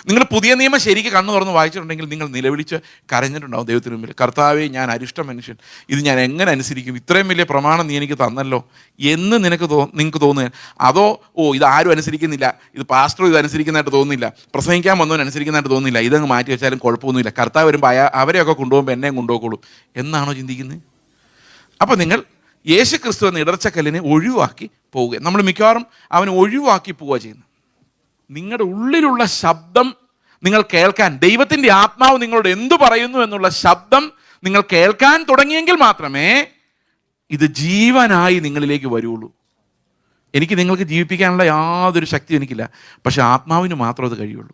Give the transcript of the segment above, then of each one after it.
നിങ്ങൾ പുതിയ നിയമം ശരിക്ക് കണ്ണു തുറന്ന് വായിച്ചിട്ടുണ്ടെങ്കിൽ നിങ്ങൾ നിലവിളിച്ച് കരഞ്ഞിട്ടുണ്ടാവും ദൈവത്തിന് മുമ്പിൽ. കർത്താവേ, ഞാൻ അരിഷ്ട മനുഷ്യൻ, ഇത് ഞാൻ എങ്ങനെ അനുസരിക്കും? ഇത്രയും വലിയ പ്രമാണം നീ എനിക്ക് തന്നല്ലോ എന്ന് നിങ്ങൾക്ക് തോന്നുക. അതോ ഇത് ആരും അനുസരിക്കുന്നില്ല, ഇത് പാസ്റ്റർ ഇത് അനുസരിക്കുന്നതായിട്ട് തോന്നുന്നില്ല, പ്രസംഗിക്കാൻ വന്നവൻ അനുസരിക്കുന്നതായിട്ട് തോന്നുന്നില്ല, ഇതങ്ങ് മാറ്റി വെച്ചാലും കുഴപ്പമൊന്നുമില്ല, കർത്താവ് വരുമ്പോൾ അവരെയൊക്കെ കൊണ്ടുപോകുമ്പോൾ എന്നെയും കൊണ്ടുപോയിക്കോളും എന്നാണോ ചിന്തിക്കുന്നത്? അപ്പോൾ നിങ്ങൾ യേശു ക്രിസ്തു എന്ന ഇടർച്ചക്കല്ലിനെ ഒഴിവാക്കി പോവുക. നമ്മൾ മിക്കവാറും അവനെ ഒഴിവാക്കി പോവുക ചെയ്യുന്നത്. നിങ്ങളുടെ ഉള്ളിലുള്ള ശബ്ദം നിങ്ങൾ കേൾക്കാൻ, ദൈവത്തിൻ്റെ ആത്മാവ് നിങ്ങളോട് എന്തു പറയുന്നു എന്നുള്ള ശബ്ദം നിങ്ങൾ കേൾക്കാൻ തുടങ്ങിയെങ്കിൽ മാത്രമേ ഇത് ജീവനായി നിങ്ങളിലേക്ക് വരുള്ളൂ. എനിക്ക് നിങ്ങൾക്ക് ജീവിപ്പിക്കാനുള്ള യാതൊരു ശക്തിയും എനിക്കില്ല, പക്ഷെ ആത്മാവിന് മാത്രം അത് കഴിയുള്ളൂ.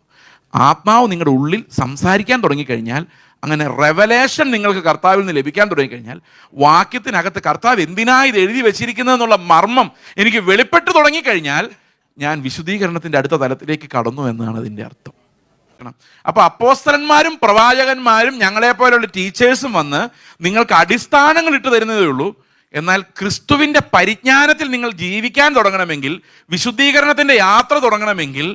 ആത്മാവ് നിങ്ങളുടെ ഉള്ളിൽ സംസാരിക്കാൻ തുടങ്ങിക്കഴിഞ്ഞാൽ, അങ്ങനെ റെവലേഷൻ നിങ്ങൾക്ക് കർത്താവിൽ നിന്ന് ലഭിക്കാൻ തുടങ്ങിക്കഴിഞ്ഞാൽ, വാക്യത്തിനകത്ത് കർത്താവ് എന്തിനാ ഇത് എഴുതി വെച്ചിരിക്കുന്നതെന്നുള്ള മർമ്മം എനിക്ക് വെളിപ്പെട്ട് തുടങ്ങിക്കഴിഞ്ഞാൽ ഞാൻ വിശുദ്ധീകരണത്തിൻ്റെ അടുത്ത തലത്തിലേക്ക് കടന്നു എന്നാണ് അതിൻ്റെ അർത്ഥം. അപ്പോൾ അപ്പോസ്തലന്മാരും പ്രവാചകന്മാരും ഞങ്ങളെപ്പോലുള്ള ടീച്ചേഴ്സും വന്ന് നിങ്ങൾക്ക് അടിസ്ഥാനങ്ങൾ ഇട്ട് തരുന്നതേ ഉള്ളൂ. എന്നാൽ ക്രിസ്തുവിൻ്റെ പരിജ്ഞാനത്തിൽ നിങ്ങൾ ജീവിക്കാൻ തുടങ്ങണമെങ്കിൽ, വിശുദ്ധീകരണത്തിൻ്റെ യാത്ര തുടങ്ങണമെങ്കിൽ,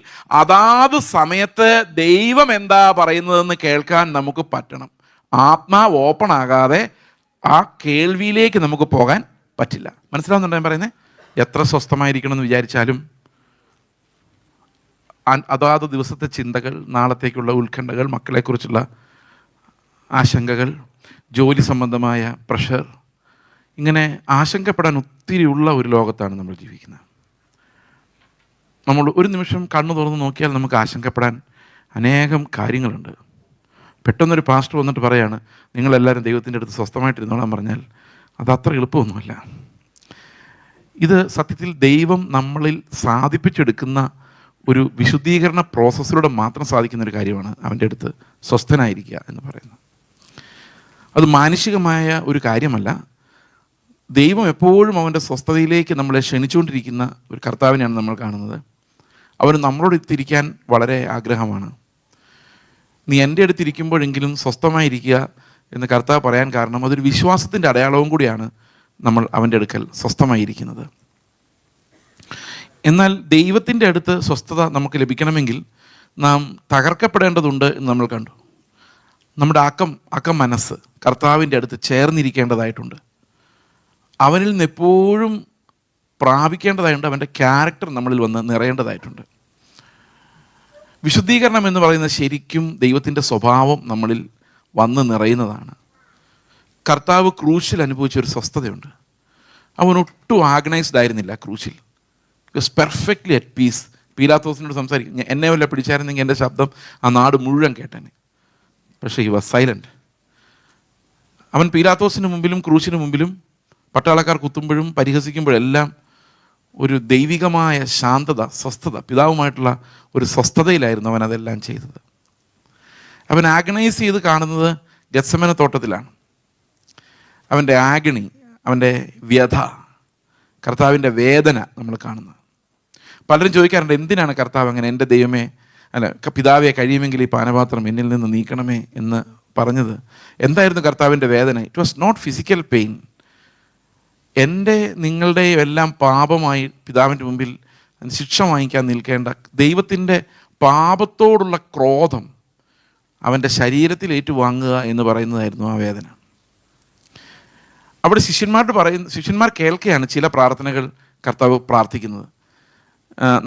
അതാത് സമയത്ത് ദൈവം എന്താ പറയുന്നതെന്ന് കേൾക്കാൻ നമുക്ക് പറ്റണം. ആത്മാവ് ഓപ്പൺ ആകാതെ ആ കേൾവിയിലേക്ക് നമുക്ക് പോകാൻ പറ്റില്ല. മനസ്സിലാവുന്നുണ്ടോ ഞാൻ പറയുന്നത്? എത്ര സ്വസ്ഥമായിരിക്കണം എന്ന് വിചാരിച്ചാലും അതാത് ദിവസത്തെ ചിന്തകൾ, നാളത്തേക്കുള്ള ഉത്കണ്ഠകൾ, മക്കളെക്കുറിച്ചുള്ള ആശങ്കകൾ, ജോലി സംബന്ധമായ പ്രഷർ, ഇങ്ങനെ ആശങ്കപ്പെടാൻ ഒത്തിരിയുള്ള ഒരു ലോകത്താണ് നമ്മൾ ജീവിക്കുന്നത്. നമ്മൾ ഒരു നിമിഷം കണ്ണു തുറന്ന് നോക്കിയാൽ നമുക്ക് ആശങ്കപ്പെടാൻ അനേകം കാര്യങ്ങളുണ്ട്. പെട്ടെന്നൊരു പാസ്റ്റർ വന്നിട്ട് പറയാണ്, നിങ്ങളെല്ലാവരും ദൈവത്തിൻ്റെ അടുത്ത് സ്വസ്ഥമായിട്ടിരുന്നോളാൻ പറഞ്ഞാൽ അത് അത്ര എളുപ്പമൊന്നുമല്ല. ഇത് സത്യത്തിൽ ദൈവം നമ്മളിൽ സാധിപ്പിച്ചെടുക്കുന്ന ഒരു വിശുദ്ധീകരണ പ്രോസസ്സിലൂടെ മാത്രം സാധിക്കുന്നൊരു കാര്യമാണ് അവൻ്റെ അടുത്ത് സ്വസ്ഥനായിരിക്കുക എന്ന് പറയുന്നത്. അത് മാനുഷികമായ ഒരു കാര്യമല്ല. ദൈവം എപ്പോഴും അവൻ്റെ സ്വസ്ഥതയിലേക്ക് നമ്മളെ ക്ഷണിച്ചുകൊണ്ടിരിക്കുന്ന ഒരു കർത്താവിനെയാണ് നമ്മൾ കാണുന്നത്. അവന് നമ്മളോട് എത്തിയിരിക്കാൻ വളരെ ആഗ്രഹമാണ്. നീ എൻ്റെ അടുത്തിരിക്കുമ്പോഴെങ്കിലും സ്വസ്ഥമായിരിക്കുക എന്ന് കർത്താവ് പറയാൻ കാരണം അതൊരു വിശ്വാസത്തിൻ്റെ അടയാളവും കൂടിയാണ് നമ്മൾ അവൻ്റെ അടുക്കൽ സ്വസ്ഥമായിരിക്കുന്നത്. എന്നാൽ ദൈവത്തിൻ്റെ അടുത്ത് സ്വസ്ഥത നമുക്ക് ലഭിക്കണമെങ്കിൽ നാം തകർക്കപ്പെടേണ്ടതുണ്ട് എന്ന് നമ്മൾ കണ്ടു. നമ്മുടെ അക്കം മനസ്സ് കർത്താവിൻ്റെ അടുത്ത് ചേർന്നിരിക്കേണ്ടതായിട്ടുണ്ട്. അവനിൽ നിന്ന് എപ്പോഴും പ്രാപിക്കേണ്ടതായിട്ടുണ്ട്. അവൻ്റെ ക്യാരക്ടർ നമ്മളിൽ വന്ന് നിറയേണ്ടതായിട്ടുണ്ട്. വിശുദ്ധീകരണം എന്ന് പറയുന്നത് ശരിക്കും ദൈവത്തിൻ്റെ സ്വഭാവം നമ്മളിൽ വന്ന് നിറയുന്നതാണ്. കർത്താവ് ക്രൂശിൽ അനുഭവിച്ചൊരു സ്വസ്ഥതയുണ്ട്. അവനൊട്ടും ആർഗനൈസ്ഡ് ആയിരുന്നില്ല ക്രൂശിൽ. Was perfectly at peace. പീലാത്തോസിനോട് സംസാരിക്കും, എന്നെ വല്ല പിടിച്ചായിരുന്നെങ്കിൽ എൻ്റെ ശബ്ദം ആ നാട് മുഴുവൻ കേട്ടേനെ. പക്ഷേ ഹി വാസ് സൈലൻറ്റ്. അവൻ പീലാത്തോസിന് മുമ്പിലും ക്രൂശിന് മുമ്പിലും പട്ടാളക്കാർ കുത്തുമ്പോഴും പരിഹസിക്കുമ്പോഴെല്ലാം ഒരു ദൈവികമായ ശാന്തത, സ്വസ്ഥത, പിതാവുമായിട്ടുള്ള ഒരു സ്വസ്ഥതയിലായിരുന്നു അവൻ അതെല്ലാം ചെയ്തത്. അവൻ ആഗണൈസ് ചെയ്ത് കാണുന്നത് ഗത്സമന തോട്ടത്തിലാണ്. അവൻ്റെ ആഗണി, അവൻ്റെ വ്യഥ, കർത്താവിൻ്റെ വേദന നമ്മൾ കാണുന്നത്. പലരും ചോദിക്കാറുണ്ട്, എന്തിനാണ് കർത്താവ് അങ്ങനെ എൻ്റെ ദൈവമേ, പിതാവെ കഴിയുമെങ്കിൽ ഈ പാനപാത്രം എന്നിൽ നിന്ന് നീക്കണമേ എന്ന് പറഞ്ഞത്? എന്തായിരുന്നു കർത്താവിൻ്റെ വേദന? It was not physical pain. എൻ്റെ നിങ്ങളുടെയും എല്ലാം പാപമായി പിതാവിൻ്റെ മുമ്പിൽ ശിക്ഷ വാങ്ങിക്കാൻ നിൽക്കേണ്ട ദൈവത്തിൻ്റെ പാപത്തോടുള്ള ക്രോധം അവൻ്റെ ശരീരത്തിൽ ഏറ്റുവാങ്ങുക എന്ന് പറയുന്നതായിരുന്നു ആ വേദന. അവിടെ ശിഷ്യന്മാർ കേൾക്കുകയാണ് ചില പ്രാർത്ഥനകൾ കർത്താവ് പ്രാർത്ഥിക്കുന്നത്.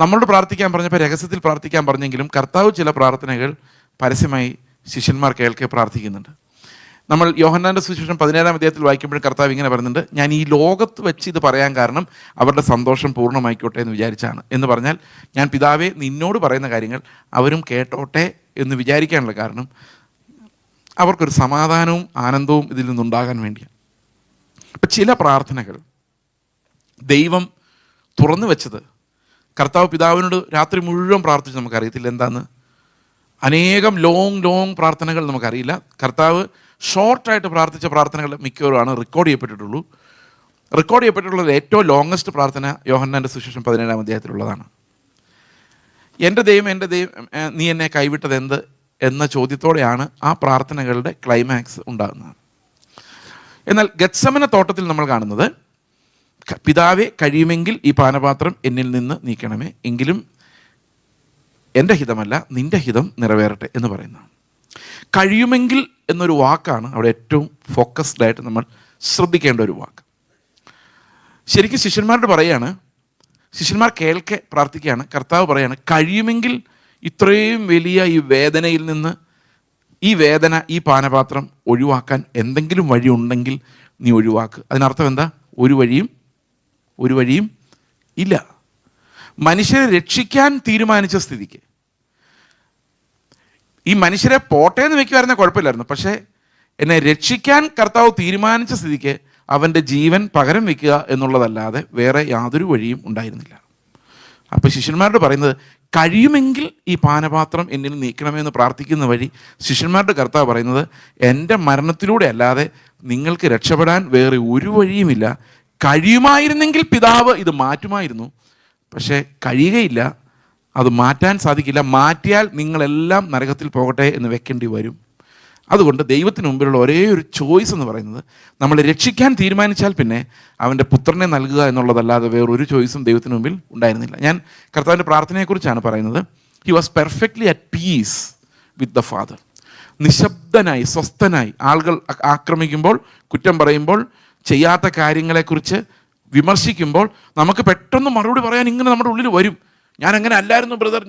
നമ്മളോട് പ്രാർത്ഥിക്കാൻ പറഞ്ഞപ്പോൾ രഹസ്യത്തിൽ പ്രാർത്ഥിക്കാൻ പറഞ്ഞെങ്കിലും കർത്താവ് ചില പ്രാർത്ഥനകൾ പരസ്യമായി ശിഷ്യന്മാർ കേൾക്കെ പ്രാർത്ഥിക്കുന്നുണ്ട്. നമ്മൾ യോഹന്നാൻ്റെ സുവിശേഷം 17-ാം അധ്യായത്തിൽ വായിക്കുമ്പോഴും കർത്താവ് ഇങ്ങനെ പറയുന്നുണ്ട്, ഞാൻ ഈ ലോകത്ത് വെച്ച് ഇത് പറയാൻ കാരണം അവരുടെ സന്തോഷം പൂർണ്ണമായിക്കോട്ടെ എന്ന് വിചാരിച്ചാണ്. എന്ന് പറഞ്ഞാൽ ഞാൻ പിതാവേ നിന്നോട് പറയുന്ന കാര്യങ്ങൾ അവരും കേട്ടോട്ടെ എന്ന് വിചാരിക്കാനുള്ള കാരണം അവർക്കൊരു സമാധാനവും ആനന്ദവും ഇതിൽ നിന്നുണ്ടാകാൻ വേണ്ടിയാണ്. അപ്പം ചില പ്രാർത്ഥനകൾ ദൈവം തുറന്നു വെച്ചത് കർത്താവ് പിതാവിനോട് രാത്രി മുഴുവൻ പ്രാർത്ഥിച്ച് നമുക്കറിയത്തില്ല എന്താന്ന്. അനേകം ലോങ് പ്രാർത്ഥനകൾ നമുക്കറിയില്ല. കർത്താവ് ഷോർട്ടായിട്ട് പ്രാർത്ഥിച്ച പ്രാർത്ഥനകൾ മിക്കവാറുമാണ് റെക്കോർഡ് ചെയ്യപ്പെട്ടിട്ടുള്ളത്. ഏറ്റവും ലോങ്ങസ്റ്റ് പ്രാർത്ഥന യോഹന്നാൻ്റെ സുവിശേഷം 17-ാം അധ്യായത്തിലുള്ളതാണ്. എൻ്റെ ദൈവം നീ എന്നെ കൈവിട്ടത് എന്ത് എന്ന ചോദ്യത്തോടെയാണ് ആ പ്രാർത്ഥനകളുടെ ക്ലൈമാക്സ് ഉണ്ടാകുന്നത്. എന്നാൽ ഗത്സമന തോട്ടത്തിൽ നമ്മൾ കാണുന്നത്, പിതാവെ കഴിയുമെങ്കിൽ ഈ പാനപാത്രം എന്നിൽ നിന്ന് നീക്കണമേ, എങ്കിലും എൻ്റെ ഹിതമല്ല നിൻ്റെ ഹിതം നിറവേറട്ടെ എന്ന് പറയുന്നതാണ്. കഴിയുമെങ്കിൽ എന്നൊരു വാക്കാണ് അവിടെ ഏറ്റവും ഫോക്കസ്ഡ് ആയിട്ട് നമ്മൾ ശ്രദ്ധിക്കേണ്ട ഒരു വാക്ക്. ശരിക്കും ശിഷ്യന്മാരോട് പറയാണ്, ശിഷ്യന്മാർ കേൾക്കെ പ്രാർത്ഥിക്കുകയാണ്. കർത്താവ് പറയാണ്, കഴിയുമെങ്കിൽ ഇത്രയും വലിയ ഈ വേദനയിൽ നിന്ന്, ഈ വേദന, ഈ പാനപാത്രം ഒഴിവാക്കാൻ എന്തെങ്കിലും വഴി ഉണ്ടെങ്കിൽ നീ ഒഴിവാക്ക്. അതിനർത്ഥം എന്താ? ഒരു വഴിയും ഇല്ല. മനുഷ്യരെ രക്ഷിക്കാൻ തീരുമാനിച്ച സ്ഥിതിക്ക്, ഈ മനുഷ്യരെ പോട്ടെ എന്ന് വെക്കുമായിരുന്ന കുഴപ്പമില്ലായിരുന്നു, പക്ഷേ എന്നെ രക്ഷിക്കാൻ കർത്താവ് തീരുമാനിച്ച സ്ഥിതിക്ക് അവൻ്റെ ജീവൻ പകരം വെക്കുക എന്നുള്ളതല്ലാതെ വേറെ യാതൊരു വഴിയും ഉണ്ടായിരുന്നില്ല. അപ്പോൾ ശിഷ്യന്മാരോട് പറയുന്നത്, കഴിയുമെങ്കിൽ ഈ പാനപാത്രം എന്നിൽ നീക്കണമെന്ന് പ്രാർത്ഥിക്കുന്ന വഴി ശിഷ്യന്മാരുടെ കർത്താവ് പറയുന്നത്, എൻ്റെ മരണത്തിലൂടെ അല്ലാതെ നിങ്ങൾക്ക് രക്ഷപ്പെടാൻ വേറെ ഒരു വഴിയുമില്ല. കഴിയുമായിരുന്നെങ്കിൽ പിതാവ് ഇത് മാറ്റുമായിരുന്നു, പക്ഷേ കഴിയുകയില്ല, അത് മാറ്റാൻ സാധിക്കില്ല. മാറ്റിയാൽ നിങ്ങളെല്ലാം നരകത്തിൽ പോകട്ടെ എന്ന് വെക്കേണ്ടി വരും. അതുകൊണ്ട് ദൈവത്തിന് മുമ്പിലുള്ള ഒരേ ഒരു ചോയ്സ് എന്ന് പറയുന്നത്, നമ്മളെ രക്ഷിക്കാൻ തീരുമാനിച്ചാൽ പിന്നെ അവൻ്റെ പുത്രനെ നൽകുക എന്നുള്ളതല്ലാതെ വേറൊരു ചോയ്സും ദൈവത്തിന് മുമ്പിൽ ഉണ്ടായിരുന്നില്ല. ഞാൻ കർത്താവിൻ്റെ പ്രാർത്ഥനയെക്കുറിച്ചാണ് പറയുന്നത്. He was perfectly at peace with the father. നിശബ്ദനായി, സ്വസ്ഥനായി, ആളുകൾ ആക്രമിക്കുമ്പോൾ, കുറ്റം പറയുമ്പോൾ, ചെയ്യാത്ത കാര്യങ്ങളെക്കുറിച്ച് വിമർശിക്കുമ്പോൾ നമുക്ക് പെട്ടെന്ന് മറുപടി പറയാൻ ഇങ്ങനെ നമ്മുടെ ഉള്ളിൽ വരും. ഞാൻ അങ്ങനെ അല്ലായിരുന്നു ബ്രദർ,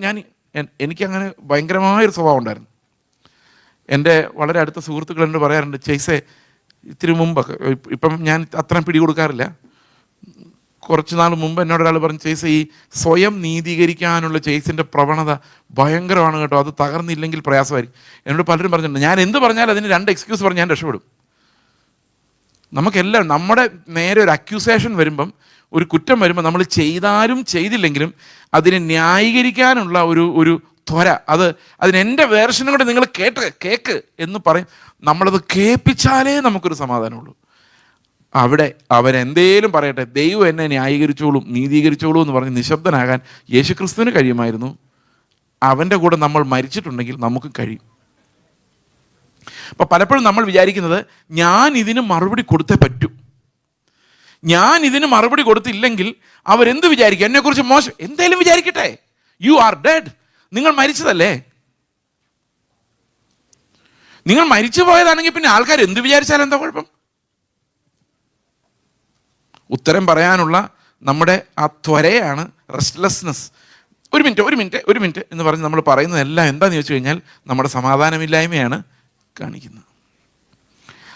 എനിക്കങ്ങനെ ഭയങ്കരമായൊരു സ്വഭാവം ഉണ്ടായിരുന്നു. എൻ്റെ വളരെ അടുത്ത സുഹൃത്തുക്കൾ എന്നോട് പറയാറുണ്ട്, ചേസേ ഇത്തിരി മുമ്പൊക്കെ, ഇപ്പം ഞാൻ അത്രയും പിടികൊടുക്കാറില്ല, കുറച്ച് നാൾ മുമ്പ് എന്നോടൊരാൾ പറഞ്ഞു, ചേസ ഈ സ്വയം നീതീകരിക്കാനുള്ള ചേസിൻ്റെ പ്രവണത ഭയങ്കരമാണ് കേട്ടോ, അത് തകർന്നില്ലെങ്കിൽ പ്രയാസമായിരിക്കും. എന്നോട് പലരും പറഞ്ഞിട്ടുണ്ട്, ഞാൻ എന്ത് പറഞ്ഞാലും അതിന് 2 എക്സ്ക്യൂസ് പറഞ്ഞ് ഞാൻ രക്ഷപ്പെടും. നമുക്കെല്ലാം നമ്മുടെ നേരെ ഒരു അക്യൂസേഷൻ വരുമ്പം, ഒരു കുറ്റം വരുമ്പോൾ, നമ്മൾ ചെയ്താലും ചെയ്തില്ലെങ്കിലും അതിനെ ന്യായീകരിക്കാനുള്ള ഒരു ത്വര, അതിനെൻ്റെ വേർഷനും കൂടെ നിങ്ങൾ കേക്ക് എന്ന് പറയും. നമ്മളത് കേൾപ്പിച്ചാലേ നമുക്കൊരു സമാധാനമുള്ളൂ. അവിടെ അവരെന്തേലും പറയട്ടെ, ദൈവം എന്നെ ന്യായീകരിച്ചോളും, നീതീകരിച്ചോളൂ എന്ന് പറഞ്ഞ് നിശബ്ദനാകാൻ യേശുക്രിസ്തുവിന് കഴിയുമായിരുന്നു. അവൻ്റെ കൂടെ നമ്മൾ മരിച്ചിട്ടുണ്ടെങ്കിൽ നമുക്ക് കഴിയും. അപ്പം പലപ്പോഴും നമ്മൾ വിചാരിക്കുന്നത്, ഞാൻ ഇതിന് മറുപടി കൊടുത്തേ പറ്റൂ, ഞാൻ ഇതിന് മറുപടി കൊടുത്തില്ലെങ്കിൽ അവരെന്ത് വിചാരിക്കും, എന്നെക്കുറിച്ച് മോശം എന്തേലും വിചാരിക്കട്ടെ. യു ആർ ഡെഡ്, നിങ്ങൾ മരിച്ചതല്ലേ. നിങ്ങൾ മരിച്ചു പോയതാണെങ്കിൽ പിന്നെ ആൾക്കാർ എന്ത് വിചാരിച്ചാലും എന്താ കുഴപ്പം? ഉത്തരം പറയാനുള്ള നമ്മുടെ ആ ത്വരയാണ് റെസ്റ്റ്ലെസ്നെസ്. ഒരു മിനിറ്റ് എന്ന് പറഞ്ഞ് നമ്മൾ പറയുന്നതെല്ലാം എന്താണെന്ന് ചോദിച്ചു കഴിഞ്ഞാൽ നമ്മുടെ സമാധാനമില്ലായ്മയാണ് കാണിക്കുന്നത്.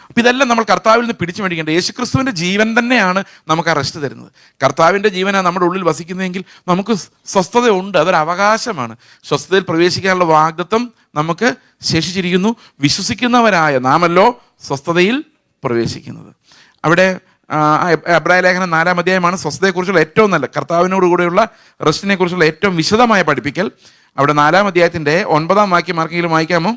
അപ്പം ഇതെല്ലാം നമ്മൾ കർത്താവിൽ നിന്ന് പിടിച്ചു മേടിക്കേണ്ട. യേശുക്രിസ്തുവിൻ്റെ ജീവൻ തന്നെയാണ് നമുക്ക് ആ റെസ്റ്റ് തരുന്നത്. കർത്താവിൻ്റെ ജീവനാണ് നമ്മുടെ ഉള്ളിൽ വസിക്കുന്നതെങ്കിൽ നമുക്ക് സ്വസ്ഥതയുണ്ട്, അതൊരു അവകാശമാണ്. സ്വസ്ഥതയിൽ പ്രവേശിക്കാനുള്ള വാഗ്ദത്തം നമുക്ക് ശേഷിച്ചിരിക്കുന്നു. വിശ്വസിക്കുന്നവരായ നാമല്ലോ സ്വസ്ഥതയിൽ പ്രവേശിക്കുന്നത്. അവിടെ എബ്രായ ലേഖനം 4-ാം അധ്യായമാണ് സ്വസ്ഥതയെക്കുറിച്ചുള്ള ഏറ്റവും നല്ല, കർത്താവിനോട് കൂടെയുള്ള റെസ്റ്റിനെ കുറിച്ചുള്ള ഏറ്റവും വിശദമായ പഠിപ്പിക്കൽ. അവിടെ 4-ാം അധ്യായത്തിൻ്റെ 9-ാം വാക്യം ആർക്കെങ്കിലും വായിക്കാമോ?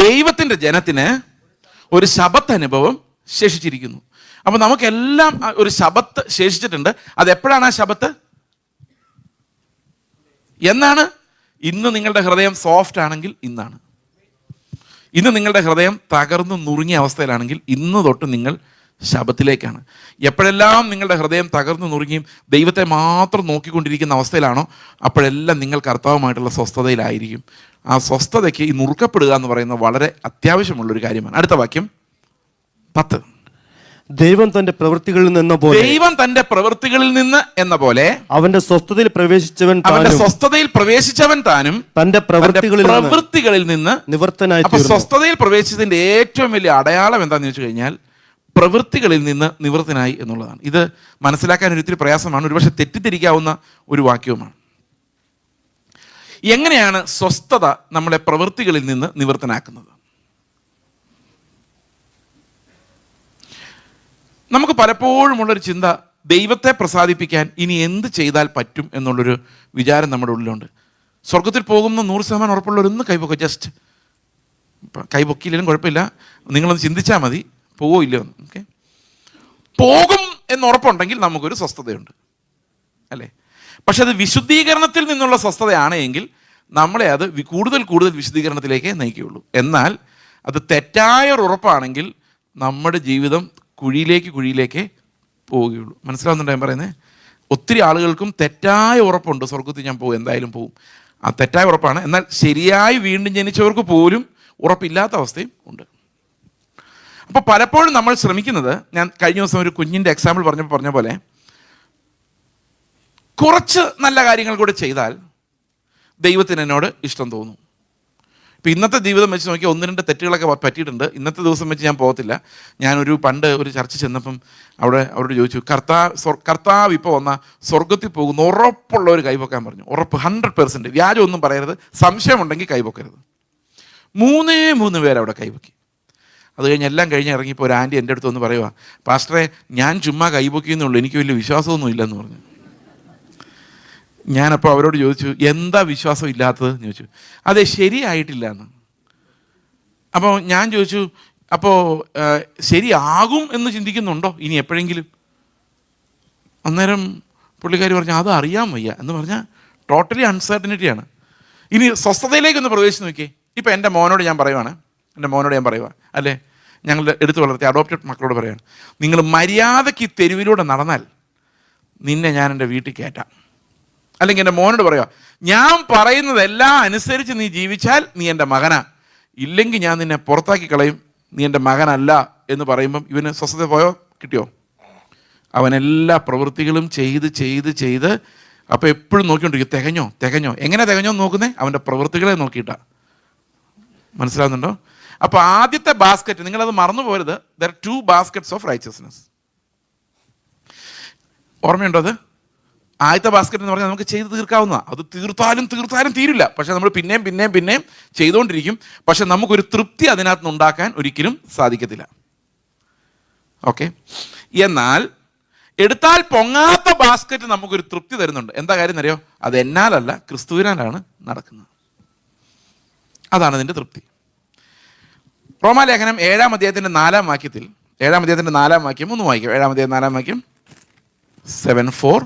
ദൈവത്തിൻ്റെ ജനത്തിന് ഒരു ശബത്ത് അനുഭവം ശേഷിച്ചിരിക്കുന്നു. അപ്പം നമുക്കെല്ലാം ഒരു ശബത്ത് ശേഷിച്ചിട്ടുണ്ട്. അതെപ്പോഴാണ് ആ ശബത്ത്? എന്നാണ്? ഇന്ന് നിങ്ങളുടെ ഹൃദയം സോഫ്റ്റ് ആണെങ്കിൽ ഇന്നാണ്. ഇന്ന് നിങ്ങളുടെ ഹൃദയം തകർന്നു നുറുങ്ങിയ അവസ്ഥയിലാണെങ്കിൽ ഇന്ന് തൊട്ട് നിങ്ങൾ ശബത്തിലേക്കാണ്. എപ്പോഴെല്ലാം നിങ്ങളുടെ ഹൃദയം തകർന്നു നുറുങ്ങിയും ദൈവത്തെ മാത്രം നോക്കിക്കൊണ്ടിരിക്കുന്ന അവസ്ഥയിലാണോ, അപ്പോഴെല്ലാം നിങ്ങൾ കർത്താവുമായിട്ടുള്ള സ്വസ്ഥതയിലായിരിക്കും. ആ സ്വസ്ഥതയ്ക്ക് ഈ നുറുക്കപ്പെടുക എന്ന് പറയുന്നത് വളരെ അത്യാവശ്യമുള്ളൊരു കാര്യമാണ്. അടുത്ത വാക്യം 10. ദൈവം തന്റെ പ്രവൃത്തികളിൽ നിന്ന് എന്ന പോലെ അവന്റെ സ്വസ്ഥതയിൽ പ്രവേശിച്ചവൻ താനും തന്റെ പ്രവൃത്തികളിൽ നിന്ന് നിവർത്തനായി. അപ്പൊ സ്വസ്ഥതയിൽ പ്രവേശിച്ചതിന്റെ ഏറ്റവും വലിയ അടയാളം എന്താണെന്ന് വെച്ച് കഴിഞ്ഞാൽ പ്രവൃത്തികളിൽ നിന്ന് നിവൃത്തനായി എന്നുള്ളതാണ്. ഇത് മനസ്സിലാക്കാൻ ഒരിത്തിരി പ്രയാസമാണ്, ഒരുപക്ഷെ തെറ്റിദ്ധരിക്കാവുന്ന ഒരു വാക്യവുമാണ്. എങ്ങനെയാണ് സ്വസ്ഥത നമ്മളെ പ്രവൃത്തികളിൽ നിന്ന് നിവൃത്തനാക്കുന്നത്? നമുക്ക് പലപ്പോഴും ഉള്ളൊരു ചിന്ത, ദൈവത്തെ പ്രസാദിപ്പിക്കാൻ ഇനി എന്ത് ചെയ്താൽ പറ്റും എന്നുള്ളൊരു വിചാരം നമ്മുടെ ഉള്ളിലുണ്ട്. സ്വർഗത്തിൽ പോകുന്ന 100% ഉറപ്പുള്ളവരൊന്ന് കൈപൊക്കുക. ജസ്റ്റ് കൈപൊക്കിയില്ലെങ്കിലും കുഴപ്പമില്ല, നിങ്ങളൊന്ന് ചിന്തിച്ചാൽ മതി, പോവോ ഇല്ലയോ. ഓക്കെ, പോകും എന്ന് ഉറപ്പുണ്ടെങ്കിൽ നമുക്കൊരു സ്വസ്ഥതയുണ്ട്, അല്ലേ? പക്ഷെ അത് വിശുദ്ധീകരണത്തിൽ നിന്നുള്ള സ്വസ്ഥതയാണ് എങ്കിൽ നമ്മളെ അത് കൂടുതൽ വിശുദ്ധീകരണത്തിലേക്ക് നയിക്കുകയുള്ളൂ. എന്നാൽ അത് തെറ്റായ ഒരു ഉറപ്പാണെങ്കിൽ നമ്മുടെ ജീവിതം കുഴിയിലേക്ക് പോവുകയുള്ളൂ. മനസ്സിലാവുന്നുണ്ടോ ഞാൻ പറയുന്നത്? ഒത്തിരി ആളുകൾക്കും തെറ്റായ ഉറപ്പുണ്ട്, സ്വർഗത്തിൽ ഞാൻ പോകും, എന്തായാലും പോകും. ആ തെറ്റായ ഉറപ്പാണ്. എന്നാൽ ശരിയായി വീണ്ടും ജനിച്ചവർക്ക് പോലും ഉറപ്പില്ലാത്ത അവസ്ഥയും ഉണ്ട്. അപ്പോൾ പലപ്പോഴും നമ്മൾ ശ്രമിക്കുന്നത്, ഞാൻ കഴിഞ്ഞ ദിവസം ഒരു കുഞ്ഞിൻ്റെ എക്സാമ്പിൾ പറഞ്ഞ പോലെ, കുറച്ച് നല്ല കാര്യങ്ങൾ കൂടെ ചെയ്താൽ ദൈവത്തിന് എന്നോട് ഇഷ്ടം തോന്നും. ഇപ്പം ഇന്നത്തെ ജീവിതം വെച്ച് നോക്കിയാൽ 1-2 തെറ്റുകളൊക്കെ പറ്റിയിട്ടുണ്ട്. ഇന്നത്തെ ദിവസം വെച്ച് ഞാൻ പോകത്തില്ല. പണ്ട് ഒരു ചർച്ച ചെന്നപ്പം അവരോട് ചോദിച്ചു, കർത്താവ് ഇപ്പോൾ വന്നാൽ സ്വർഗത്തിൽ പോകുന്ന ഉറപ്പുള്ള ഒരു കൈപൊക്കാൻ പറഞ്ഞു. ഉറപ്പ് 100%, വ്യാജം ഒന്നും പറയരുത്, സംശയമുണ്ടെങ്കിൽ കൈപൊക്കരുത്. 3 പേര് അവിടെ കൈപൊക്കി. അത് കഴിഞ്ഞ് എല്ലാം കഴിഞ്ഞ് ഇറങ്ങിയപ്പോൾ ഒരു ആൻറ്റി എൻ്റെ അടുത്ത് വന്ന് പറയുക, പാസ്റ്ററെ ഞാൻ ചുമ്മാ കൈപൊക്കിയെന്നുള്ളൂ, എനിക്ക് വലിയ വിശ്വാസമൊന്നും ഇല്ലെന്ന് പറഞ്ഞു. ഞാനപ്പോൾ അവരോട് ചോദിച്ചു, എന്താ വിശ്വാസം ഇല്ലാത്തത് ചോദിച്ചു. അതെ, ശരിയായിട്ടില്ല എന്ന്. അപ്പോൾ ഞാൻ ചോദിച്ചു, അപ്പോൾ ശരിയാകും എന്ന് ചിന്തിക്കുന്നുണ്ടോ ഇനി എപ്പോഴെങ്കിലും? അന്നേരം പുള്ളിക്കാരി പറഞ്ഞു, അത് അറിയാൻ വയ്യ എന്ന് പറഞ്ഞാൽ ടോട്ടലി അൺസർട്ടനിറ്റിയാണ്. ഇനി സ്വസ്ഥതയിലേക്കൊന്ന് പ്രവേശിച്ച് നോക്കിയേ. ഇപ്പം എൻ്റെ മോനോട് ഞാൻ പറയുക അല്ലേ, ഞങ്ങളുടെ എടുത്തു വളർത്തിയ അഡോപ്റ്റഡ് മക്കളോട് പറയുകയാണ്, നിങ്ങൾ മര്യാദയ്ക്ക് തെരുവിലൂടെ നടന്നാൽ നിന്നെ ഞാൻ എൻ്റെ വീട്ടിൽ കയറ്റാം. അല്ലെങ്കിൽ എൻ്റെ മോനോട് പറയുക, ഞാൻ പറയുന്നതെല്ലാം അനുസരിച്ച് നീ ജീവിച്ചാൽ നീ എൻ്റെ മകനാ, ഇല്ലെങ്കിൽ ഞാൻ നിന്നെ പുറത്താക്കി കളയും, നീ എൻ്റെ മകനല്ല എന്ന് പറയുമ്പം ഇവന് സ്വസ്ഥത പോയോ, കിട്ടിയോ? അവൻ എല്ലാ പ്രവൃത്തികളും ചെയ്ത് അപ്പോൾ എപ്പോഴും നോക്കിക്കൊണ്ടിരിക്കും, തികഞ്ഞോ. എങ്ങനെ തികഞ്ഞോ നോക്കുന്നേ? അവൻ്റെ പ്രവൃത്തികളെ നോക്കിയിട്ടാ. മനസ്സിലാവുന്നുണ്ടോ? അപ്പോൾ ആദ്യത്തെ ബാസ്ക്കറ്റ്, നിങ്ങളത് മറന്നു പോരുത്, there are 2 baskets of righteousness. ഓർമ്മയുണ്ടോ അത്? ആദ്യത്തെ ബാസ്ക്കറ്റ് എന്ന് പറഞ്ഞാൽ നമുക്ക് ചെയ്ത് തീർക്കാവുന്ന, അത് തീർത്താലും തീരില്ല. പക്ഷെ നമ്മൾ പിന്നെയും ചെയ്തുകൊണ്ടിരിക്കും. പക്ഷെ നമുക്കൊരു തൃപ്തി അതിനകത്ത് നിന്ന് ഉണ്ടാക്കാൻ ഒരിക്കലും സാധിക്കത്തില്ല. ഓക്കെ, എന്നാൽ എടുത്താൽ പൊങ്ങാത്ത ബാസ്ക്കറ്റ് നമുക്കൊരു തൃപ്തി തരുന്നുണ്ട്. എന്താ കാര്യം അറിയോ? അത് എന്നാലല്ല, ക്രിസ്തുവിനാലാണ് നടക്കുന്നത്. അതാണ് അതിൻ്റെ തൃപ്തി. റോമാലേഖനം 7-ാം അധ്യായത്തിൻ്റെ 4-ാം വാക്യത്തിൽ, 7-ാം അധ്യായത്തിൻ്റെ 4-ാം വാക്യം ഒന്ന് വായിക്കാം. 7-ാം അധ്യായം 4-ാം വാക്യം 7:4.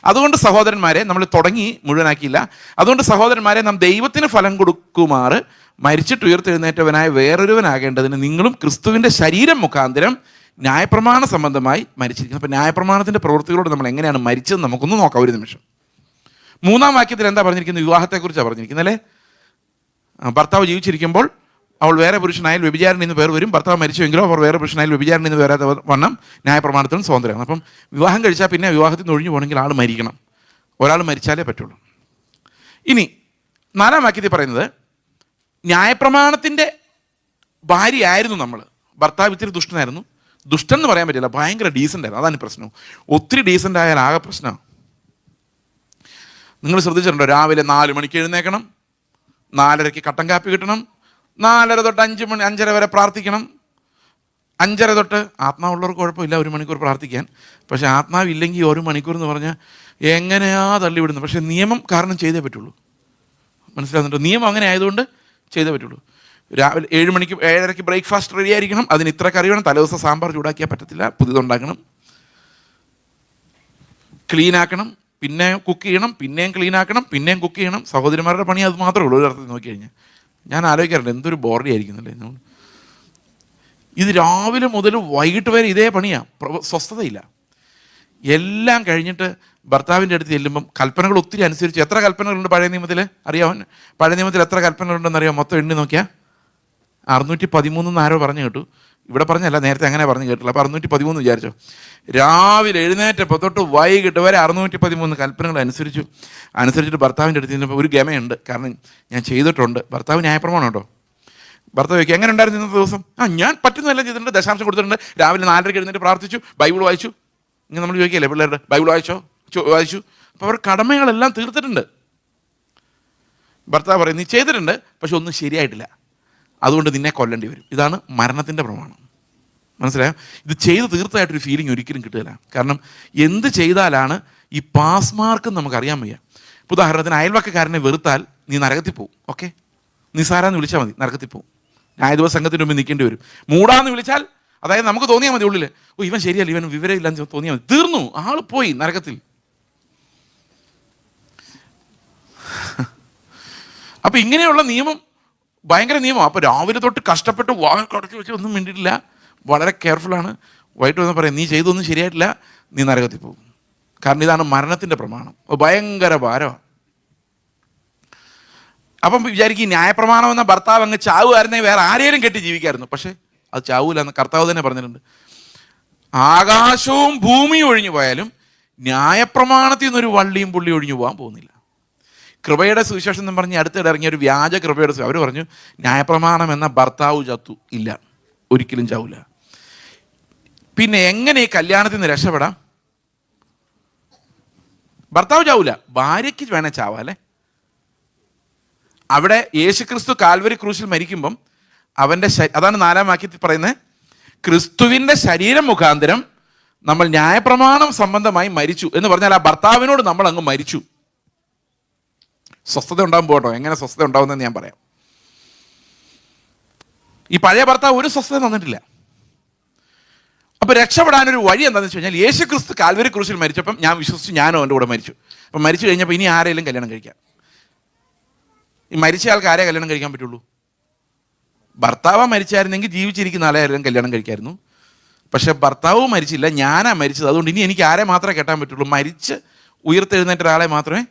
അതുകൊണ്ട് സഹോദരന്മാരെ, നമ്മൾ തുടങ്ങി മുഴുവനാക്കിയില്ല. അതുകൊണ്ട് സഹോദരന്മാരെ, നാം ദൈവത്തിന് ഫലം കൊടുക്കുമാറ് മരിച്ചിട്ട് ഉയർത്തെഴുന്നേറ്റവനായ വേറൊരുവനാകേണ്ടതിന് നിങ്ങളും ക്രിസ്തുവിൻ്റെ ശരീരം മുഖാന്തരം ന്യായപ്രമാണ സംബന്ധമായി മരിച്ചിരിക്കുന്നു. അപ്പോൾ ന്യായപ്രമാണത്തിൻ്റെ പ്രവൃത്തികളോട് നമ്മൾ എങ്ങനെയാണ് മരിച്ചതെന്ന് നമുക്കൊന്ന് നോക്കാം ഒരു നിമിഷം. 3-ാം വാക്യത്തിൽ എന്താ പറഞ്ഞിരിക്കുന്നത്? വിവാഹത്തെക്കുറിച്ചാണ് പറഞ്ഞിരിക്കുന്നത് അല്ലേ. ഭർത്താവ് ജീവിച്ചിരിക്കുമ്പോൾ അവൾ വേറെ പുരുഷനായാൽ വ്യഭിചാരിണി എന്ന് പേർ വരും. ഭർത്താവ് മരിച്ചുവെങ്കിലോ അവർ വേറെ പുരുഷനായാൽ വ്യഭിചാരിണി എന്ന് വരാത്ത വണ്ണം ന്യായപ്രമാണത്തിനും സ്വാതന്ത്ര്യമാണ്. അപ്പം വിവാഹം കഴിച്ചാൽ പിന്നെ വിവാഹത്തിൽ നിന്ന് ഒഴിഞ്ഞു പോകണമെങ്കിൽ ആൾ മരിക്കണം. ഒരാൾ മരിച്ചാലേ പറ്റുള്ളൂ. ഇനി 4-ാം വാക്യത്തിൽ പറയുന്നത്, ന്യായപ്രമാണത്തിൻ്റെ ഭാര്യയായിരുന്നു നമ്മൾ. ഭർത്താവ് ഇത്തിരി ദുഷ്ടനായിരുന്നു. ദുഷ്ടൻ എന്ന് പറയാൻ പറ്റില്ല, ഭയങ്കര ഡീസൻ്റ് ആയിരുന്നു. അതാണ് പ്രശ്നം. ഒത്തിരി ഡീസൻ്റ് ആയാൽ ആകെ പ്രശ്നമാണ്. നിങ്ങൾ ശ്രദ്ധിച്ചിട്ടുണ്ടോ? രാവിലെ 4 മണിക്ക് എഴുന്നേക്കണം, 4:30 കട്ടൻ കാപ്പി കിട്ടണം, 4:30 തൊട്ട് 5 വരെ പ്രാർത്ഥിക്കണം, 5:30 തൊട്ട് ആത്മാവുള്ളവർക്ക് കുഴപ്പമില്ല 1 മണിക്കൂർ പ്രാർത്ഥിക്കാൻ. പക്ഷേ ആത്മാവില്ലെങ്കിൽ 1 മണിക്കൂർ എന്ന് പറഞ്ഞാൽ എങ്ങനെയാ തള്ളിവിടുന്നത്. പക്ഷേ നിയമം കാരണം ചെയ്തേ പറ്റുള്ളൂ. മനസ്സിലാകുന്നുണ്ടോ? നിയമം അങ്ങനെ ആയതുകൊണ്ട് ചെയ്തേ പറ്റുള്ളൂ. രാവിലെ 7 മണിക്ക് 7:30 ബ്രേക്ക്ഫാസ്റ്റ് റെഡി ആയിരിക്കണം. അതിന് ഇത്ര കറി വേണം. തലേദിവസം സാമ്പാർ ചൂടാക്കിയാൽ പറ്റത്തില്ല, പുതിയതുണ്ടാക്കണം. ക്ലീൻ ആക്കണം, പിന്നെ കുക്ക് ചെയ്യണം, പിന്നെയും ക്ലീൻ ആക്കണം, പിന്നെയും കുക്ക് ചെയ്യണം. സഹോദരിമാരുടെ പണി അത് മാത്രമേ ഉള്ളൂ ഒരു അർത്ഥത്തിൽ നോക്കിക്കഴിഞ്ഞാൽ. ഞാൻ ആലോചിക്കാറുണ്ട്, എന്തൊരു ബോറടി ആയിരിക്കുന്നല്ലേ. ഇത് രാവിലെ മുതൽ വൈകിട്ട് വരെ ഇതേ പണിയാണ്, സ്വസ്ഥതയില്ല. എല്ലാം കഴിഞ്ഞിട്ട് ഭർത്താവിൻ്റെ അടുത്ത് ചെല്ലുമ്പം കൽപ്പനകൾ ഒത്തിരി അനുസരിച്ച്, എത്ര കൽപ്പനകളുണ്ട് പഴയ നിയമത്തിൽ അറിയാമോ? പഴയ നിയമത്തിൽ എത്ര കൽപ്പനകളുണ്ടെന്ന് അറിയാമോ? മൊത്തം എണ്ണി നോക്കിയാൽ 613 ആരോ പറഞ്ഞു കേട്ടു. ഇവിടെ പറഞ്ഞല്ല, നേരത്തെ അങ്ങനെ പറഞ്ഞു കേട്ടില്ല. അപ്പോൾ 613 വിചാരിച്ചോ. രാവിലെ എഴുന്നേറ്റപ്പോൾ തൊട്ട് വൈകിട്ട് വരെ 613 കൽപ്പനകൾ അനുസരിച്ചിട്ട് ഭർത്താവിൻ്റെ അടുത്ത് ചെന്നപ്പോൾ ഒരു ഗമയുണ്ട്. കാരണം ഞാൻ ചെയ്തിട്ടുണ്ട്. ഭർത്താവ് ന്യായപ്രമാണം കേട്ടോ. ഭർത്താവ് ചോദിക്കും, എങ്ങനെ ഉണ്ടായിരുന്നു ഇന്നത്തെ ദിവസം? ഞാൻ പറ്റുന്നതെല്ലാം ചെയ്തിട്ടുണ്ട്, ദശാംശം കൊടുത്തിട്ടുണ്ട്, രാവിലെ 4:30 എഴുന്നേറ്റ് പ്രാർത്ഥിച്ചു, ബൈബിൾ വായിച്ചു. ഇങ്ങനെ നമ്മൾ ചോദിക്കില്ലേ പിള്ളേരുടെ, ബൈബിൾ വായിച്ചു. അപ്പോൾ അവർ കടമകളെല്ലാം തീർത്തിട്ടുണ്ട്. ഭർത്താവ് പറയും, നീ ചെയ്തിട്ടുണ്ട്, പക്ഷെ ഒന്നും ശരിയായിട്ടില്ല, അതുകൊണ്ട് നിന്നെ കൊല്ലേണ്ടി വരും. ഇതാണ് മരണത്തിൻ്റെ പ്രമാണം. മനസ്സിലായോ? ഇത് ചെയ്ത് തീർച്ചയായിട്ടൊരു ഫീലിംഗ് ഒരിക്കലും കിട്ടുകയില്ല. കാരണം എന്ത് ചെയ്താലാണ് ഈ പാസ് മാർക്ക് നമുക്കറിയാൻ വയ്യ. ഉദാഹരണത്തിന് അയൽവക്കക്കാരനെ വെറുത്താൽ നീ നരകത്തിൽ പോവും. ഓക്കെ, നിസാരാന്ന് വിളിച്ചാൽ മതി, നരകത്തിൽ പോവും. ന്യായദിവസ സംഘത്തിന് മുമ്പ് നിൽക്കേണ്ടി വരും. മൂടാന്ന് വിളിച്ചാൽ, അതായത് നമുക്ക് തോന്നിയാൽ മതി ഉള്ളിൽ, ഇവൻ ശരിയല്ല, ഇവൻ വിവരമില്ലാന്ന് തോന്നിയാൽ മതി, തീർന്നു, ആൾ പോയി നരകത്തിൽ. അപ്പം ഇങ്ങനെയുള്ള നിയമം ഭയങ്കര നിയമം. അപ്പോൾ രാവിലെ തൊട്ട് കഷ്ടപ്പെട്ട് കടച്ചു വെച്ച് ഒന്നും വേണ്ടിയിട്ടില്ല, വളരെ കെയർഫുള്ളാണ്. വൈകിട്ട് വന്ന് പറയാം, നീ ചെയ്തൊന്നും ശരിയായിട്ടില്ല, നീ നരകത്തിൽ പോകും. കാരണം ഇതാണ് മരണത്തിൻ്റെ പ്രമാണം. ഭയങ്കര ഭാരമാണ്. അപ്പം വിചാരിക്കും ന്യായപ്രമാണം എന്ന ഭർത്താവ് അങ്ങ് ചാവുമായിരുന്നെങ്കിൽ വേറെ ആരെയും കെട്ടി ജീവിക്കായിരുന്നു. പക്ഷേ അത് ചാവൂല എന്ന് കർത്താവ് തന്നെ പറഞ്ഞിട്ടുണ്ട്. ആകാശവും ഭൂമിയും ഒഴിഞ്ഞു പോയാലും ന്യായപ്രമാണത്തിൽ നിന്നൊരു വള്ളിയും പുള്ളി ഒഴിഞ്ഞു പോകാൻ പോകുന്നില്ല. കൃപയുടെ സുവിശേഷം എന്ന് പറഞ്ഞ് അടുത്തിടെ ഇറങ്ങിയ ഒരു വ്യാജ കൃപയുടെ അവർ പറഞ്ഞു ന്യായപ്രമാണം എന്ന ഭർത്താവ് ചത്തു. ഇല്ല, ഒരിക്കലും ചാവൂല. പിന്നെ എങ്ങനെ ഈ കല്യാണത്തിൽ നിന്ന് രക്ഷപ്പെടാം? ഭർത്താവ് ചാവൂല, ഭാര്യയ്ക്ക് വേണേ ചാവാ അല്ലേ. അവിടെ യേശുക്രിസ്തു കാൽവരി ക്രൂശിൽ മരിക്കുമ്പം അവൻ്റെ അതാണ് 4-ാം വാക്യത്തിൽ പറയുന്നത്, ക്രിസ്തുവിൻ്റെ ശരീരം മുഖാന്തരം നമ്മൾ ന്യായപ്രമാണം സംബന്ധമായി മരിച്ചു എന്ന് പറഞ്ഞാൽ ആ ഭർത്താവിനോട് നമ്മൾ അങ്ങ് മരിച്ചു. സ്വസ്ഥത ഉണ്ടാകും പോട്ടോ. എങ്ങനെ സ്വസ്ഥത ഉണ്ടാകുന്നതെന്ന് ഞാൻ പറയാം. ഈ പഴയ ഭർത്താവ് ഒരു സ്വസ്ഥത തന്നിട്ടില്ല. അപ്പൊ രക്ഷപ്പെടാനൊരു വഴി എന്താണെന്ന് വെച്ച് കഴിഞ്ഞാൽ യേശു ക്രിസ്തു കാൽവരി ക്രൂശിൽ മരിച്ചപ്പം ഞാൻ വിശ്വസിച്ചു, ഞാനും അവൻ്റെ കൂടെ മരിച്ചു. അപ്പം മരിച്ചു കഴിഞ്ഞപ്പോൾ ഇനി ആരെങ്കിലും കല്യാണം കഴിക്കാം? ഈ മരിച്ച ആൾക്ക് ആരെ കല്യാണം കഴിക്കാൻ പറ്റുള്ളൂ? ഭർത്താവ് മരിച്ചായിരുന്നെങ്കിൽ ജീവിച്ചിരിക്കുന്ന ആളെ ആരെങ്കിലും കല്യാണം കഴിക്കായിരുന്നു. പക്ഷെ ഭർത്താവ് മരിച്ചില്ല, ഞാനാ മരിച്ചത്. അതുകൊണ്ട് ഇനി എനിക്ക് ആരെ മാത്രമേ കെട്ടാൻ പറ്റുള്ളൂ? മരിച്ച് ഉയർത്തെഴുന്നേറ്റ ഒരാളെ മാത്രമേ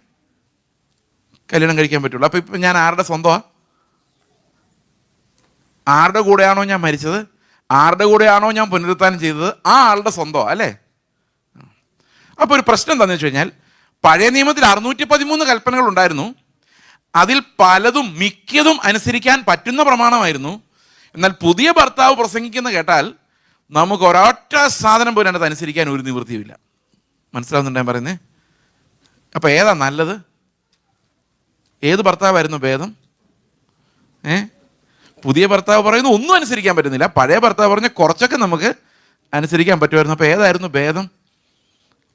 കല്യാണം കഴിക്കാൻ പറ്റുള്ളൂ. അപ്പൊ ഇപ്പം ഞാൻ ആരുടെ സ്വന്തമാണ്? ആരുടെ കൂടെയാണോ ഞാൻ മരിച്ചത്, ആരുടെ കൂടെയാണോ ഞാൻ പുനരുത്ഥാനം ചെയ്തത്, ആ ആളുടെ സ്വന്തമാണ് അല്ലേ. അപ്പോൾ ഒരു പ്രശ്നം എന്താണെന്ന് വെച്ച് കഴിഞ്ഞാൽ പഴയ നിയമത്തിൽ 613 കൽപ്പനകൾ ഉണ്ടായിരുന്നു. അതിൽ പലതും മിക്കതും അനുസരിക്കാൻ പറ്റുന്ന പ്രമാണമായിരുന്നു. എന്നാൽ പുതിയ ഭർത്താവ് പ്രസംഗിക്കുന്ന കേട്ടാൽ നമുക്ക് ഒരൊറ്റ സാധനം പോലും അതിനകത്ത് അനുസരിക്കാൻ ഒരു നിവൃത്തിയുമില്ല. മനസ്സിലാവുന്നുണ്ടോ ഞാൻ പറയുന്നത്? അപ്പം ഏതാ നല്ലത്? ഏത് ഭർത്താവായിരുന്നു ഭേദം? പുതിയ ഭർത്താവ് പറയുന്നു ഒന്നും അനുസരിക്കാൻ പറ്റുന്നില്ല, പഴയ ഭർത്താവ് പറഞ്ഞ കുറച്ചൊക്കെ നമുക്ക് അനുസരിക്കാൻ പറ്റുമായിരുന്നു. അപ്പോൾ ഏതായിരുന്നു ഭേദം?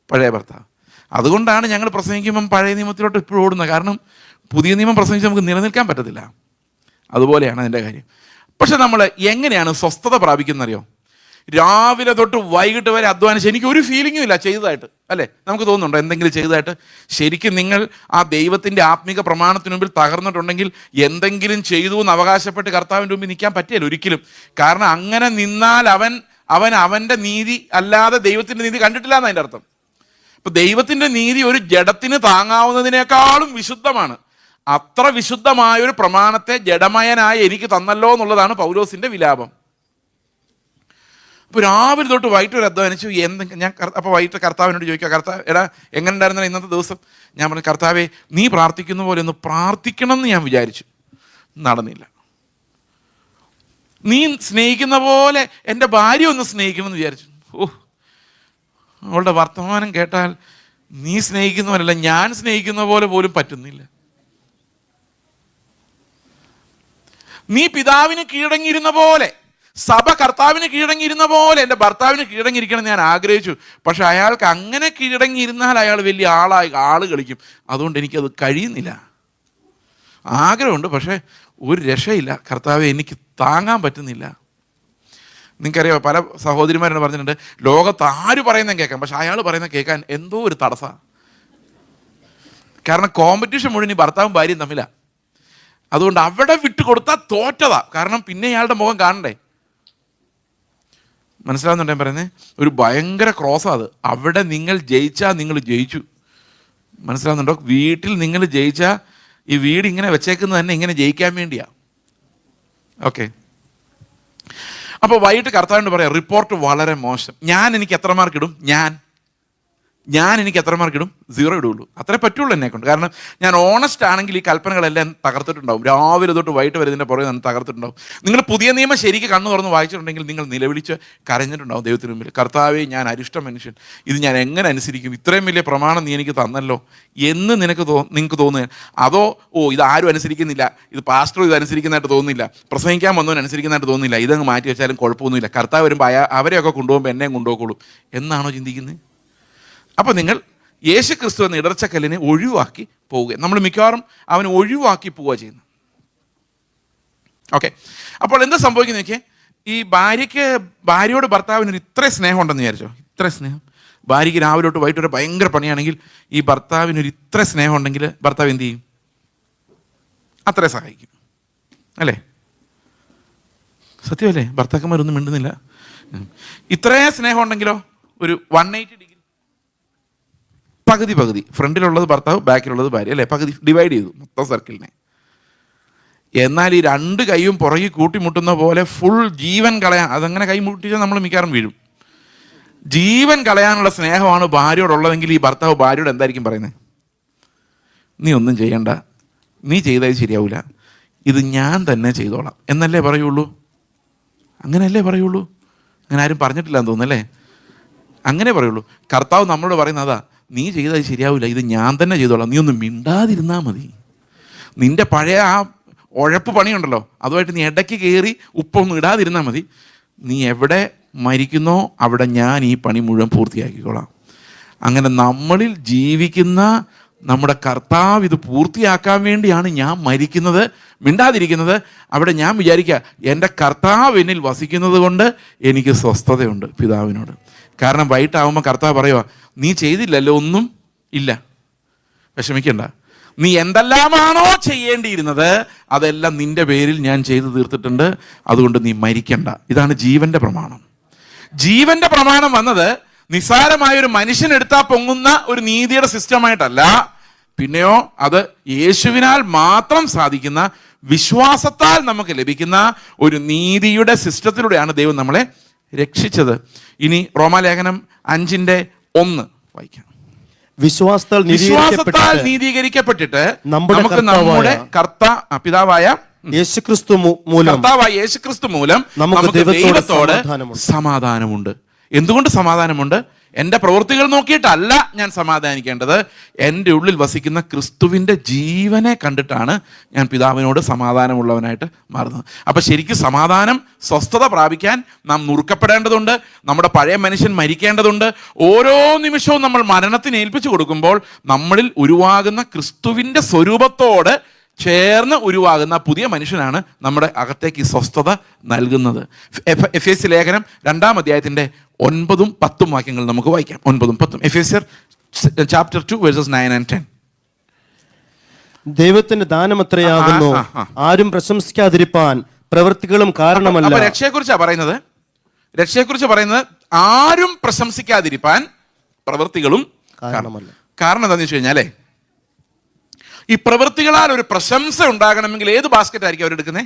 പഴയ ഭർത്താവ്. അതുകൊണ്ടാണ് ഞങ്ങൾ പ്രസംഗിക്കുമ്പം പഴയ നിയമത്തിലോട്ട് ഇപ്പോഴും ഓടുന്നത്. കാരണം പുതിയ നിയമം പ്രസംഗിച്ച് നമുക്ക് നിലനിൽക്കാൻ പറ്റത്തില്ല. അതുപോലെയാണ് അതിൻ്റെ കാര്യം. പക്ഷെ നമ്മൾ എങ്ങനെയാണ് സ്വസ്ഥത പ്രാപിക്കുന്നറിയോ? രാവിലെ തൊട്ട് വൈകിട്ട് വരെ അധ്വാനിച്ച് എനിക്ക് ഒരു ഫീലിങ്ങും ഇല്ല ചെയ്തതായിട്ട് അല്ലേ. നമുക്ക് തോന്നുന്നുണ്ടോ എന്തെങ്കിലും ചെയ്തതായിട്ട്? ശരിക്കും നിങ്ങൾ ആ ദൈവത്തിൻ്റെ ആത്മീക പ്രമാണത്തിന് മുമ്പിൽ തകർന്നിട്ടുണ്ടെങ്കിൽ എന്തെങ്കിലും ചെയ്തു എന്ന് അവകാശപ്പെട്ട് കർത്താവിൻ്റെ മുമ്പിൽ നിൽക്കാൻ പറ്റില്ല ഒരിക്കലും. കാരണം അങ്ങനെ നിന്നാൽ അവൻ്റെ നീതി അല്ലാതെ ദൈവത്തിൻ്റെ നീതി കണ്ടിട്ടില്ല എന്ന് അതിൻ്റെ അർത്ഥം. ഇപ്പം ദൈവത്തിൻ്റെ നീതി ഒരു ജഡത്തിന് താങ്ങാവുന്നതിനേക്കാളും വിശുദ്ധമാണ്. അത്ര വിശുദ്ധമായൊരു പ്രമാണത്തെ ജഡമയനായ എനിക്ക് തന്നല്ലോ എന്നുള്ളതാണ് പൗലോസിൻ്റെ വിലാപം. അപ്പോൾ രാവിലെ തൊട്ട് വൈകിട്ട് ഒരു അധ്വാനിച്ചു. ഞാൻ അപ്പോൾ വൈകിട്ട് കർത്താവിനോട് ചോദിക്കുക, കർത്താവ് എടാ എങ്ങനെ ഉണ്ടായിരുന്നില്ല ഇന്നത്തെ ദിവസം? ഞാൻ പറഞ്ഞു, കർത്താവേ നീ പ്രാർത്ഥിക്കുന്ന പോലെ ഒന്ന് പ്രാർത്ഥിക്കണം എന്ന് ഞാൻ വിചാരിച്ചു, നടന്നില്ല. നീ സ്നേഹിക്കുന്ന പോലെ എൻ്റെ ഭാര്യ ഒന്ന് സ്നേഹിക്കണം എന്ന് വിചാരിച്ചു. അവളുടെ വർത്തമാനം കേട്ടാൽ നീ സ്നേഹിക്കുന്ന പോലെയല്ല, ഞാൻ സ്നേഹിക്കുന്ന പോലെ പോലും പറ്റുന്നില്ല. നീ പിതാവിന് കീഴടങ്ങിയിരുന്ന പോലെ, സഭ കർത്താവിന് കീഴടങ്ങിയിരുന്ന പോലെ എൻ്റെ ഭർത്താവിന് കീഴടങ്ങിയിരിക്കണം ഞാൻ ആഗ്രഹിച്ചു. പക്ഷെ അയാൾക്ക് അങ്ങനെ കീഴടങ്ങിയിരുന്നാൽ അയാൾ വലിയ ആള് കളിക്കും. അതുകൊണ്ട് എനിക്കത് കഴിയുന്നില്ല. ആഗ്രഹമുണ്ട്, പക്ഷേ ഒരു രക്ഷയില്ല. കർത്താവെ എനിക്ക് താങ്ങാൻ പറ്റുന്നില്ല. നിങ്ങൾക്കറിയാമോ, പല സഹോദരിമാരോട് പറഞ്ഞിട്ടുണ്ട്, ലോകത്ത് ആര് പറയുന്നത് കേൾക്കാം, പക്ഷെ അയാൾ പറയുന്നത് കേൾക്കാൻ എന്തോ ഒരു തടസ്സമാണ്. കാരണം കോമ്പറ്റീഷൻ മുഴുവൻ ഈ ഭർത്താവും ഭാര്യയും തമ്മിലാണ്. അതുകൊണ്ട് അവിടെ വിട്ടുകൊടുത്താൽ തോറ്റതാ. കാരണം പിന്നെ ഇയാളുടെ മുഖം കാണണ്ടേ. മനസ്സിലാവുന്നുണ്ടോ ഞാൻ പറയുന്നത്? ഒരു ഭയങ്കര ക്രോസാണ് അത്. അവിടെ നിങ്ങൾ ജയിച്ചാൽ നിങ്ങൾ ജയിച്ചു. മനസ്സിലാവുന്നുണ്ടോ? വീട്ടിൽ നിങ്ങൾ ജയിച്ചാൽ ഈ വീട് ഇങ്ങനെ വെച്ചേക്കുന്നത് തന്നെ ഇങ്ങനെ ജയിക്കാൻ വേണ്ടിയാ. ഓക്കെ. അപ്പോൾ വൈകിട്ട് കർത്താവിനോട് പറയാം, റിപ്പോർട്ട് വളരെ മോശം. എനിക്ക് എത്ര മാർക്ക് ഇടും? എനിക്ക് എത്ര മാർക്ക് ഇടും? 0 ഇടുള്ളൂ. അത്രേ പറ്റുള്ളൂ എന്നെ കൊണ്ട്. കാരണം ഞാൻ ഓണസ്റ്റ് ആണെങ്കിൽ ഈ കൽപ്പനകളെല്ലാം തകർത്തിട്ടുണ്ടാവും. രാവിലെ തൊട്ട് വൈകിട്ട് വരെ ഇതിൻ്റെ പുറകെ ഞാൻ തകർത്തിട്ടുണ്ടാവും. നിങ്ങൾ പുതിയ നിയമം ശരിക്ക് കണ്ണു തുറന്ന് വായിച്ചിട്ടുണ്ടെങ്കിൽ നിങ്ങൾ നിലവിളിച്ച് കരഞ്ഞിട്ടുണ്ടാവും ദൈവത്തിന് മുമ്പിൽ. കർത്താവേ ഞാൻ അരിഷ്ട മനുഷ്യൻ, ഇത് ഞാൻ എങ്ങനെ അനുസരിക്കും? ഇത്രയും വലിയ പ്രമാണം നീ എനിക്ക് തന്നല്ലോ എന്ന് നിങ്ങൾക്ക് തോന്നുക. അതോ ഇത് ആരും അനുസരിക്കുന്നില്ല, ഇത് പാസ്റ്റർ ഇത് അനുസരിക്കുന്നതായിട്ട് തോന്നുന്നില്ല, പ്രസംഗിക്കാൻ വന്നവൻ അനുസരിക്കുന്നതായിട്ട് തോന്നുന്നില്ല, ഇതങ്ങ് മാറ്റി വെച്ചാലും കുഴപ്പമൊന്നുമില്ല, കർത്താവ് വരുമ്പോൾ അവരെയൊക്കെ കൊണ്ടുപോകുമ്പോൾ എന്നെയും കൊണ്ടുപോകുള്ളൂ എന്നാണോ ചിന്തിക്കുന്നത്? അപ്പോൾ നിങ്ങൾ യേശു ക്രിസ്തു എന്ന ഇടർച്ചക്കല്ലിനെ ഒഴിവാക്കി പോവുക. നമ്മൾ മിക്കവാറും അവനെ ഒഴിവാക്കി പോവുക ചെയ്യുന്നത്. ഓക്കെ. അപ്പോൾ എന്താ സംഭവിക്കുന്നത് നോക്കിയേ, ഈ ഭാര്യയോട് ഭർത്താവിനൊരു ഇത്ര സ്നേഹം ഉണ്ടെന്ന് വിചാരിച്ചോ. ഇത്ര സ്നേഹം. ഭാര്യയ്ക്ക് രാവിലെ തൊട്ട് വൈകിട്ട് വരെ ഭയങ്കര പണിയാണെങ്കിൽ ഈ ഭർത്താവിനൊരു ഇത്ര സ്നേഹം ഉണ്ടെങ്കിൽ ഭർത്താവ് എന്ത് ചെയ്യും? അത്രേ സഹായിക്കും അല്ലേ? സത്യമല്ലേ? ഭർത്താക്കന്മാരൊന്നും മിണ്ടുന്നില്ല. ഇത്രയും സ്നേഹം ഉണ്ടെങ്കിലോ ഒരു 180 ഡിഗ്രി പകുതി പകുതി, ഫ്രണ്ടിലുള്ളത് ഭർത്താവ്, ബാക്കിലുള്ളത് ഭാര്യ, അല്ലേ? പകുതി ഡിവൈഡ് ചെയ്തു മൊത്തം സർക്കിളിനെ. എന്നാൽ ഈ രണ്ട് കൈയും പുറകിൽ കൂട്ടിമുട്ടുന്ന പോലെ ഫുൾ ജീവൻ കളയാൻ, അതങ്ങനെ കൈ മുട്ടിച്ചാൽ നമ്മൾ മിക്കവാറും വീഴും. ജീവൻ കളയാനുള്ള സ്നേഹമാണ് ഭാര്യയോടുള്ളതെങ്കിൽ ഈ ഭർത്താവ് ഭാര്യയോട് എന്തായിരിക്കും പറയുന്നത്? നീ ഒന്നും ചെയ്യണ്ട, നീ ചെയ്താൽ ശരിയാവില്ല, ഇത് ഞാൻ തന്നെ ചെയ്തോളാം എന്നല്ലേ പറയുള്ളൂ? അങ്ങനെയല്ലേ പറയുള്ളൂ? അങ്ങനെ ആരും പറഞ്ഞിട്ടില്ല എന്ന് തോന്നുന്നല്ലേ? അങ്ങനെ പറയുള്ളൂ. കർത്താവ് നമ്മളോട് പറയുന്നത് അതാ, നീ ചെയ്താൽ ശരിയാവില്ല, ഇത് ഞാൻ തന്നെ ചെയ്തോളാം, നീ ഒന്നും മിണ്ടാതിരുന്നാൽ മതി. നിന്റെ പഴയ ആ ഉഴപ്പ് പണിയുണ്ടല്ലോ, അതുമായിട്ട് നീ ഇടയ്ക്ക് കയറി ഉപ്പൊന്നും ഇടാതിരുന്നാൽ മതി. നീ എവിടെ മരിക്കുന്നോ അവിടെ ഞാൻ ഈ പണി മുഴുവൻ പൂർത്തിയാക്കിക്കോളാം. അങ്ങനെ നമ്മളിൽ ജീവിക്കുന്ന നമ്മുടെ കർത്താവ് ഇത് പൂർത്തിയാക്കാൻ വേണ്ടിയാണ് ഞാൻ മരിക്കുന്നത്, മിണ്ടാതിരിക്കുന്നത്. അവിടെ ഞാൻ വിചാരിക്കുക, എൻ്റെ കർത്താവ് എന്നിൽ വസിക്കുന്നത് കൊണ്ട് എനിക്ക് സ്വസ്ഥതയുണ്ട് പിതാവിനോട്. കാരണം വൈകിട്ടാവുമ്പോൾ കർത്താവ് പറയുക, നീ ചെയ്തില്ലല്ലോ, ഒന്നും ഇല്ല, വിഷമിക്കണ്ട, നീ എന്തെല്ലാമാണോ ചെയ്യേണ്ടിയിരുന്നത് അതെല്ലാം നിന്റെ പേരിൽ ഞാൻ ചെയ്തു തീർത്തിട്ടുണ്ട്, അതുകൊണ്ട് നീ മരിക്കണ്ട. ഇതാണ് ജീവന്റെ പ്രമാണം. ജീവന്റെ പ്രമാണം വന്നത് നിസ്സാരമായ ഒരു മനുഷ്യനെടുത്താൽ പൊങ്ങുന്ന ഒരു നീതിയുടെ സിസ്റ്റമായിട്ടല്ല, പിന്നെയോ അത് യേശുവിനാൽ മാത്രം സാധിക്കുന്ന, വിശ്വാസത്താൽ നമുക്ക് ലഭിക്കുന്ന ഒരു നീതിയുടെ സിസ്റ്റത്തിലൂടെയാണ് ദൈവം നമ്മളെ രക്ഷിച്ചത്. ഇനി റോമാലേഖനം 5:1 വായിക്കാം. വിശ്വാസത്താൽ നീതീകരിക്കപ്പെട്ടിട്ട് നമുക്ക് നമ്മുടെ പിതാവായ യേശുക്രിസ്തു മൂലം നമുക്ക് ദൈവത്തോട് സമാധാനമുണ്ട്. എന്തുകൊണ്ട് സമാധാനമുണ്ട്? എൻ്റെ പ്രവൃത്തികൾ നോക്കിയിട്ടല്ല ഞാൻ സമാധാനിക്കേണ്ടത്, എൻ്റെ ഉള്ളിൽ വസിക്കുന്ന ക്രിസ്തുവിൻ്റെ ജീവനെ കണ്ടിട്ടാണ് ഞാൻ പിതാവിനോട് സമാധാനമുള്ളവനായിട്ട് മാറുന്നത്. അപ്പം ശരിക്കും സമാധാനം, സ്വസ്ഥത പ്രാപിക്കാൻ നാം നുറുക്കപ്പെടേണ്ടതുണ്ട്. നമ്മുടെ പഴയ മനുഷ്യൻ മരിക്കേണ്ടതുണ്ട്. ഓരോ നിമിഷവും നമ്മൾ മരണത്തിന് ഏൽപ്പിച്ചു കൊടുക്കുമ്പോൾ നമ്മളിൽ ഉരുവാകുന്ന ക്രിസ്തുവിൻ്റെ സ്വരൂപത്തോട് ചേർന്ന് ഉരുവാകുന്ന പുതിയ മനുഷ്യനാണ് നമ്മുടെ അകത്തേക്ക് ഈ സ്വസ്ഥത നൽകുന്നത്. എഫേസ്യ ലേഖനം 2-ാം 9-10 വാക്യങ്ങൾ നമുക്ക് വായിക്കാം. 9-10 എഫേസ്യർ chapter 2 verses 9 and 10. ദൈവത്തിന്റെ ദാനമത്രയാകുന്നു, ആരും പ്രശംസിക്കാതിരിപ്പാൻ പ്രവൃത്തികളും കാരണമല്ല. രക്ഷയെക്കുറിച്ചാണ് പറയുന്നത്. രക്ഷയെക്കുറിച്ച് പറയുന്നത് ആരും പ്രശംസിക്കാതിരിപ്പാൻ പ്രവൃത്തികളും കാരണമല്ല. കാരണം എന്താണെന്ന് വെച്ച് കഴിഞ്ഞാലേ, ഈ പ്രവൃത്തികളാൽ ഒരു പ്രശംസ ഉണ്ടാകണമെങ്കിൽ ഏത് ബാസ്ക്കറ്റ് ആയിരിക്കും അവരെടുക്കുന്നത്?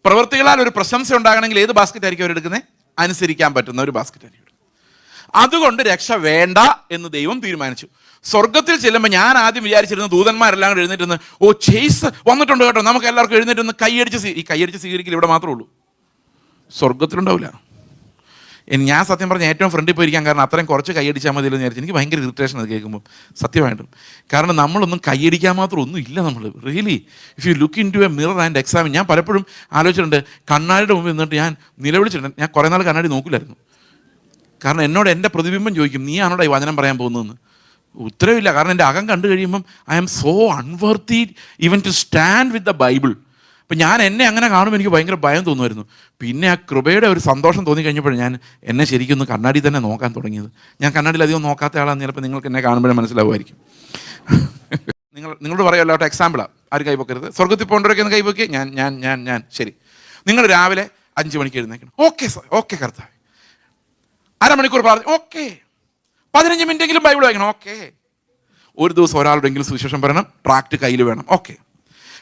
പ്രവൃത്തികളാൽ ഒരു പ്രശംസ ഉണ്ടാകണമെങ്കിൽ ഏത് ബാസ്ക്കറ്റ് ആയിരിക്കും അവരെടുക്കുന്നത്? അനുസരിക്കാൻ പറ്റുന്ന ഒരു ബാസ്ക്കറ്റ് ആയിരിക്കും. അതുകൊണ്ട് രക്ഷ വേണ്ട എന്ന് ദൈവം തീരുമാനിച്ചു. സ്വർഗത്തിൽ ചെല്ലുമ്പോൾ ഞാൻ ആദ്യം വിചാരിച്ചിരുന്ന ദൂതന്മാരെല്ലാം കൂടെ എഴുന്നേറ്റ്, ഓ ചേസ് വന്നിട്ടുണ്ട് കേട്ടോ, നമുക്ക് എല്ലാവർക്കും എഴുന്നേറ്റ് കൈയടിച്ച് ഈ കൈയടിച്ച് സ്വീകരിക്കൽ ഇവിടെ മാത്രമേ ഉള്ളൂ, സ്വർഗത്തിലുണ്ടാവില്ല. ഞാൻ സത്യം പറഞ്ഞാൽ ഏറ്റവും ഫ്രണ്ടിൽ പോയിരിക്കാൻ കാരണം അത്രയും കുറച്ച് കൈയടിച്ചാൽ മതിയെന്ന് വിചാരിച്ചു. എനിക്ക് ഭയങ്കര ഇറിറ്റേഷൻ അത് കേൾക്കുമ്പോൾ, സത്യമായിട്ടും. കാരണം നമ്മളൊന്നും കൈയടിക്കാൻ മാത്രം ഒന്നും ഇല്ല നമ്മൾ. Really if you look into a mirror and examine. ഞാൻ പലപ്പോഴും ആലോചിച്ചിട്ടുണ്ട്, കണ്ണാടിയുടെ മുമ്പിൽ നിന്നിട്ട് ഞാൻ നിലവിളിച്ചിട്ടുണ്ട്. ഞാൻ കുറേ നാൾ കണ്ണാടി നോക്കില്ലായിരുന്നു. കാരണം എന്നോട് എൻ്റെ പ്രതിബിംബം ചോദിക്കും, നീ ആണോടാ ഈ വചനം പറയാൻ പോകുന്നതെന്ന്. ഉത്തരവില്ല. കാരണം എൻ്റെ അകം കണ്ടു കഴിയുമ്പം I am so unworthy even to stand with the Bible. അപ്പം ഞാൻ എന്നെ അങ്ങനെ കാണുമ്പോൾ എനിക്ക് ഭയങ്കര ഭയം തോന്നുമായിരുന്നു. പിന്നെ ആ കൃപയുടെ ഒരു സന്തോഷം തോന്നിക്കഴിഞ്ഞപ്പോൾ ഞാൻ എന്നെ ശരിക്കും ഒന്ന് കണ്ണാടി തന്നെ നോക്കാൻ തുടങ്ങിയത്. ഞാൻ കണ്ണാടിയിൽ അധികം നോക്കാത്ത ആളാന്ന് ചിലപ്പോൾ നിങ്ങൾക്ക് എന്നെ കാണുമ്പോഴേ മനസ്സിലാവുമായിരിക്കും. നിങ്ങളോട് പറയുമല്ലോ, എക്സാമ്പിളാണ്, ആരും കൈപ്പൊക്കരുത്. സ്വർഗത്തിൽ പോകേണ്ടവരൊക്കെ ഒന്ന് കൈപ്പൊക്കി. ഞാൻ ശരി. നിങ്ങൾ രാവിലെ 5 മണിക്ക് എഴുന്നേക്കണം. ഓക്കെ സാർ, ഓക്കെ കർത്താവ്. അരമണിക്കൂർ പ്രാർത്ഥന, ഓക്കെ. 15 മിനിറ്റെങ്കിലും ബൈബിൾ വായിക്കണം, ഓക്കെ. ഒരു ദിവസം ഒരാളുടെങ്കിലും സുവിശേഷം പറയണം, ട്രാക്ട് കയ്യിൽ വേണം, ഓക്കെ.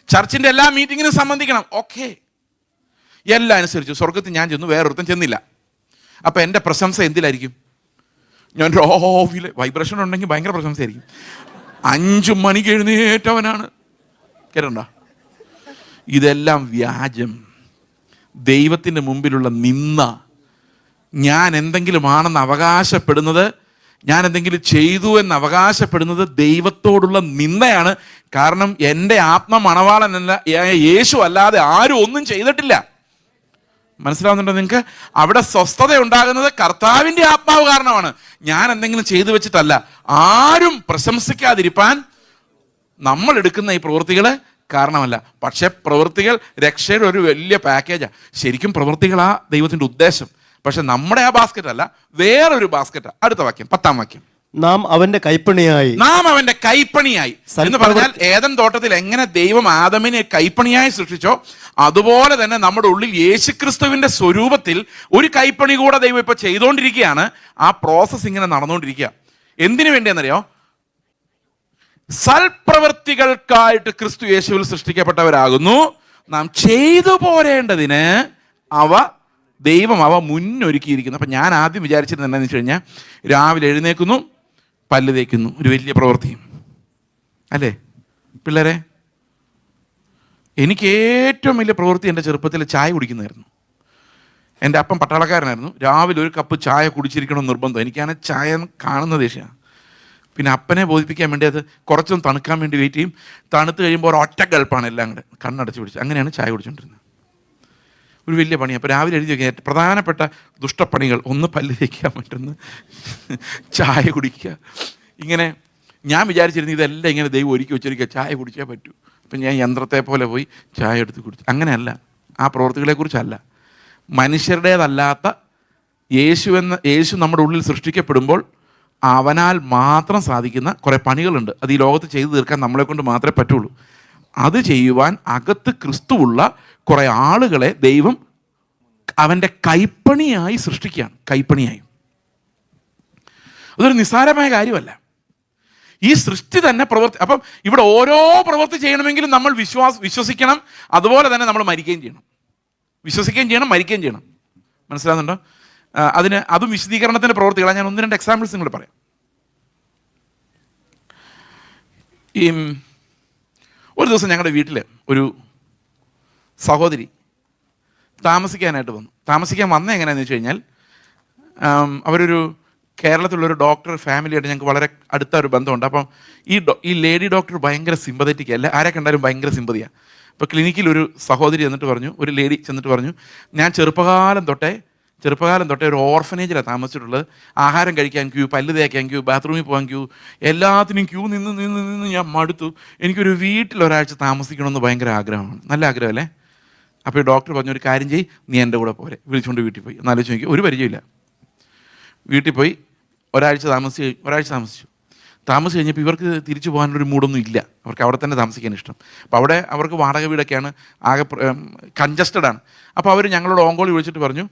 ചർച്ചിൻ്റെ എല്ലാ മീറ്റിങ്ങിനും സംബന്ധിക്കണം, ഓക്കെ. എല്ലാം അനുസരിച്ചു. സ്വർഗത്തിൽ ഞാൻ ചെന്നു, വേറൊരുത്തം ചെന്നില്ല. അപ്പം എൻ്റെ പ്രശംസ എന്തിലായിരിക്കും? ഞാൻ രാവിലെ വൈബ്രേഷൻ ഉണ്ടെങ്കിൽ ഭയങ്കര പ്രശംസയായിരിക്കും. 5 മണിക്ക് എഴുന്നേറ്റവനാണ്. കേട്ടണ്ട? ഇതെല്ലാം വ്യാജം, ദൈവത്തിൻ്റെ മുമ്പിലുള്ള നിന്ന. ഞാൻ എന്തെങ്കിലും ആണെന്ന് അവകാശപ്പെടുന്നത്, ഞാൻ എന്തെങ്കിലും ചെയ്തു എന്ന് അവകാശപ്പെടുന്നത് ദൈവത്തോടുള്ള നിന്ദയാണ്. കാരണം എൻ്റെ ആത്മമണവാളനല്ല, യേശു അല്ലാതെ ആരും ഒന്നും ചെയ്തിട്ടില്ല. മനസ്സിലാവുന്നുണ്ടോ നിങ്ങൾക്ക്? അവിടെ സ്വസ്ഥത ഉണ്ടാകുന്നത് കർത്താവിൻ്റെ ആത്മാവ് കാരണമാണ്. ഞാൻ എന്തെങ്കിലും ചെയ്തു വെച്ചിട്ടല്ല. ആരും പ്രശംസിക്കാതിരിപ്പാൻ നമ്മൾ എടുക്കുന്ന ഈ പ്രവൃത്തികൾ കാരണമല്ല. പക്ഷെ പ്രവൃത്തികൾ രക്ഷയുടെ ഒരു വലിയ പാക്കേജാണ്. ശരിക്കും പ്രവൃത്തികളാ ദൈവത്തിൻ്റെ ഉദ്ദേശം. പക്ഷെ നമ്മുടെ ആ ബാസ്ക്കറ്റ് അല്ല, വേറൊരു ബാസ്ക്കറ്റ്. അടുത്ത വാക്യം, 10-ാം വാക്യം. നാം അവന്റെ കൈപ്പണിയായി എന്ന് പറഞ്ഞാൽ ഏദൻ തോട്ടത്തിൽ എങ്ങനെ ദൈവം ആദമിനെ കൈപ്പണിയായി സൃഷ്ടിച്ചോ അതുപോലെ തന്നെ നമ്മുടെ ഉള്ളിൽ യേശുക്രിസ്തുവിന്റെ സ്വരൂപത്തിൽ ഒരു കൈപ്പണി കൂടെ ദൈവം ഇപ്പൊ ചെയ്തുകൊണ്ടിരിക്കുകയാണ്. ആ പ്രോസസ് ഇങ്ങനെ നടന്നുകൊണ്ടിരിക്കുക. എന്തിനു വേണ്ടിയെന്നറിയോ? സൽപ്രവൃത്തികൾക്കായിട്ട് ക്രിസ്തു യേശുവിൽ സൃഷ്ടിക്കപ്പെട്ടവരാകുന്നു. നാം ചെയ്തു പോരേണ്ടതിന് ദൈവം മുന്നൊരുക്കിയിരിക്കുന്നു. അപ്പം ഞാൻ ആദ്യം വിചാരിച്ചിരുന്നത് എന്താണെന്ന് വെച്ച് കഴിഞ്ഞാൽ, രാവിലെ എഴുന്നേൽക്കുന്നു, പല്ല് തേക്കുന്നു, ഒരു വലിയ പ്രവൃത്തിയും അല്ലേ പിള്ളേരെ? എനിക്ക് ഏറ്റവും വലിയ പ്രവൃത്തി എൻ്റെ ചെറുപ്പത്തിൽ ചായ കുടിക്കുന്നതായിരുന്നു. എൻ്റെ അപ്പം പട്ടാളക്കാരനായിരുന്നു. രാവിലെ ഒരു കപ്പ് ചായ കുടിച്ചിരിക്കണമെന്ന് നിർബന്ധം. എനിക്കാണ് ചായ കാണുന്ന ദേഷ്യമാണ്. പിന്നെ അപ്പനെ ബോധിപ്പിക്കാൻ വേണ്ടി അത് കുറച്ചൊന്ന് തണുക്കാൻ വേണ്ടി വെയിറ്റ് ചെയ്യും. തണുത്ത് കഴിയുമ്പോൾ ഒറ്റ ഗൾപ്പാണ് എല്ലാം കൂടെ കണ്ണടച്ച് പിടിച്ച്. അങ്ങനെയാണ് ചായ കുടിച്ചുകൊണ്ടിരുന്നത്. ഒരു വലിയ പണി. അപ്പോൾ രാവിലെ എഴുതി വയ്ക്കുക പ്രധാനപ്പെട്ട ദുഷ്ടപ്പണികൾ: ഒന്ന് പല്ല് തേക്കുക, മറ്റൊന്ന് ചായ കുടിക്കുക. ഇങ്ങനെ ഞാൻ വിചാരിച്ചിരുന്നു ഇതെല്ലാം ഇങ്ങനെ ദൈവം ഒരുക്കി വെച്ചിരിക്കുക, ചായ കുടിച്ചേ പറ്റൂ. അപ്പം ഞാൻ യന്ത്രത്തെ പോലെ പോയി ചായ എടുത്ത് കുടിച്ചു. അങ്ങനെയല്ല, ആ പ്രവൃത്തികളെക്കുറിച്ചല്ല. മനുഷ്യരുടേതല്ലാത്ത യേശു നമ്മുടെ ഉള്ളിൽ സൃഷ്ടിക്കപ്പെടുമ്പോൾ അവനാൽ മാത്രം സാധിക്കുന്ന കുറേ പണികളുണ്ട്. അത് ഈ ലോകത്ത് ചെയ്തു തീർക്കാൻ നമ്മളെ കൊണ്ട് മാത്രമേ പറ്റുള്ളൂ. അത് ചെയ്യുവാൻ അകത്ത് ക്രിസ്തുവുള്ള കുറേ ആളുകളെ ദൈവം അവൻ്റെ കൈപ്പണിയായി സൃഷ്ടിക്കുകയാണ്. കൈപ്പണിയായി. അതൊരു നിസ്സാരമായ കാര്യമല്ല. ഈ സൃഷ്ടി തന്നെ അപ്പം ഇവിടെ ഓരോ പ്രവൃത്തി ചെയ്യണമെങ്കിലും നമ്മൾ വിശ്വസിക്കണം. അതുപോലെ തന്നെ നമ്മൾ മരിക്കുകയും ചെയ്യണം. വിശ്വസിക്കുകയും ചെയ്യണം, മരിക്കുകയും ചെയ്യണം. മനസ്സിലാകുന്നുണ്ടോ? അതും വിശദീകരണത്തിൻ്റെ പ്രവൃത്തികളാണ്. ഞാൻ 1-2 എക്സാമ്പിൾസ് നിങ്ങൾ പറയാം. ഒരു ദിവസം ഞങ്ങളുടെ വീട്ടിൽ ഒരു സഹോദരി താമസിക്കാനായിട്ട് വന്നു. താമസിക്കാൻ വന്നത് എങ്ങനെയാണെന്ന് വെച്ച് കഴിഞ്ഞാൽ, അവരൊരു കേരളത്തിലുള്ളൊരു ഡോക്ടർ ഫാമിലിയായിട്ട് ഞങ്ങൾക്ക് വളരെ അടുത്ത ഒരു ബന്ധമുണ്ട്. അപ്പം ഈ ലേഡി ഡോക്ടർ ഭയങ്കര സിമ്പതറ്റിക് അല്ല, ആരെ കണ്ടാലും ഭയങ്കര സിമ്പതിയാണ്. അപ്പോൾ ക്ലിനിക്കിൽ ഒരു സഹോദരി ഒരു ലേഡി ചെന്നിട്ട് പറഞ്ഞു, ഞാൻ ചെറുപ്പകാലം തൊട്ടേ ഒരു ഓർഫനേജിലാണ് താമസിച്ചിട്ടുള്ളത്. ആഹാരം കഴിക്കാൻ ക്യൂ, പല്ല് തേക്കാൻ ക്യൂ, ബാത്റൂമിൽ പോകാൻ ക്യൂ, എല്ലാത്തിനും ക്യൂ നിന്ന് ഞാൻ മടുത്തു. എനിക്കൊരു വീട്ടിൽ ഒരാഴ്ച താമസിക്കണമെന്ന് ഭയങ്കര ആഗ്രഹമാണ്. നല്ല ആഗ്രഹമല്ലേ? അപ്പോൾ ഈ ഡോക്ടർ പറഞ്ഞു, ഒരു കാര്യം ചെയ്യ്, നീ എൻ്റെ കൂടെ പോരെ. വിളിച്ചുകൊണ്ട് വീട്ടിൽ പോയി. എന്നാലോചിച്ച് നോക്കി, ഒരു പരിചയമില്ല. വീട്ടിൽ പോയി ഒരാഴ്ച താമസിച്ചു. കഴിഞ്ഞപ്പോൾ ഇവർക്ക് തിരിച്ചു പോകാനൊരു മൂഡൊന്നും ഇല്ല. അവർക്ക് അവിടെ തന്നെ താമസിക്കാൻ ഇഷ്ടം. അപ്പോൾ അവിടെ അവർക്ക് വാടക വീടൊക്കെയാണ്, ആകെ കൺജസ്റ്റഡാണ്. അപ്പോൾ അവർ ഞങ്ങളോട് ഓങ്കോളി വിളിച്ചിട്ട് പറഞ്ഞു,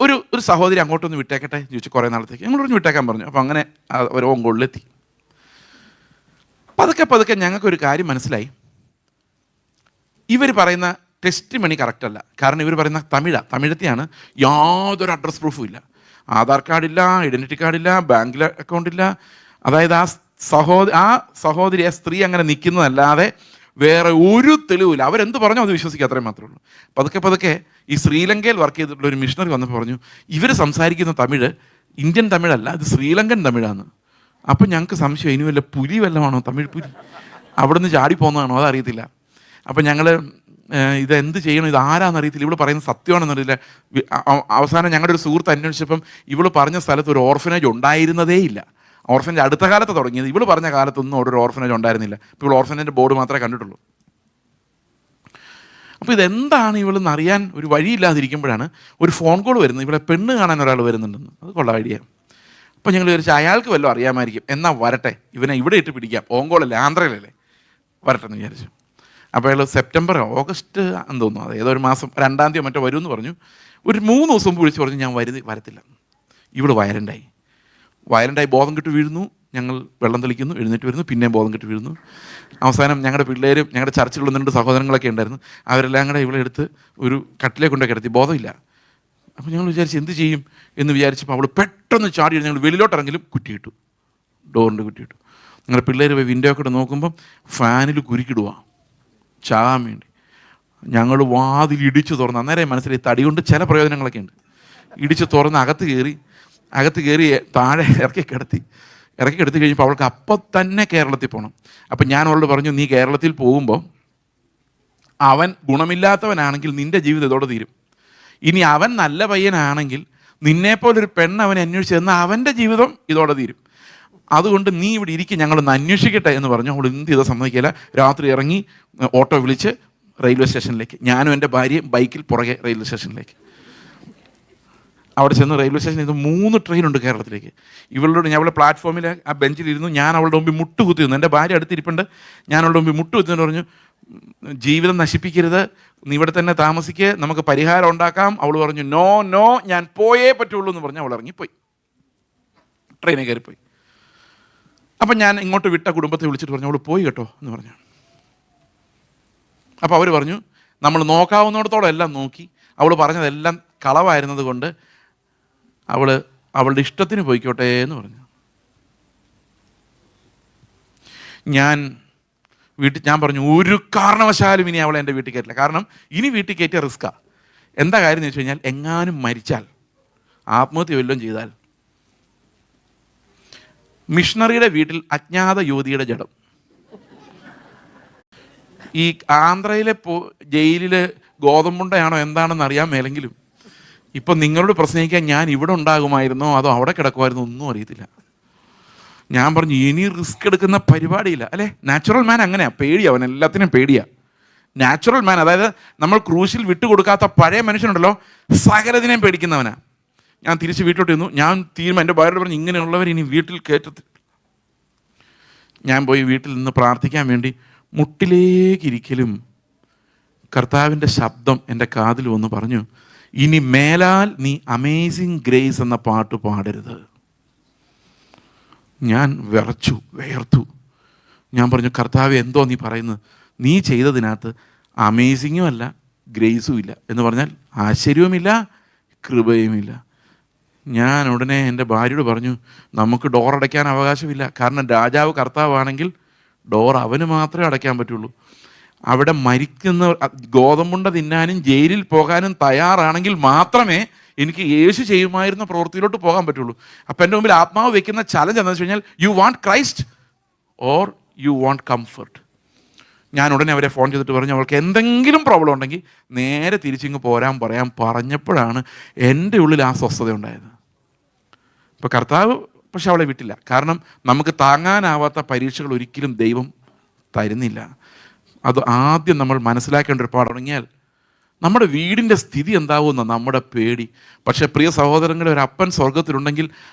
ഒരു സഹോദരി അങ്ങോട്ടൊന്ന് വിട്ടേക്കട്ടെ ചോദിച്ചു. കുറേ നാളത്തേക്ക് ഞങ്ങൾ പറഞ്ഞു വിട്ടേക്കാൻ പറഞ്ഞു. അപ്പോൾ അങ്ങനെ ഒരു ഓങ്കോളിലെത്തി. പതുക്കെ ഞങ്ങൾക്കൊരു കാര്യം മനസ്സിലായി. ഇവർ പറയുന്ന ടെസ്റ്റ് മണി കറക്റ്റ് അല്ല. കാരണം ഇവർ പറയുന്ന തമിഴത്തെയാണ്. യാതൊരു അഡ്രസ് പ്രൂഫും ഇല്ല, ആധാർ കാർഡില്ല, ഐഡൻറ്റിറ്റി കാർഡില്ല, ബാങ്കിൽ അക്കൗണ്ടില്ല. അതായത് ആ സഹോദരി, ആ സ്ത്രീ അങ്ങനെ നിൽക്കുന്നതല്ലാതെ വേറെ ഒരു തെളിവില്ല. അവരെന്ത് പറഞ്ഞോ അത് വിശ്വസിക്കുക, അത്രയും മാത്രമേ ഉള്ളൂ. പതുക്കെ ഈ ശ്രീലങ്കയിൽ വർക്ക് ചെയ്തിട്ടുള്ള ഒരു മിഷണറി വന്നപ്പോൾ പറഞ്ഞു, ഇവർ സംസാരിക്കുന്ന തമിഴ് ഇന്ത്യൻ തമിഴല്ല, ഇത് ശ്രീലങ്കൻ തമിഴാണ്. അപ്പം ഞങ്ങൾക്ക് സംശയം, ഇനി വല്ല പുലി വല്ലതാണോ, തമിഴ് പുലി അവിടെ നിന്ന് ചാടിപ്പോകുന്നതാണോ, അതറിയത്തില്ല. അപ്പം ഞങ്ങൾ ഇതെന്ത് ചെയ്യണം, ഇത് ആരാന്നറിയത്തില്ല, ഇവള് പറയുന്നത് സത്യമാണെന്നറിയില്ല. അവസാനം ഞങ്ങളുടെ ഒരു സുഹൃത്ത് അന്വേഷിച്ചപ്പം ഇവള് പറഞ്ഞ സ്ഥലത്ത് ഒരു ഓർഫനേജ് ഉണ്ടായിരുന്നതേ ഇല്ല. ഓർഫനേജ് അടുത്ത കാലത്ത് തുടങ്ങിയത്. ഇവള് പറഞ്ഞ കാലത്തൊന്നും അവിടെ ഒരു ഓർഫനേജ് ഉണ്ടായിരുന്നില്ല. ഇപ്പോൾ ഇവൾ ഓർഫനേജിൻ്റെ ബോർഡ് മാത്രമേ കണ്ടിട്ടുള്ളൂ. അപ്പോൾ ഇതെന്താണ് ഇവളെന്ന് അറിയാൻ ഒരു വഴിയില്ലാതിരിക്കുമ്പോഴാണ് ഒരു ഫോൺ കോൾ വരുന്നത്. ഇവിടെ പെണ്ണ് കാണാൻ ഒരാൾ വരുന്നുണ്ടെന്ന്. അത് കൊള്ളാം ഐഡിയ. അപ്പോൾ ഞങ്ങൾ വിചാരിച്ചു അയാൾക്ക് വല്ലതും അറിയാമായിരിക്കും, എന്നാൽ വരട്ടെ, ഇവനെ ഇവിടെ ഇട്ട് പിടിക്കാം, ഓങ്കോളല്ലേ, ആന്ധ്രയിലല്ലേ, വരട്ടെ എന്ന് വിചാരിച്ചു. അപ്പോൾ അയാൾ ഓഗസ്റ്റ് എന്ന് തോന്നുന്നു, അത് ഏതോ ഒരു മാസം 2-ാം തീയതി മറ്റോ വരുമെന്ന് പറഞ്ഞു. ഒരു 3 ദിവസം മുമ്പ് വിളിച്ച് പറഞ്ഞു ഞാൻ വരത്തില്ല. ഇവള് വയലൻ്റായി ബോധം കെട്ട് വീഴുന്നു. ഞങ്ങൾ വെള്ളം തെളിക്കുന്നു, എഴുന്നേറ്റ് വരുന്നു, പിന്നെയും ബോധം കെട്ട് വീഴുന്നു. അവസാനം ഞങ്ങളുടെ പിള്ളേരും ഞങ്ങളുടെ ചർച്ചിലുള്ള 2 സഹോദരങ്ങളൊക്കെ ഉണ്ടായിരുന്നു. അവരെല്ലാം കൂടെ ഇവളെ എടുത്ത് ഒരു കട്ടിലേക്ക് കൊണ്ടൊക്കെ കിടത്തി, ബോധമില്ല. അപ്പോൾ ഞങ്ങൾ വിചാരിച്ച് എന്ത് ചെയ്യും എന്ന് വിചാരിച്ചപ്പോൾ അവൾ പെട്ടെന്ന് ചാടി ഞങ്ങൾ വെളിയിലോട്ടിറങ്ങിലും കുറ്റിയിട്ടു, ഡോറിൻ്റെ കുറ്റിയിട്ടു. ഞങ്ങളുടെ പിള്ളേർ പോയി വിൻഡോ ഒക്കെ നോക്കുമ്പം ഫാനിൽ കുരുക്കിടുക ചാകാൻ വേണ്ടി. ഞങ്ങൾ വാതിൽ ഇടിച്ചു തുറന്ന്, അന്നേരം മനസ്സിലായി തടി കൊണ്ട് ചില പ്രയോജനങ്ങളൊക്കെ ഉണ്ട്. ഇടിച്ച് തുറന്ന് അകത്ത് കയറി താഴെ ഇറക്കി കിടത്തി കഴിഞ്ഞപ്പോൾ അവൾക്ക് അപ്പം തന്നെ കേരളത്തിൽ പോകണം. അപ്പം ഞാൻ അവളോട് പറഞ്ഞു, നീ കേരളത്തിൽ പോകുമ്പോൾ അവൻ ഗുണമില്ലാത്തവനാണെങ്കിൽ നിൻ്റെ ജീവിതം ഇതോടെ തീരും. ഇനി അവൻ നല്ല പയ്യനാണെങ്കിൽ നിന്നെപ്പോലൊരു പെണ്ണ് അവനെ അന്വേഷിച്ച് എന്നാൽ അവൻ്റെ ജീവിതം ഇതോടെ തീരും. അതുകൊണ്ട് നീ ഇവിടെ ഇരിക്കും, ഞങ്ങളൊന്ന് അന്വേഷിക്കട്ടെ എന്ന് പറഞ്ഞു. അവൾ എന്ത് ചെയ്താൽ സമ്മതിക്കില്ല. രാത്രി ഇറങ്ങി ഓട്ടോ വിളിച്ച് റെയിൽവേ സ്റ്റേഷനിലേക്ക്, ഞാനും എൻ്റെ ഭാര്യയും ബൈക്കിൽ പുറകെ റെയിൽവേ സ്റ്റേഷനിലേക്ക്. അവിടെ ചെന്ന് റെയിൽവേ സ്റ്റേഷനിൽ നിന്ന് 3 ട്രെയിനുണ്ട് കേരളത്തിലേക്ക്. ഇവളോട് ഞാൻ അവളുടെ പ്ലാറ്റ്ഫോമിൽ ആ ബെഞ്ചിലിരുന്നു. ഞാൻ അവളുടെ മുമ്പിൽ മുട്ടുകുത്തി നിന്നു. എൻ്റെ ഭാര്യ അടുത്തിരിപ്പുണ്ട്. ഞാൻ അവളുടെ മുമ്പിൽ മുട്ടുകുത്തിന്ന് പറഞ്ഞു, ജീവിതം നശിപ്പിക്കരുത്, നീ ഇവിടെ തന്നെ താമസിക്കുക, നമുക്ക് പരിഹാരം ഉണ്ടാക്കാം. അവൾ പറഞ്ഞു നോ ഞാൻ പോയേ പറ്റുള്ളൂ എന്ന് പറഞ്ഞ് അവൾ ഇറങ്ങിപ്പോയി. ട്രെയിനിൽ കയറിപ്പോയി. അപ്പം ഞാൻ ഇങ്ങോട്ട് വിട്ട കുടുംബത്തെ വിളിച്ചിട്ട് പറഞ്ഞു, അവൾ പോയി കേട്ടോ എന്ന് പറഞ്ഞു. അപ്പോൾ അവർ പറഞ്ഞു, നമ്മൾ നോക്കാവുന്നിടത്തോളം എല്ലാം നോക്കി, അവൾ പറഞ്ഞതെല്ലാം കളവായിരുന്നത് കൊണ്ട് അവളുടെ ഇഷ്ടത്തിന് പോയിക്കോട്ടെ എന്ന് പറഞ്ഞു. ഞാൻ പറഞ്ഞു, ഒരു കാരണവശാലും ഇനി അവളെ എൻ്റെ വീട്ടിൽ കയറ്റില്ല. കാരണം ഇനി വീട്ടിൽ കയറ്റിയ റിസ്ക്കാണ്. എന്താ കാര്യം എന്ന് വെച്ച് കഴിഞ്ഞാൽ, എങ്ങാനും മരിച്ചാൽ, ആത്മഹത്യ വല്ലതും ചെയ്താൽ, മിഷണറിയുടെ വീട്ടിൽ അജ്ഞാത യുവതിയുടെ ജഡം, ഈ ആന്ധ്രയിലെ ജയിലിൽ ഗോതമ്പുണ്ടയാണോ എന്താണെന്ന് അറിയാൻ മേലെങ്കിലും ഇപ്പം നിങ്ങളോട് പ്രസംഗിക്കാൻ ഞാൻ ഇവിടെ ഉണ്ടാകുമായിരുന്നോ അതോ അവിടെ കിടക്കുമായിരുന്നോ ഒന്നും അറിയത്തില്ല. ഞാൻ പറഞ്ഞു, ഇനി റിസ്ക് എടുക്കുന്ന പരിപാടിയില്ല അല്ലേ. നാച്ചുറൽ മാൻ അങ്ങനെയാ, പേടിയാ, അവൻ എല്ലാത്തിനും പേടിയാ. നാച്ചുറൽ മാൻ, അതായത് നമ്മൾ ക്രൂശിൽ വിട്ടുകൊടുക്കാത്ത പഴയ മനുഷ്യനുണ്ടല്ലോ, സകലതിനെയും പേടിക്കുന്നവനാ. ഞാൻ തിരിച്ച് വീട്ടിലോട്ട് ചെന്നു. ഞാൻ എൻ്റെ ഭാര്യയോട് പറഞ്ഞു, ഇങ്ങനെയുള്ളവർ ഇനി വീട്ടിൽ കയറ്റത്തില്ല. ഞാൻ പോയി വീട്ടിൽ നിന്ന് പ്രാർത്ഥിക്കാൻ വേണ്ടി മുട്ടിലേക്കിരിക്കലും കർത്താവിൻ്റെ ശബ്ദം എൻ്റെ കാതിൽ വന്ന് പറഞ്ഞു, ഇനി മേലാൽ നീ അമേസിങ് ഗ്രേസ് എന്ന പാട്ട് പാടരുത്. ഞാൻ വിയർത്തു. ഞാൻ പറഞ്ഞു, കർത്താവ് എന്തോ നീ പറയുന്നത്? നീ ചെയ്തതിനകത്ത് അമേസിങ്ങും അല്ല ഗ്രേസും ഇല്ല എന്ന് പറഞ്ഞാൽ ആശ്ചര്യവുമില്ല കൃപയുമില്ല. ഞാൻ ഉടനെ എൻ്റെ ഭാര്യയോട് പറഞ്ഞു, നമുക്ക് ഡോർ അടയ്ക്കാൻ അവകാശമില്ല. കാരണം രാജാവ് കർത്താവാണെങ്കിൽ ഡോർ അവന് മാത്രമേ അടയ്ക്കാൻ പറ്റുള്ളൂ. അവിടെ മരിക്കുന്ന ഗോതമ്പുണ്ട തിന്നാനും ജയിലിൽ പോകാനും തയ്യാറാണെങ്കിൽ മാത്രമേ എനിക്ക് യേശു ചെയ്യുമായിരുന്ന പ്രവൃത്തിയിലോട്ട് പോകാൻ പറ്റുള്ളൂ. അപ്പം എൻ്റെ മുമ്പിൽ ആത്മാവ് വെക്കുന്ന ചലഞ്ച് എന്താണെന്ന് വെച്ച് കഴിഞ്ഞാൽ, you want Christ or you want comfort. ഞാൻ ഉടനെ അവരെ ഫോൺ ചെയ്തിട്ട് പറഞ്ഞു, അവൾക്ക് എന്തെങ്കിലും പ്രോബ്ലം ഉണ്ടെങ്കിൽ നേരെ തിരിച്ചിങ്ങ് പറയാൻ പറഞ്ഞപ്പോഴാണ് എൻ്റെ ഉള്ളിൽ ആ സ്വസ്ഥത ഉണ്ടായത്. ഇപ്പോൾ കർത്താവ് പക്ഷെ അവളെ വിട്ടില്ല. കാരണം നമുക്ക് താങ്ങാനാവാത്ത പരീക്ഷകൾ ഒരിക്കലും ദൈവം തരുന്നില്ല. അത് ആദ്യം നമ്മൾ മനസ്സിലാക്കേണ്ട ഒരു പാഠം. തുടങ്ങിയാൽ നമ്മുടെ വീടിൻ്റെ സ്ഥിതി എന്താവുമെന്ന നമ്മുടെ പേടി. പക്ഷേ പ്രിയ സഹോദരങ്ങളെ, ഒരു അപ്പൻ സ്വർഗത്തിലുണ്ടെങ്കിൽ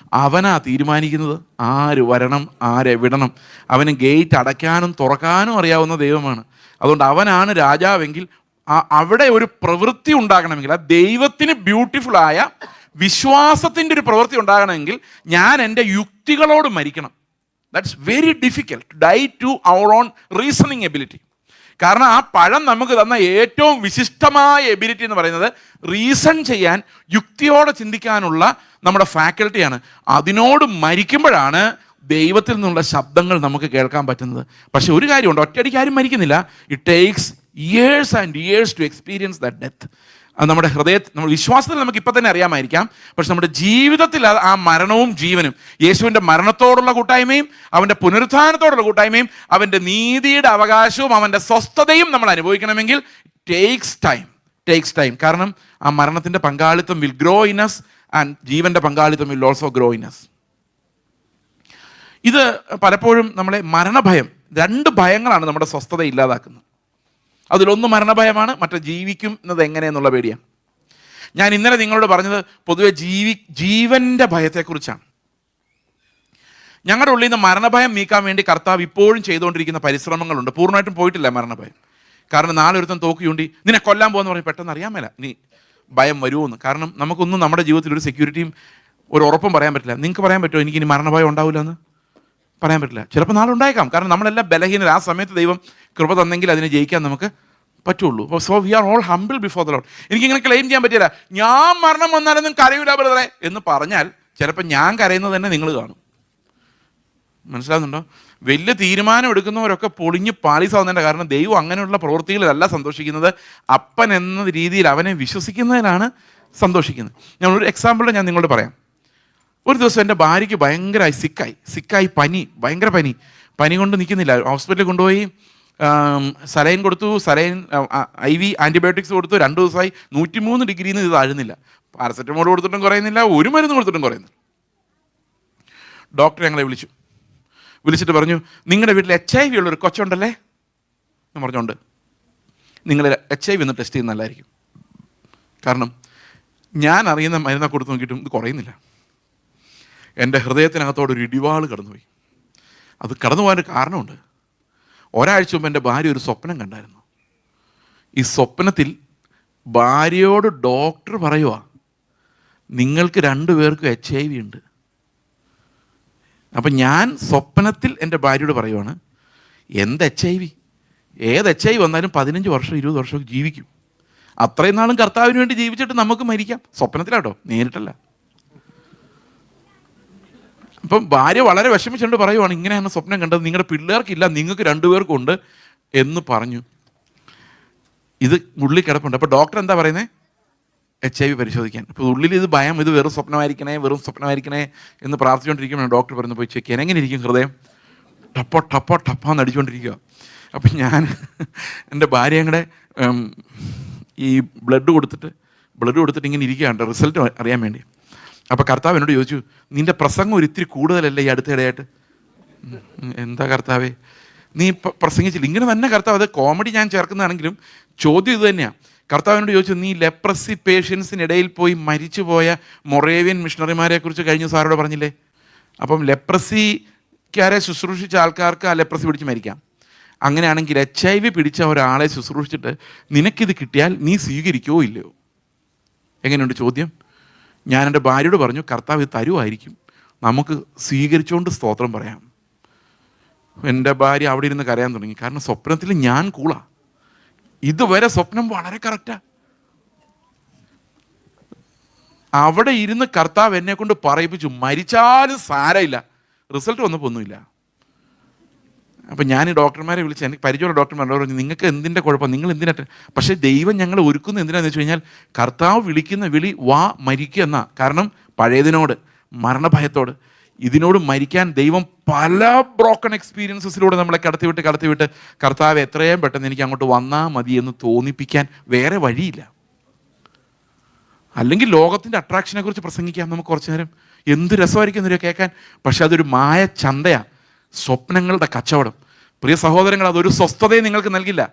അവനാ തീരുമാനിക്കുന്നത് ആര് വരണം ആരെ വിടണം. അവന് ഗേറ്റ് അടയ്ക്കാനും തുറക്കാനും അറിയാവുന്ന ദൈവമാണ്. അതുകൊണ്ട് അവനാണ് രാജാവെങ്കിൽ അവിടെ ഒരു പ്രവൃത്തി ഉണ്ടാകണമെങ്കിൽ, ആ ദൈവത്തിന് ബ്യൂട്ടിഫുള്ളായ വിശ്വാസത്തിൻ്റെ ഒരു പ്രവൃത്തി ഉണ്ടാകണമെങ്കിൽ ഞാൻ എൻ്റെ യുക്തികളോട് മരിക്കണം. That's very difficult. Die to our own reasoning ability. കാരണം ആ പഴം നമുക്ക് തന്ന ഏറ്റവും വിശിഷ്ടമായ എബിലിറ്റി എന്ന് പറയുന്നത് റീസൺ ചെയ്യാൻ, യുക്തിയോടെ ചിന്തിക്കാനുള്ള നമ്മുടെ ഫാക്കൽറ്റിയാണ്. അതിനോട് മരിക്കുമ്പോഴാണ് ദൈവത്തിൽ നിന്നുള്ള ശബ്ദങ്ങൾ നമുക്ക് കേൾക്കാൻ പറ്റുന്നത്. പക്ഷെ ഒരു കാര്യമുണ്ട്, ഒറ്റയടിക്ക് ആരും മരിക്കുന്നില്ല. It takes years and years to experience that death. അത് നമ്മുടെ നമ്മുടെ വിശ്വാസത്തിൽ നമുക്ക് ഇപ്പം തന്നെ അറിയാമായിരിക്കാം. പക്ഷെ നമ്മുടെ ജീവിതത്തിൽ ആ മരണവും ജീവനും, യേശുവിൻ്റെ മരണത്തോടുള്ള കൂട്ടായ്മയും അവൻ്റെ പുനരുത്ഥാനത്തോടുള്ള കൂട്ടായ്മയും അവൻ്റെ നീതിയുടെ അവകാശവും അവൻ്റെ സ്വസ്ഥതയും നമ്മൾ അനുഭവിക്കണമെങ്കിൽ ടേക്സ് ടൈം. കാരണം ആ മരണത്തിൻ്റെ പങ്കാളിത്തം will grow in us and ജീവൻ്റെ പങ്കാളിത്തം will also grow in us. ഇത് പലപ്പോഴും നമ്മളെ മരണഭയം, രണ്ട് ഭയങ്ങളാണ് നമ്മുടെ സ്വസ്ഥത ഇല്ലാതാക്കുന്നത്. അതിലൊന്ന് മരണഭയമാണ്, മറ്റേ ജീവിക്കുന്നത് എങ്ങനെയെന്നുള്ള പേടിയാണ്. ഞാൻ ഇന്നലെ നിങ്ങളോട് പറഞ്ഞത് പൊതുവെ ജീവൻ്റെ ഭയത്തെക്കുറിച്ചാണ്. ഞങ്ങളുടെ ഉള്ളിൽ നിന്ന് മരണഭയം നീക്കാൻ വേണ്ടി കർത്താവ് ഇപ്പോഴും ചെയ്തുകൊണ്ടിരിക്കുന്ന പരിശ്രമങ്ങളുണ്ട്. പൂർണ്ണമായിട്ടും പോയിട്ടില്ല മരണഭയം. കാരണം നാളെ ഒരുത്തൻ തോക്ക് ചൂണ്ടി നിന്നെ കൊല്ലാൻ പോകുന്ന പറഞ്ഞ് പെട്ടെന്ന് അറിയാൻ മേല ഇനി ഭയം വരുമോന്ന്. കാരണം നമുക്കൊന്നും നമ്മുടെ ജീവിതത്തിൽ ഒരു സെക്യൂരിറ്റിയും ഒരു ഉറപ്പും പറയാൻ പറ്റില്ല. നിങ്ങൾക്ക് പറയാൻ പറ്റുമോ എനിക്കിനി മരണഭയം ഉണ്ടാവില്ല എന്ന്? പറയാൻ പറ്റില്ല. ചിലപ്പോൾ നാളെ ഉണ്ടായേക്കാം. കാരണം നമ്മളെല്ലാം ബലഹീനർ. ആ സമയത്ത് ദൈവം കൃപ തന്നെങ്കിൽ അതിനെ ജയിക്കാൻ നമുക്ക് പറ്റുള്ളൂ. So we are all humble before the Lord. എനിക്കിങ്ങനെ ക്ലെയിം ചെയ്യാൻ പറ്റില്ല, ഞാൻ മരണം വന്നാലൊന്നും കരയൂല ബ്രദറെ എന്ന് പറഞ്ഞാൽ ചിലപ്പോൾ ഞാൻ കരയുന്നത് തന്നെ നിങ്ങൾ കാണും. മനസ്സിലാകുന്നുണ്ടോ? വലിയ തീരുമാനം എടുക്കുന്നവരൊക്കെ പൊളിഞ്ഞ് പാളീസാവുന്നതിൻ്റെ കാരണം ദൈവം അങ്ങനെയുള്ള പ്രവൃത്തികളിലല്ല സന്തോഷിക്കുന്നത്. അപ്പൻ എന്ന രീതിയിൽ അവനെ വിശ്വസിക്കുന്നതിനാണ് സന്തോഷിക്കുന്നത്. ഞാൻ ഒരു എക്സാമ്പിൾ ഞാൻ നിങ്ങളോട് പറയാം. ഒരു ദിവസം എൻ്റെ ഭാര്യയ്ക്ക് ഭയങ്കരമായി സിക്കായി ഭയങ്കര പനി കൊണ്ട് നിൽക്കുന്നില്ല. ഹോസ്പിറ്റലിൽ കൊണ്ടുപോയി സലൈൻ കൊടുത്തു, IV ആൻറ്റിബയോട്ടിക്സ് കൊടുത്തു. 2 ദിവസമായി 103 ഡിഗ്രിയിൽ നിന്ന് ഇത് താഴുന്നില്ല. പാരസെറ്റമോൾ കൊടുത്തിട്ടും കുറയുന്നില്ല, ഒരു മരുന്ന് കൊടുത്തിട്ടും കുറയുന്നില്ല. ഡോക്ടർ ഞങ്ങളെ വിളിച്ചിട്ട് പറഞ്ഞു, നിങ്ങളുടെ വീട്ടിൽ HIV ഉള്ളൊരു കൊച്ചുണ്ടല്ലേ എന്ന് പറഞ്ഞുകൊണ്ട് നിങ്ങൾ HIV ഒന്ന് ടെസ്റ്റ് ചെയ്യുന്നത് നല്ലതായിരിക്കും. കാരണം ഞാൻ അറിയുന്ന മരുന്ന് കൊടുത്ത് നോക്കിയിട്ടും ഇത് കുറയുന്നില്ല. എൻ്റെ ഹൃദയത്തിനകത്തോടൊരു ഇടിവാൾ കടന്നുപോയി. അത് കടന്നു പോകാനൊരു കാരണമുണ്ട്. ഒരാഴ്ച മുമ്പ് എൻ്റെ ഭാര്യ ഒരു സ്വപ്നം കണ്ടായിരുന്നു. ഈ സ്വപ്നത്തിൽ ഭാര്യയോട് ഡോക്ടർ പറയുക, നിങ്ങൾക്ക് 2 പേർക്കും HIV ഉണ്ട്. അപ്പം ഞാൻ സ്വപ്നത്തിൽ എൻ്റെ ഭാര്യയോട് പറയുവാണ്, എന്ത് HIV, ഏത് HIV വന്നാലും 15 വർഷം 20 വർഷം ജീവിക്കും. അത്രയും നാളും കർത്താവിന് വേണ്ടി ജീവിച്ചിട്ട് നമുക്ക് മരിക്കാം. സ്വപ്നത്തിലാട്ടോ, നേരിട്ടല്ല. അപ്പം ഭാര്യ വളരെ വിഷമിച്ചുകൊണ്ട് പറയുവാണ്, ഇങ്ങനെയാണ് സ്വപ്നം കണ്ടത്, നിങ്ങളുടെ പിള്ളേർക്കില്ല, നിങ്ങൾക്ക് 2 പേർക്കും ഉണ്ട് എന്ന് പറഞ്ഞു. ഇത് ഉള്ളിൽ കിടപ്പുണ്ട്. അപ്പോൾ ഡോക്ടർ എന്താ പറയുന്നത്? HIV പരിശോധിക്കാൻ. അപ്പോൾ ഉള്ളിൽ ഇത് ഭയം, ഇത് വെറും സ്വപ്നമായിരിക്കണേ എന്ന് പ്രാർത്ഥിച്ചുകൊണ്ടിരിക്കുമ്പോൾ ഡോക്ടർ പറഞ്ഞു, പോയി ചെക്ക് ചെയ്യാൻ. എങ്ങനെ ഇരിക്കും ഹൃദയം? ടപ്പാന്ന് അടിച്ചുകൊണ്ടിരിക്കുക. അപ്പം ഞാൻ എൻ്റെ ഭാര്യയും കൂടെ ഈ ബ്ലഡ് കൊടുത്തിട്ട് ഇങ്ങനെ ഇരിക്കുകയാണ് റിസൾട്ട് അറിയാൻ വേണ്ടി. അപ്പോൾ കർത്താവ് എന്നോട് ചോദിച്ചു, നിൻ്റെ പ്രസംഗം ഒരിത്തിരി കൂടുതലല്ലേ ഈ അടുത്തിടെയായിട്ട്? എന്താ കർത്താവേ, നീ പ്രസംഗിച്ചില്ല? ഇങ്ങനെ തന്നെ കർത്താവ്, അത് കോമഡി ഞാൻ ചേർക്കുന്നതാണെങ്കിലും ചോദ്യം ഇത് തന്നെയാണ്. കർത്താവിനോട് ചോദിച്ചു, നീ ലെപ്രസി പേഷ്യൻസിനിടയിൽ പോയി മരിച്ചുപോയ മൊറേവിയൻ മിഷണറിമാരെ കുറിച്ച് കഴിഞ്ഞ സാറോട് പറഞ്ഞില്ലേ? അപ്പം ലെപ്രസിക്കാരെ ശുശ്രൂഷിച്ച ആൾക്കാർക്ക് ആ ലെപ്രസി പിടിച്ച് മരിക്കാം. അങ്ങനെയാണെങ്കിൽ HIV പിടിച്ച ഒരാളെ ശുശ്രൂഷിച്ചിട്ട് നിനക്കിത് കിട്ടിയാൽ നീ സ്വീകരിക്കുമോ ഇല്ലയോ? എങ്ങനെയുണ്ട് ചോദ്യം? ഞാൻ എൻ്റെ ഭാര്യയോട് പറഞ്ഞു, കർത്താവ് ഇത് തരുമായിരിക്കും, നമുക്ക് സ്വീകരിച്ചുകൊണ്ട് സ്തോത്രം പറയാം. എൻ്റെ ഭാര്യ അവിടെ ഇരുന്ന് കരയാൻ തുടങ്ങി. കാരണം സ്വപ്നത്തിൽ ഞാൻ കൂളാ, ഇതുവരെ സ്വപ്നം വളരെ കറക്റ്റാ. അവിടെ ഇരുന്ന് കർത്താവ് എന്നെ കൊണ്ട് പറയിപ്പിച്ചു, മരിച്ചാലും സാരമില്ല. റിസൾട്ട് വന്നപ്പോൾ ഒന്നുമില്ല. അപ്പം ഞാൻ ഈ ഡോക്ടർമാരെ വിളിച്ച്, എനിക്ക് പരിചയമുള്ള ഡോക്ടർമാരോട് പറഞ്ഞു, നിങ്ങൾക്ക് എന്തിൻ്റെ കുഴപ്പം, നിങ്ങൾ എന്തിനായിട്ട്? പക്ഷേ ദൈവം ഞങ്ങളെ ഒരുക്കുന്നത് എന്തിനാന്ന് വെച്ച് കഴിഞ്ഞാൽ, കർത്താവ് വിളിക്കുന്ന വിളി വാ മരിക്കുക എന്നാ. കാരണം പഴയതിനോട്, മരണഭയത്തോട്, ഇതിനോട് മരിക്കാൻ ദൈവം പല ബ്രോക്കൺ എക്സ്പീരിയൻസസിലൂടെ നമ്മളെ കടത്തിവിട്ട് കർത്താവ് എത്രയും പെട്ടെന്ന് എനിക്ക് അങ്ങോട്ട് വന്നാൽ മതി എന്ന് തോന്നിപ്പിക്കാൻ വേറെ വഴിയില്ല. അല്ലെങ്കിൽ ലോകത്തിൻ്റെ അട്രാക്ഷനെ കുറിച്ച് പ്രസംഗിക്കാം നമുക്ക് കുറച്ചു നേരം, എന്ത് രസമായിരിക്കും എന്നൊരു കേൾക്കാൻ. പക്ഷെ അതൊരു മായ ചന്തയാണ്, സ്വപ്നങ്ങളുടെ കച്ചവടം. പ്രിയ സഹോദരങ്ങൾ, അതൊരു സ്വസ്ഥതയും നിങ്ങൾക്ക് നൽകില്ല.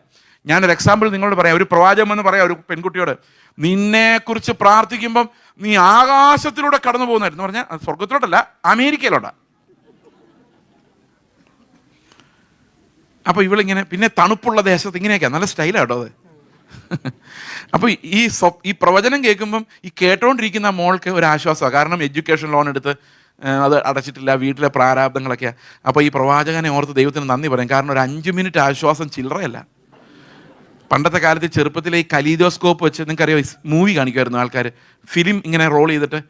ഞാനൊരു എക്സാമ്പിൾ നിങ്ങളോട് പറയാം. ഒരു പ്രവാചകൻ എന്ന് പറയാം ഒരു പെൺകുട്ടിയോട്, നിന്നെക്കുറിച്ച് പ്രാർത്ഥിക്കുമ്പം നീ ആകാശത്തിലൂടെ കടന്നു പോകുന്നതായിരുന്നു പറഞ്ഞാൽ, സ്വർഗത്തിലോട്ടല്ല, അമേരിക്കയിലോട്ടാ. അപ്പോൾ ഇവളിങ്ങനെ, പിന്നെ തണുപ്പുള്ള ദേശത്ത് ഇങ്ങനെയൊക്കെയാണ്, നല്ല സ്റ്റൈലാട്ടോ അത്. അപ്പോൾ ഈ പ്രവചനം കേൾക്കുമ്പം ഈ കേട്ടോണ്ടിരിക്കുന്ന മോൾക്ക് ഒരു ആശ്വാസമാണ്. കാരണം എഡ്യൂക്കേഷൻ ലോൺ എടുത്ത് അത് അടച്ചിട്ടില്ല, വീട്ടിലെ പ്രാരാബ്ദങ്ങളൊക്കെയാണ്. അപ്പോൾ ഈ പ്രവാചകനെ ഓർത്ത് ദൈവത്തിന് നന്ദി പറയും. കാരണം ഒരു 5 മിനിറ്റ് ആശ്വാസം ചില്ലറയല്ല. പണ്ടത്തെ കാലത്ത് ചെറുപ്പത്തിലെ ഈ കലീഡോസ്കോപ്പ് വെച്ച്, നിങ്ങൾക്കറിയാം, മൂവി കാണിക്കുമായിരുന്നു ആൾക്കാർ, ഫിലിം ഇങ്ങനെ റോൾ ചെയ്തിട്ട്.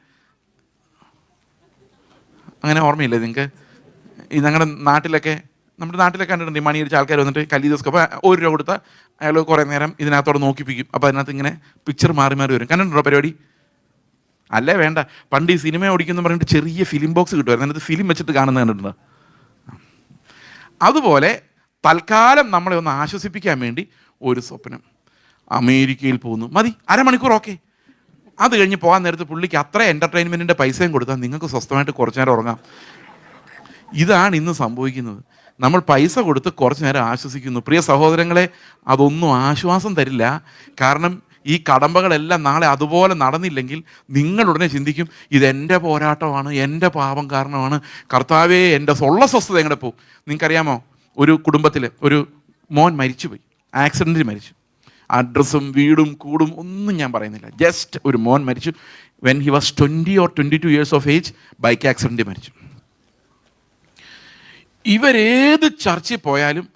അങ്ങനെ ഓർമ്മയില്ലേ നിങ്ങൾക്ക്? ഈ നമ്മുടെ നാട്ടിലൊക്കെ കണ്ടിട്ടുണ്ട്, മണി അടിച്ച ആൾക്കാർ വന്നിട്ട് കലീഡോസ്കോപ്പ് 1 രൂപ കൊടുത്താൽ അയാൾ കുറേ നേരം ഇതിനകത്തോടെ നോക്കിപ്പിക്കും. അപ്പോൾ അതിനകത്ത് ഇങ്ങനെ പിക്ചർ മാറി വരും. കണ്ടിട്ടുണ്ടോ പരിപാടി? അല്ലേ വേണ്ട. പണ്ട് ഈ സിനിമ ഓടിക്കുന്നു പറഞ്ഞിട്ട് ചെറിയ ഫിലിം ബോക്സ് കിട്ടുമായിരുന്നു, അതിനകത്ത് ഫിലിം വെച്ചിട്ട് കാണുന്നത് കണ്ടിട്ടുണ്ടോ? അതുപോലെ തൽക്കാലം നമ്മളെ ഒന്ന് ആശ്വസിപ്പിക്കാൻ വേണ്ടി ഒരു സ്വപ്നം, അമേരിക്കയിൽ പോകുന്നു, മതി, അരമണിക്കൂർ ഓക്കെ. അത് കഴിഞ്ഞ് പോകാൻ നേരത്ത് പുള്ളിക്ക് അത്ര എൻ്റർടൈൻമെൻറ്റിൻ്റെ പൈസയും കൊടുത്താൽ നിങ്ങൾക്ക് സ്വസ്ഥമായിട്ട് കുറച്ച് നേരം ഉറങ്ങാം. ഇതാണ് ഇന്ന് സംഭവിക്കുന്നത്. നമ്മൾ പൈസ കൊടുത്ത് കുറച്ച് നേരം ആശ്വസിക്കുന്നു. പ്രിയ സഹോദരങ്ങളെ, അതൊന്നും ആശ്വാസം തരില്ല. കാരണം ഈ കടമ്പകളെല്ലാം നാളെ അതുപോലെ നടന്നില്ലെങ്കിൽ നിങ്ങൾ ഉടനെ ചിന്തിക്കും, ഇതെൻ്റെ പോരാട്ടമാണ്, എൻ്റെ പാപം കാരണമാണ്, കർത്താവേ എൻ്റെ ഉള്ള സ്വസ്ഥത എങ്ങനെ പോകും. നിങ്ങൾക്കറിയാമോ, ഒരു കുടുംബത്തിൽ ഒരു മോൻ മരിച്ചുപോയി, ആക്സിഡൻറ്റിൽ മരിച്ചു. അഡ്രസ്സും വീടും കൂടും ഒന്നും ഞാൻ പറയുന്നില്ല, ജസ്റ്റ് ഒരു മോൻ മരിച്ചു. When he was 20 or 22 years of age, bike ആക്സിഡൻറ്റിൽ മരിച്ചു. ഇവരേത് ചർച്ചിൽ പോയാലും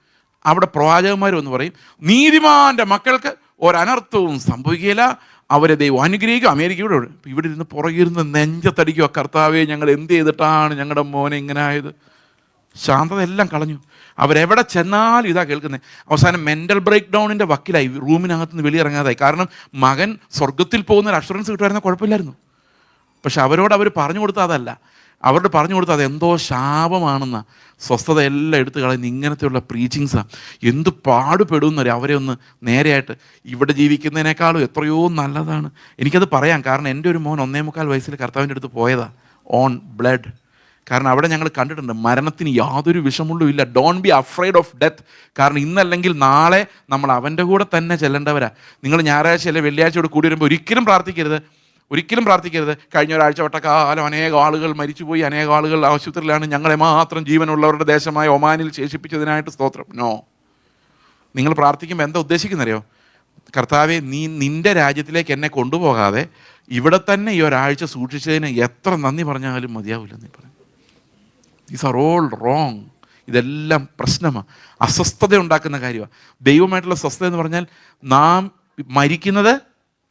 അവിടെ പ്രവാചകന്മാരെന്ന് പറയും, നീതിമാന്റെ മക്കൾക്ക് ഒരനർത്ഥവും സംഭവിക്കില്ല, അവരെ ദൈവം അനുഗ്രഹിക്കും. അമേരിക്കയുടെ ഇവിടെ ഇരുന്ന് പുറകിരുന്ന് നെഞ്ചത്തടിക്കുക, കർത്താവേ ഞങ്ങൾ എന്ത് ചെയ്തിട്ടാണ് ഞങ്ങളുടെ മോനെ ഇങ്ങനെ ആയത്. ശാന്തത എല്ലാം കളഞ്ഞു. അവരെവിടെ ചെന്നാലും ഇതാ കേൾക്കുന്നത്. അവസാനം മെൻ്റൽ ബ്രേക്ക് ഡൗണിൻ്റെ വക്കിലായി, റൂമിനകത്തുനിന്ന് വെളിയിറങ്ങാതായി. കാരണം മകൻ സ്വർഗത്തിൽ പോകുന്ന ഒരു അഷുറൻസ് കിട്ടുമായിരുന്ന കുഴപ്പമില്ലായിരുന്നു. പക്ഷെ അവരോട് അവർ പറഞ്ഞു കൊടുത്താൽ അതല്ല, അവരോട് പറഞ്ഞു കൊടുത്താൽ അതെന്തോ ശാപമാണെന്ന. സ്വസ്ഥത എല്ലാം എടുത്ത് കളയുന്ന ഇങ്ങനത്തെയുള്ള പ്രീച്ചിങ്സാണ്. എന്ത് പാടുപെടുന്നവരെ അവരെ ഒന്ന് നേരെയായിട്ട്, ഇവിടെ ജീവിക്കുന്നതിനേക്കാളും എത്രയോ നല്ലതാണ്. എനിക്കത് പറയാം, കാരണം എൻ്റെ ഒരു മോൻ 1.25 വയസ്സിൽ കർത്താവിൻ്റെ അടുത്ത് പോയതാ, ഓൺ ബ്ലഡ്. കാരണം അവിടെ ഞങ്ങൾ കണ്ടിട്ടുണ്ട്, മരണത്തിന് യാതൊരു വിഷമുള്ളും ഇല്ല. Don't be afraid of death. കാരണം ഇന്നല്ലെങ്കിൽ നാളെ നമ്മൾ അവൻ്റെ കൂടെ തന്നെ ചെല്ലേണ്ടവരാ. നിങ്ങൾ ഞായറാഴ്ച അല്ലെ വെള്ളിയാഴ്ചയോട് കൂടി വരുമ്പോൾ ഒരിക്കലും പ്രാർത്ഥിക്കരുത് കഴിഞ്ഞ ഒരാഴ്ച വട്ടക്കാലം അനേക ആളുകൾ മരിച്ചുപോയി, അനേക ആളുകൾ ആശുപത്രിയിലാണ്, ഞങ്ങളെ മാത്രം ജീവനുള്ളവരുടെ ദേശമായ ഒമാനിൽ ശേഷിപ്പിച്ചതിനായിട്ട് സ്തോത്രം. നോ. നിങ്ങൾ പ്രാർത്ഥിക്കുമ്പോൾ എന്താ ഉദ്ദേശിക്കുന്നറിയോ? കർത്താവെ, നീ നിൻ്റെ രാജ്യത്തിലേക്ക് എന്നെ കൊണ്ടുപോകാതെ ഇവിടെ തന്നെ ഈ ഒരാഴ്ച സൂക്ഷിച്ചതിന് എത്ര നന്ദി പറഞ്ഞാലും മതിയാവില്ല. നീ പറയും ദീസ് ആർ ഓൾ റോങ്. ഇതെല്ലാം പ്രശ്നമാണ്, അസ്വസ്ഥത ഉണ്ടാക്കുന്ന കാര്യമാണ്. ദൈവമായിട്ടുള്ള സ്വസ്ഥത എന്ന് പറഞ്ഞാൽ നാം മരിക്കുന്നത്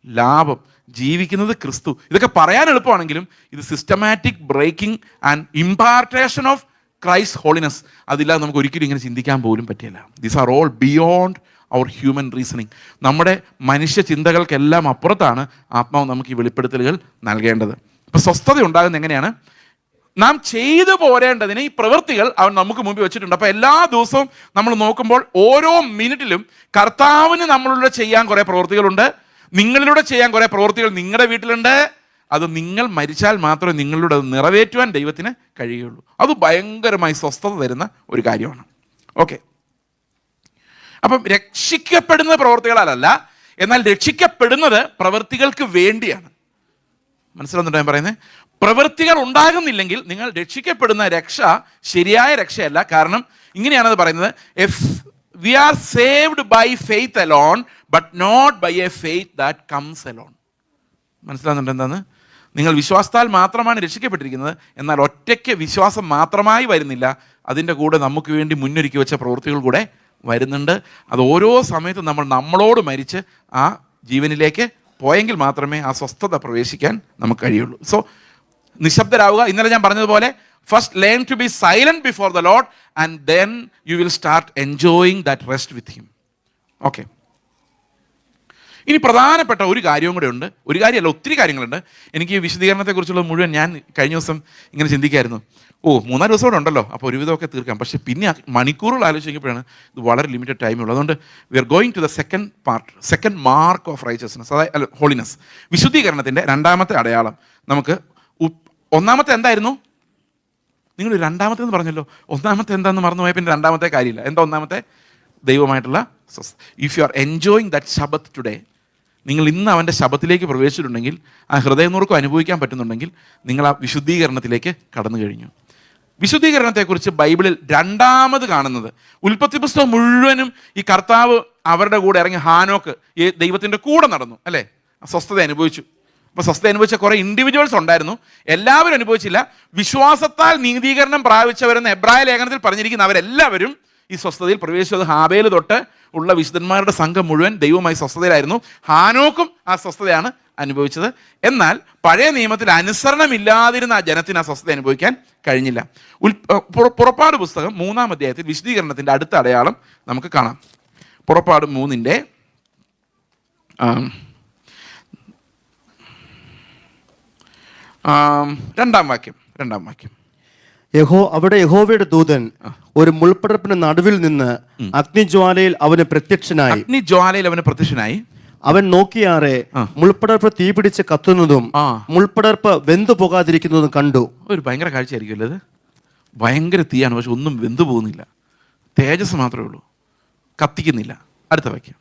ലാഭം, ജീവിക്കുന്നത് ക്രിസ്തു. ഇതൊക്കെ പറയാൻ എളുപ്പമാണെങ്കിലും ഇത് systematic breaking and impartation of Christ holiness, അതില്ലാതെ നമുക്ക് ഒരിക്കലും ഇങ്ങനെ ചിന്തിക്കാൻ പോലും പറ്റില്ല. These are all beyond our human reasoning. നമ്മുടെ മനുഷ്യ ചിന്തകൾക്കെല്ലാം അപ്പുറത്താണ് ആത്മാവ് നമുക്ക് ഈ വെളിപ്പെടുത്തലുകൾ നൽകേണ്ടത്. അപ്പോൾ സ്വസ്ഥത ഉണ്ടാകുന്നത് എങ്ങനെയാണ്? നാം ചെയ്തു പോരേണ്ടതിന് ഈ പ്രവൃത്തികൾ അവൻ നമുക്ക് മുമ്പിൽ വെച്ചിട്ടുണ്ട്. അപ്പോൾ എല്ലാ ദിവസവും നമ്മൾ നോക്കുമ്പോൾ ഓരോ മിനിറ്റിലും കർത്താവിന് നമ്മളിലൂടെ ചെയ്യാൻ കുറേ പ്രവൃത്തികളുണ്ട്, നിങ്ങളിലൂടെ ചെയ്യാൻ കുറേ പ്രവൃത്തികൾ നിങ്ങളുടെ വീട്ടിലുണ്ട്. അത് നിങ്ങൾ മരിച്ചാൽ മാത്രമേ നിങ്ങളിലൂടെ അത് നിറവേറ്റുവാൻ ദൈവത്തിന് കഴിയുകയുള്ളൂ. അത് ഭയങ്കരമായി സ്വസ്ഥത തരുന്ന ഒരു കാര്യമാണ്. ഓക്കെ, അപ്പം രക്ഷിക്കപ്പെടുന്ന പ്രവൃത്തികളല്ല, എന്നാൽ രക്ഷിക്കപ്പെടുന്നത് പ്രവൃത്തികൾക്ക് വേണ്ടിയാണ്. മനസ്സിലാവുന്നുണ്ടോ ഞാൻ പറയുന്നത്? പ്രവൃത്തികൾ ഉണ്ടാകുന്നില്ലെങ്കിൽ നിങ്ങൾ രക്ഷിക്കപ്പെടുന്ന രക്ഷ ശരിയായ രക്ഷയല്ല. കാരണം ഇങ്ങനെയാണത് പറയുന്നത്, we are saved by faith alone but not by a faith that comes alone. മനസ്സിലാവുന്നുണ്ട് എന്താന്ന്? നിങ്ങൾ വിശ്വാസത്താൽ മാത്രമാണ് രക്ഷിക്കപ്പെട്ടിരിക്കുന്നത്, എന്നാൽ ഒറ്റയ്ക്ക് വിശ്വാസം മാത്രമായി വരുന്നില്ല, അതിൻ്റെ കൂടെ നമുക്ക് വേണ്ടി മുന്നൊരുക്കി വെച്ച പ്രവൃത്തികൾ കൂടെ വരുന്നുണ്ട്. അത് ഓരോ സമയത്തും നമ്മളോട് മരിച്ച് ആ ജീവനിലേക്ക് പോയെങ്കിൽ മാത്രമേ ആ സ്വസ്ഥത പ്രവേശിക്കാൻ നമുക്ക് കഴിയുള്ളൂ. സോ നിശബ്ദരാവുക. ഇന്നലെ ഞാൻ പറഞ്ഞതുപോലെ, first learn to be silent before the lord and then you will start enjoying that rest with him. Okay, ഇനി പ്രധാനപ്പെട്ട ഒരു കാര്യവും കൂടെ ഉണ്ട്. ഒരു കാര്യമല്ല, ഒത്തിരി കാര്യങ്ങളുണ്ട്. എനിക്ക് വിശദീകരണത്തെക്കുറിച്ചുള്ള മുഴുവൻ ഞാൻ കഴിഞ്ഞ ദിവസം ഇങ്ങനെ ചിന്തിക്കായിരുന്നു, 3-4 ദിവസം കൂടെ ഉണ്ടല്ലോ, അപ്പോൾ ഒരുവിധമൊക്കെ തീർക്കാം. പക്ഷേ പിന്നെ മണിക്കൂറുകൾ ആലോചിക്കുമ്പോഴാണ് ഇത് വളരെ ലിമിറ്റഡ് ടൈമുള്ളൂ. അതുകൊണ്ട് we are going to the second mark of righteousness, അതായത് ഹോളിനെസ്. വിശുദ്ധീകരണത്തിൻ്റെ രണ്ടാമത്തെ അടയാളം. നമുക്ക് ഒന്നാമത്തെ എന്തായിരുന്നു? നിങ്ങൾ രണ്ടാമത്തെ എന്ന് പറഞ്ഞല്ലോ, ഒന്നാമത്തെ എന്താണെന്ന് മറന്നുപോയ പിന്നെ രണ്ടാമത്തെ കാര്യമില്ല. എന്താ ഒന്നാമത്തെ? ദൈവമായിട്ടുള്ള സ്വസ്ഥത. If you are enjoying that ശബത്ത് ടുഡേ, നിങ്ങൾ ഇന്ന് അവൻ്റെ ശബത്തിലേക്ക് പ്രവേശിച്ചിട്ടുണ്ടെങ്കിൽ, ആ ഹൃദയനുറുക്കം അനുഭവിക്കാൻ പറ്റുന്നുണ്ടെങ്കിൽ, നിങ്ങൾ ആ വിശുദ്ധീകരണത്തിലേക്ക് കടന്നു കഴിഞ്ഞു. വിശുദ്ധീകരണത്തെക്കുറിച്ച് ബൈബിളിൽ രണ്ടാമത് കാണുന്നത്, ഉൽപ്പത്തി പുസ്തകം മുഴുവനും ഈ കർത്താവ് അവരുടെ കൂടെ ഇറങ്ങി ഹാനോക്ക് ഈ ദൈവത്തിൻ്റെ കൂടെ നടന്നു, അല്ലേ? സ്വസ്ഥത അനുഭവിച്ചു. അപ്പോൾ സ്വസ്ഥത അനുഭവിച്ച കുറേ ഇൻഡിവിജ്വൽസ് ഉണ്ടായിരുന്നു, എല്ലാവരും അനുഭവിച്ചില്ല. വിശ്വാസത്താൽ നീതീകരണം പ്രാപിച്ചവരെന്ന് എബ്രായ ലേഖനത്തിൽ പറഞ്ഞിരിക്കുന്ന അവരെല്ലാവരും ഈ സ്വസ്ഥതയിൽ പ്രവേശിച്ചത്. ഹാബേൽ തൊട്ട് ഉള്ള വിശുദ്ധന്മാരുടെ സംഘം മുഴുവൻ ദൈവമായി സ്വസ്ഥതയിലായിരുന്നു. ഹാനോക്കും ആ സ്വസ്ഥതയാണ് അനുഭവിച്ചത്. എന്നാൽ പഴയ നിയമത്തിൽ അനുസരണമില്ലാതിരുന്ന ആ ജനത്തിന് ആ സ്വസ്ഥത അനുഭവിക്കാൻ കഴിഞ്ഞില്ല. പുറപ്പാട് പുസ്തകം 3-ാം അധ്യായത്തിൽ വിശുദ്ധീകരണത്തിൻ്റെ അടുത്ത അടയാളം നമുക്ക് കാണാം. പുറപ്പാട് 3-ന്റെ 2-ാം വാക്യം. അവിടെ യഹോവയുടെ ദൂതൻ ഒരു മുൾപ്പടർപ്പിന് നടുവിൽ നിന്ന് അഗ്നിജ്വാലയിൽ അവന് പ്രത്യക്ഷനായി. അവൻ നോക്കിയാറെ മുൾപ്പടർപ്പ് തീപിടിച്ച് കത്തുന്നതും മുൾപ്പടർപ്പ് വെന്തു പോകാതിരിക്കുന്നതും കണ്ടു. ഒരു ഭയങ്കര കാഴ്ചയായിരിക്കുമല്ലോ അത്. ഭയങ്കര തീയാണ്, പക്ഷെ ഒന്നും വെന്തു പോകുന്നില്ല, തേജസ് മാത്രമേ ഉള്ളൂ, കത്തിക്കുന്നില്ല. അടുത്ത വാക്യം.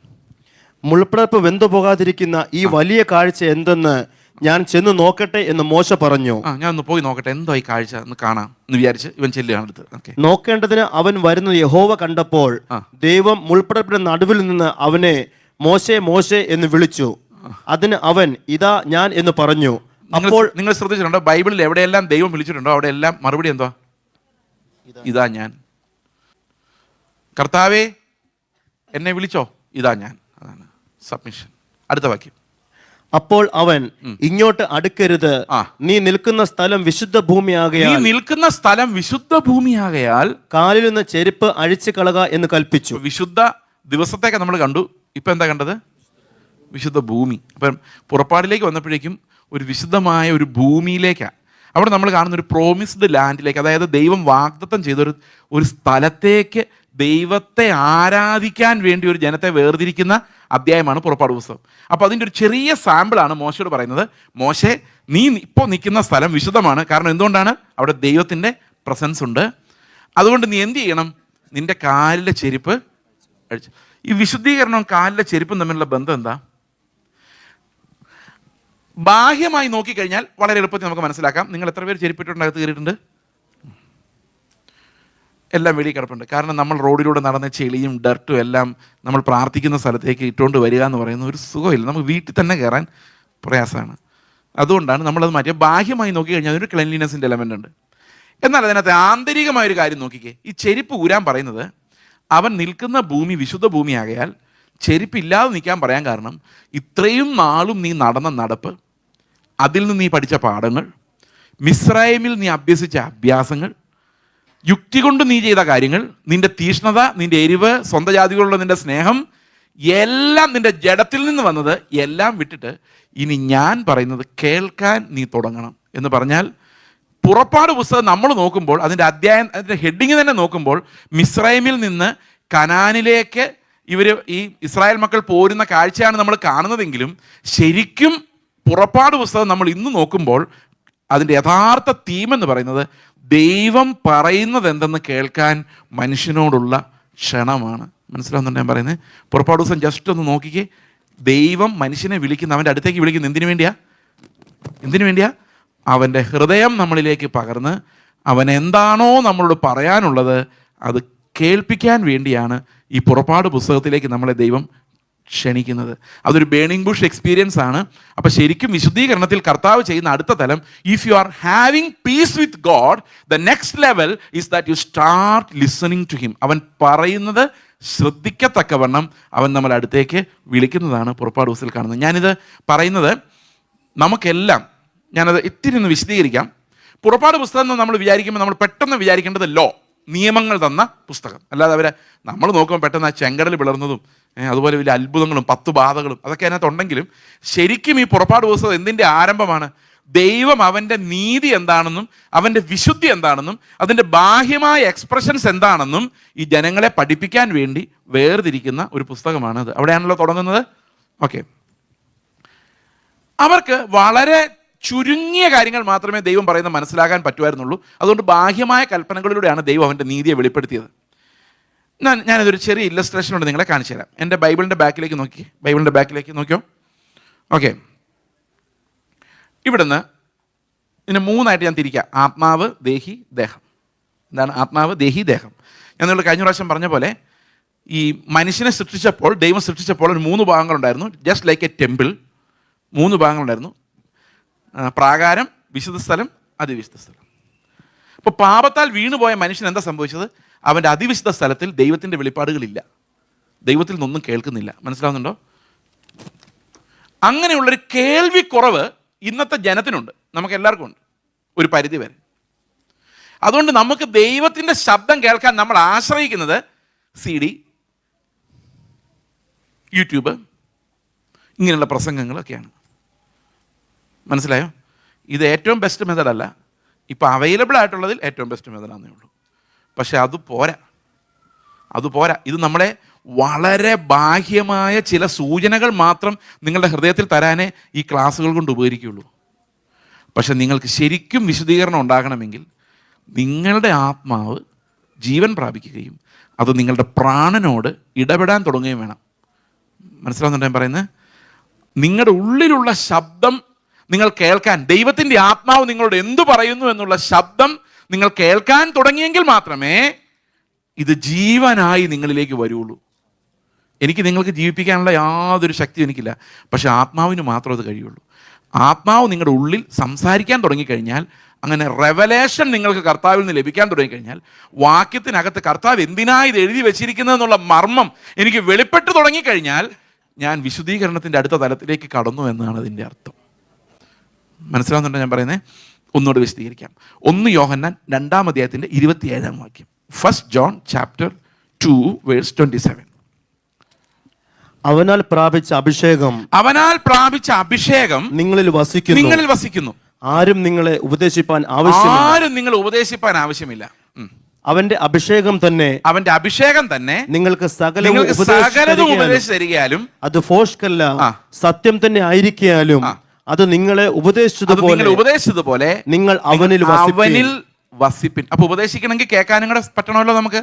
മുൾപ്പടർപ്പ് വെന്തു പോകാതിരിക്കുന്ന ഈ വലിയ കാഴ്ച എന്തെന്ന് ഞാൻ ചെന്ന് നോക്കട്ടെ എന്ന് മോശ പറഞ്ഞു. ഞാൻ ഒന്ന് പോയി നോക്കട്ടെ, എന്തോ ഈ കാഴ്ച ഒന്ന് കാണാം എന്ന് വിചാരിച്ച് ഇവൻ ചെല്ലുകയാണ് അടുത്ത്. നോക്കേണ്ടതിന് അവൻ വരുന്നത് യഹോവ കണ്ടപ്പോൾ ദൈവം മുൾപ്പടർപ്പിന്റെ നടുവിൽ നിന്ന് അവനെ മോശെ മോശെ എന്ന് വിളിച്ചു. അതിന് അവൻ ഇതാ ഞാൻ എന്ന് പറഞ്ഞു. അപ്പോൾ നിങ്ങൾ ശ്രദ്ധിച്ചിട്ടുണ്ടോ, ബൈബിളിൽ എവിടെയെല്ലാം ദൈവം വിളിച്ചിട്ടുണ്ടോ അവിടെയെല്ലാം മറുപടി എന്തുവാ? ഇതാ ഞാൻ. കർത്താവേ എന്നെ വിളിച്ചോ, ഇതാ ഞാൻ. അതാണ് സബ്മിഷൻ. അടുത്ത വാക്യം. അപ്പോൾ അവൻ ഇങ്ങോട്ട് അടുക്കരുത്, നീ നിൽക്കുന്ന സ്ഥലം വിശുദ്ധ ഭൂമിയാകയാൽ കാലിൽ നിന്ന് ചെരുപ്പ് അഴിച്ചു കളക എന്ന് കൽപ്പിച്ചു. വിശുദ്ധ ദിവസത്തേക്ക് നമ്മൾ കണ്ടു, ഇപ്പൊ എന്താ കണ്ടത്? വിശുദ്ധ ഭൂമി. അപ്പം പുറപ്പാടിലേക്ക് വന്നപ്പോഴേക്കും ഒരു വിശുദ്ധമായ ഒരു ഭൂമിയിലേക്കാണ്. അവിടെ നമ്മൾ കാണുന്ന ഒരു പ്രോമിസ്ഡ് ലാൻഡിലേക്ക്, അതായത് ദൈവം വാഗ്ദത്തം ചെയ്തൊരു സ്ഥലത്തേക്ക് ദൈവത്തെ ആരാധിക്കാൻ വേണ്ടി ഒരു ജനത്തെ വേർതിരിക്കുന്ന അധ്യായമാണ് പുറപ്പാട് പുസ്തകം. അപ്പോൾ അതിൻ്റെ ഒരു ചെറിയ സാമ്പിളാണ് മോശയോട് പറയുന്നത്. മോശെ, നീ ഇപ്പോൾ നിൽക്കുന്ന സ്ഥലം വിശുദ്ധമാണ്. കാരണം എന്തുകൊണ്ടാണ്? അവിടെ ദൈവത്തിൻ്റെ പ്രസൻസ് ഉണ്ട്. അതുകൊണ്ട് നീ എന്ത് ചെയ്യണം? നിന്റെ കാലിലെ ചെരുപ്പ് അഴിച്ചു. ഈ വിശുദ്ധീകരണവും കാലിലെ ചെരുപ്പും തമ്മിലുള്ള ബന്ധം എന്താ? ബാഹ്യമായി നോക്കിക്കഴിഞ്ഞാൽ വളരെ എളുപ്പത്തിൽ നമുക്ക് മനസ്സിലാക്കാം. നിങ്ങൾ എത്ര പേര് ചെരുപ്പിട്ടുണ്ടകത്ത് കയറിയിട്ടുണ്ട്? എല്ലാം വെളിയിൽ കിടപ്പുണ്ട്. കാരണം നമ്മൾ റോഡിലൂടെ നടന്ന ചെളിയും ഡർട്ടും എല്ലാം നമ്മൾ പ്രാർത്ഥിക്കുന്ന സ്ഥലത്തേക്ക് ഇട്ടുകൊണ്ട് വരിക എന്ന് പറയുന്ന ഒരു സുഖമില്ല. നമുക്ക് വീട്ടിൽ തന്നെ കയറാൻ പ്രയാസമാണ്. അതുകൊണ്ടാണ് നമ്മളത് മാറ്റിയത്. ബാഹ്യമായി നോക്കിക്കഴിഞ്ഞാൽ അതൊരു ക്ലെൻലിനെസ്സിൻ്റെ എലമെൻ്റ് ഉണ്ട്. എന്നാൽ അതിനകത്ത് ആന്തരികമായ ഒരു കാര്യം നോക്കിക്കേ. ഈ ചെരുപ്പ് ഊരാൻ പറയുന്നത് അവൻ നിൽക്കുന്ന ഭൂമി വിശുദ്ധ ഭൂമിയാകയാൽ ചെരുപ്പില്ലാതെ നിൽക്കാൻ പറയാൻ കാരണം ഇത്രയും നാളും നീ നടന്ന നടപ്പ്, അതിൽ നിന്ന് നീ പഠിച്ച പാഠങ്ങൾ, മിസ്രൈമിൽ നീ അഭ്യസിച്ച അഭ്യാസങ്ങൾ, യുക്തി കൊണ്ട് നീ ചെയ്ത കാര്യങ്ങൾ, നിന്റെ തീഷ്ണത, നിന്റെ എരിവ്, സ്വന്തം ജാതികളുള്ള നിന്റെ സ്നേഹം, എല്ലാം നിന്റെ ജഡത്തിൽ നിന്ന് വന്നത് എല്ലാം വിട്ടിട്ട് ഇനി ഞാൻ പറയുന്നത് കേൾക്കാൻ നീ തുടങ്ങണം എന്ന് പറഞ്ഞാൽ, പുറപ്പാട് പുസ്തകം നമ്മൾ നോക്കുമ്പോൾ അതിൻ്റെ അതിൻ്റെ ഹെഡിങ് തന്നെ നോക്കുമ്പോൾ മിസ്രൈമിൽ നിന്ന് കനാനിലേക്ക് ഈ ഇസ്രായേൽ മക്കൾ പോരുന്ന കാഴ്ചയാണ് നമ്മൾ കാണുന്നതെങ്കിലും ശരിക്കും പുറപ്പാട് പുസ്തകം നമ്മൾ ഇന്ന് നോക്കുമ്പോൾ അതിൻ്റെ യഥാർത്ഥ തീം എന്ന് പറയുന്നത് ദൈവം പറയുന്നത് എന്തെന്ന് കേൾക്കാൻ മനുഷ്യനോടുള്ള ക്ഷണമാണ്. മനസ്സിലാവുന്നുണ്ട് ഞാൻ പറയുന്നത്? പുറപ്പാട് ദിവസം ജസ്റ്റ് ഒന്ന് നോക്കിക്കേ. ദൈവം മനുഷ്യനെ വിളിക്കുന്ന, അവൻ്റെ അടുത്തേക്ക് വിളിക്കുന്ന എന്തിനു വേണ്ടിയാ? അവൻ്റെ ഹൃദയം നമ്മളിലേക്ക് പകർന്ന് അവൻ എന്താണോ നമ്മളോട് പറയാനുള്ളത് അത് കേൾപ്പിക്കാൻ വേണ്ടിയാണ് ഈ പുറപ്പാട് പുസ്തകത്തിലേക്ക് നമ്മളെ ദൈവം ക്ഷണിക്കുന്നത്. അതൊരു ബേണിംഗ് ബുഷ് എക്സ്പീരിയൻസ് ആണ്. അപ്പം ശരിക്കും വിശുദ്ധീകരണത്തിൽ കർത്താവ് ചെയ്യുന്ന അടുത്ത തലം, if you are having peace with God, the next level is that you start listening to him. അവൻ പറയുന്നത് ശ്രദ്ധിക്കത്തക്കവണ്ണം അവൻ നമ്മളെ അടുത്തേക്ക് വിളിക്കുന്നതാണ് പുറപ്പാട് പുസ്തകത്തിൽ കാണുന്നത്. ഞാനിത് പറയുന്നത് നമുക്കെല്ലാം, ഞാനത് ഇത്തിരി ഒന്ന് വിശദീകരിക്കാം. പുറപ്പാട് പുസ്തകം എന്ന് നമ്മൾ വിചാരിക്കുമ്പോൾ നമ്മൾ പെട്ടെന്ന് വിചാരിക്കേണ്ടത് നിയമങ്ങൾ തന്ന പുസ്തകം. അല്ലാതെ നമ്മൾ നോക്കുമ്പോൾ പെട്ടെന്ന് ആ ചെങ്കടൽ പിളർന്നതും അതുപോലെ വലിയ അത്ഭുതങ്ങളും 10 ബാധകളും അതൊക്കെ അതിനകത്തുണ്ടെങ്കിലും ശരിക്കും ഈ പുറപ്പാട് പുസ്തകം എന്തിൻ്റെ ആരംഭമാണ്? ദൈവം അവൻ്റെ നീതി എന്താണെന്നും അവൻ്റെ വിശുദ്ധി എന്താണെന്നും അതിൻ്റെ ബാഹ്യമായ എക്സ്പ്രഷൻസ് എന്താണെന്നും ഈ ജനങ്ങളെ പഠിപ്പിക്കാൻ വേണ്ടി വേർതിരിക്കുന്ന ഒരു പുസ്തകമാണത്. അവിടെയാണല്ലോ തുടങ്ങുന്നത്. ഓക്കെ, അവർക്ക് വളരെ ചുരുങ്ങിയ കാര്യങ്ങൾ മാത്രമേ ദൈവം പറയുന്നത് മനസ്സിലാക്കാൻ പറ്റുമായിരുന്നുള്ളൂ. അതുകൊണ്ട് ബാഹ്യമായ കൽപ്പനകളിലൂടെയാണ് ദൈവം അവൻ്റെ നീതിയെ വെളിപ്പെടുത്തിയത്. ഞാനിതൊരു ചെറിയ ഇല്ലസ്ട്രേഷനോട് നിങ്ങളെ കാണിച്ചു തരാം. എൻ്റെ ബൈബിളിൻ്റെ ബാക്കിലേക്ക് നോക്കിയോ. ഓക്കെ, ഇവിടുന്ന് ഇതിനെ 3ആയിട്ട് ഞാൻ തിരിക്കാം. ആത്മാവ്, ദേഹി, ദേഹം. എന്താണ് ആത്മാവ്, ദേഹി, ദേഹം? ഞാൻ നിങ്ങൾ കഴിഞ്ഞ പ്രാവശ്യം പറഞ്ഞ പോലെ ഈ മനുഷ്യനെ സൃഷ്ടിച്ചപ്പോൾ, ദൈവം സൃഷ്ടിച്ചപ്പോൾ ഒരു 3 ഭാഗങ്ങളുണ്ടായിരുന്നു. ജസ്റ്റ് ലൈക്ക് എ ടെമ്പിൾ 3 ഭാഗങ്ങളുണ്ടായിരുന്നു. പ്രാകാരം, വിശുദ്ധ സ്ഥലം, അതിവിശുദ്ധ സ്ഥലം. ഇപ്പോൾ പാപത്താൽ വീണുപോയ മനുഷ്യൻ എന്താ സംഭവിച്ചത്? അവൻ്റെ അതിവിശുദ്ധ സ്ഥലത്തിൽ ദൈവത്തിൻ്റെ വെളിപ്പാടുകളില്ല, ദൈവത്തിൽ നിന്നൊന്നും കേൾക്കുന്നില്ല. മനസ്സിലാവുന്നുണ്ടോ? അങ്ങനെയുള്ളൊരു കേൾവിക്കുറവ് ഇന്നത്തെ ജനത്തിനുണ്ട്, നമുക്ക് എല്ലാവർക്കും ഉണ്ട് ഒരു പരിധി വരെ. അതുകൊണ്ട് നമുക്ക് ദൈവത്തിൻ്റെ ശബ്ദം കേൾക്കാൻ നമ്മൾ ആശ്രയിക്കുന്നത് CD, യൂട്യൂബ്, ഇങ്ങനെയുള്ള പ്രസംഗങ്ങളൊക്കെയാണ്. മനസ്സിലായോ? ഇത് ഏറ്റവും ബെസ്റ്റ് മെത്തഡല്ല, ഇപ്പോൾ അവൈലബിൾ ആയിട്ടുള്ളതിൽ ഏറ്റവും ബെസ്റ്റ് മെത്തഡാണെന്നേ ഉള്ളൂ. പക്ഷെ അത് പോരാ. ഇത് നമ്മളെ വളരെ ബാഹ്യമായ ചില സൂചനകൾ മാത്രം നിങ്ങളുടെ ഹൃദയത്തിൽ തരാനേ ഈ ക്ലാസ്സുകൾ കൊണ്ട് ഉപകരിക്കുകയുള്ളൂ. പക്ഷെ നിങ്ങൾക്ക് ശരിക്കും വിശുദ്ധീകരണം ഉണ്ടാകണമെങ്കിൽ നിങ്ങളുടെ ആത്മാവ് ജീവൻ പ്രാപിക്കുകയും അത് നിങ്ങളുടെ പ്രാണനോട് ഇടപെടാൻ തുടങ്ങുകയും വേണം. മനസ്സിലാവുന്നുണ്ടോ ഞാൻ പറയുന്നത്? നിങ്ങളുടെ ഉള്ളിലുള്ള ശബ്ദം നിങ്ങൾ കേൾക്കാൻ, ദൈവത്തിൻ്റെ ആത്മാവ് നിങ്ങളോട് എന്തു പറയുന്നു എന്നുള്ള ശബ്ദം നിങ്ങൾ കേൾക്കാൻ തുടങ്ങിയെങ്കിൽ മാത്രമേ ഇത് ജീവനായി നിങ്ങളിലേക്ക് വരുള്ളൂ. എനിക്ക് നിങ്ങൾക്ക് ജീവിപ്പിക്കാനുള്ള യാതൊരു ശക്തിയും എനിക്കില്ല, പക്ഷെ ആത്മാവിന് മാത്രം അത് കഴിയുള്ളൂ. ആത്മാവ് നിങ്ങളുടെ ഉള്ളിൽ സംസാരിക്കാൻ തുടങ്ങിക്കഴിഞ്ഞാൽ, അങ്ങനെ റെവലേഷൻ നിങ്ങൾക്ക് കർത്താവിൽ നിന്ന് ലഭിക്കാൻ തുടങ്ങിക്കഴിഞ്ഞാൽ, വാക്യത്തിനകത്ത് കർത്താവ് എന്തിനാ ഇത് എഴുതി വെച്ചിരിക്കുന്നതെന്നുള്ള മർമ്മം എനിക്ക് വെളിപ്പെട്ട് തുടങ്ങിക്കഴിഞ്ഞാൽ ഞാൻ വിശുദ്ധീകരണത്തിൻ്റെ അടുത്ത തലത്തിലേക്ക് കടന്നു എന്നാണ് അതിൻ്റെ അർത്ഥം. മനസ്സിലാവുന്നുണ്ടോ ഞാൻ പറയുന്നത്? ഒന്നുകൂടെ വിശദീകരിക്കാം. 1 യോഹന്നാൻ 2-ാം അധ്യായത്തിൻ്റെ 27-ാം വാക്യം. 1 John chapter 2 verse 27. അവനാൽ പ്രാപിച്ച അഭിഷേകം നിങ്ങളിൽ വസിക്കുന്നു. ആരും നിങ്ങളെ ഉപദേശിപ്പാൻ ആവശ്യമില്ല. അവന്റെ അഭിഷേകം തന്നെ നിങ്ങൾക്ക് സകലവും ഉപദേശിച്ചു തരികയാലും അത് ഫോഷ്കല്ല, സത്യം തന്നെ ആയിരിക്കാലും അത് നിങ്ങളെ ഉപദേശിച്ചതുപോലെ നിങ്ങൾ അവനിൽ വസിപ്പിൻ. അപ്പൊ ഉപദേശിക്കണമെങ്കിൽ കേൾക്കാനും കൂടെ പറ്റണമല്ലോ നമുക്ക്,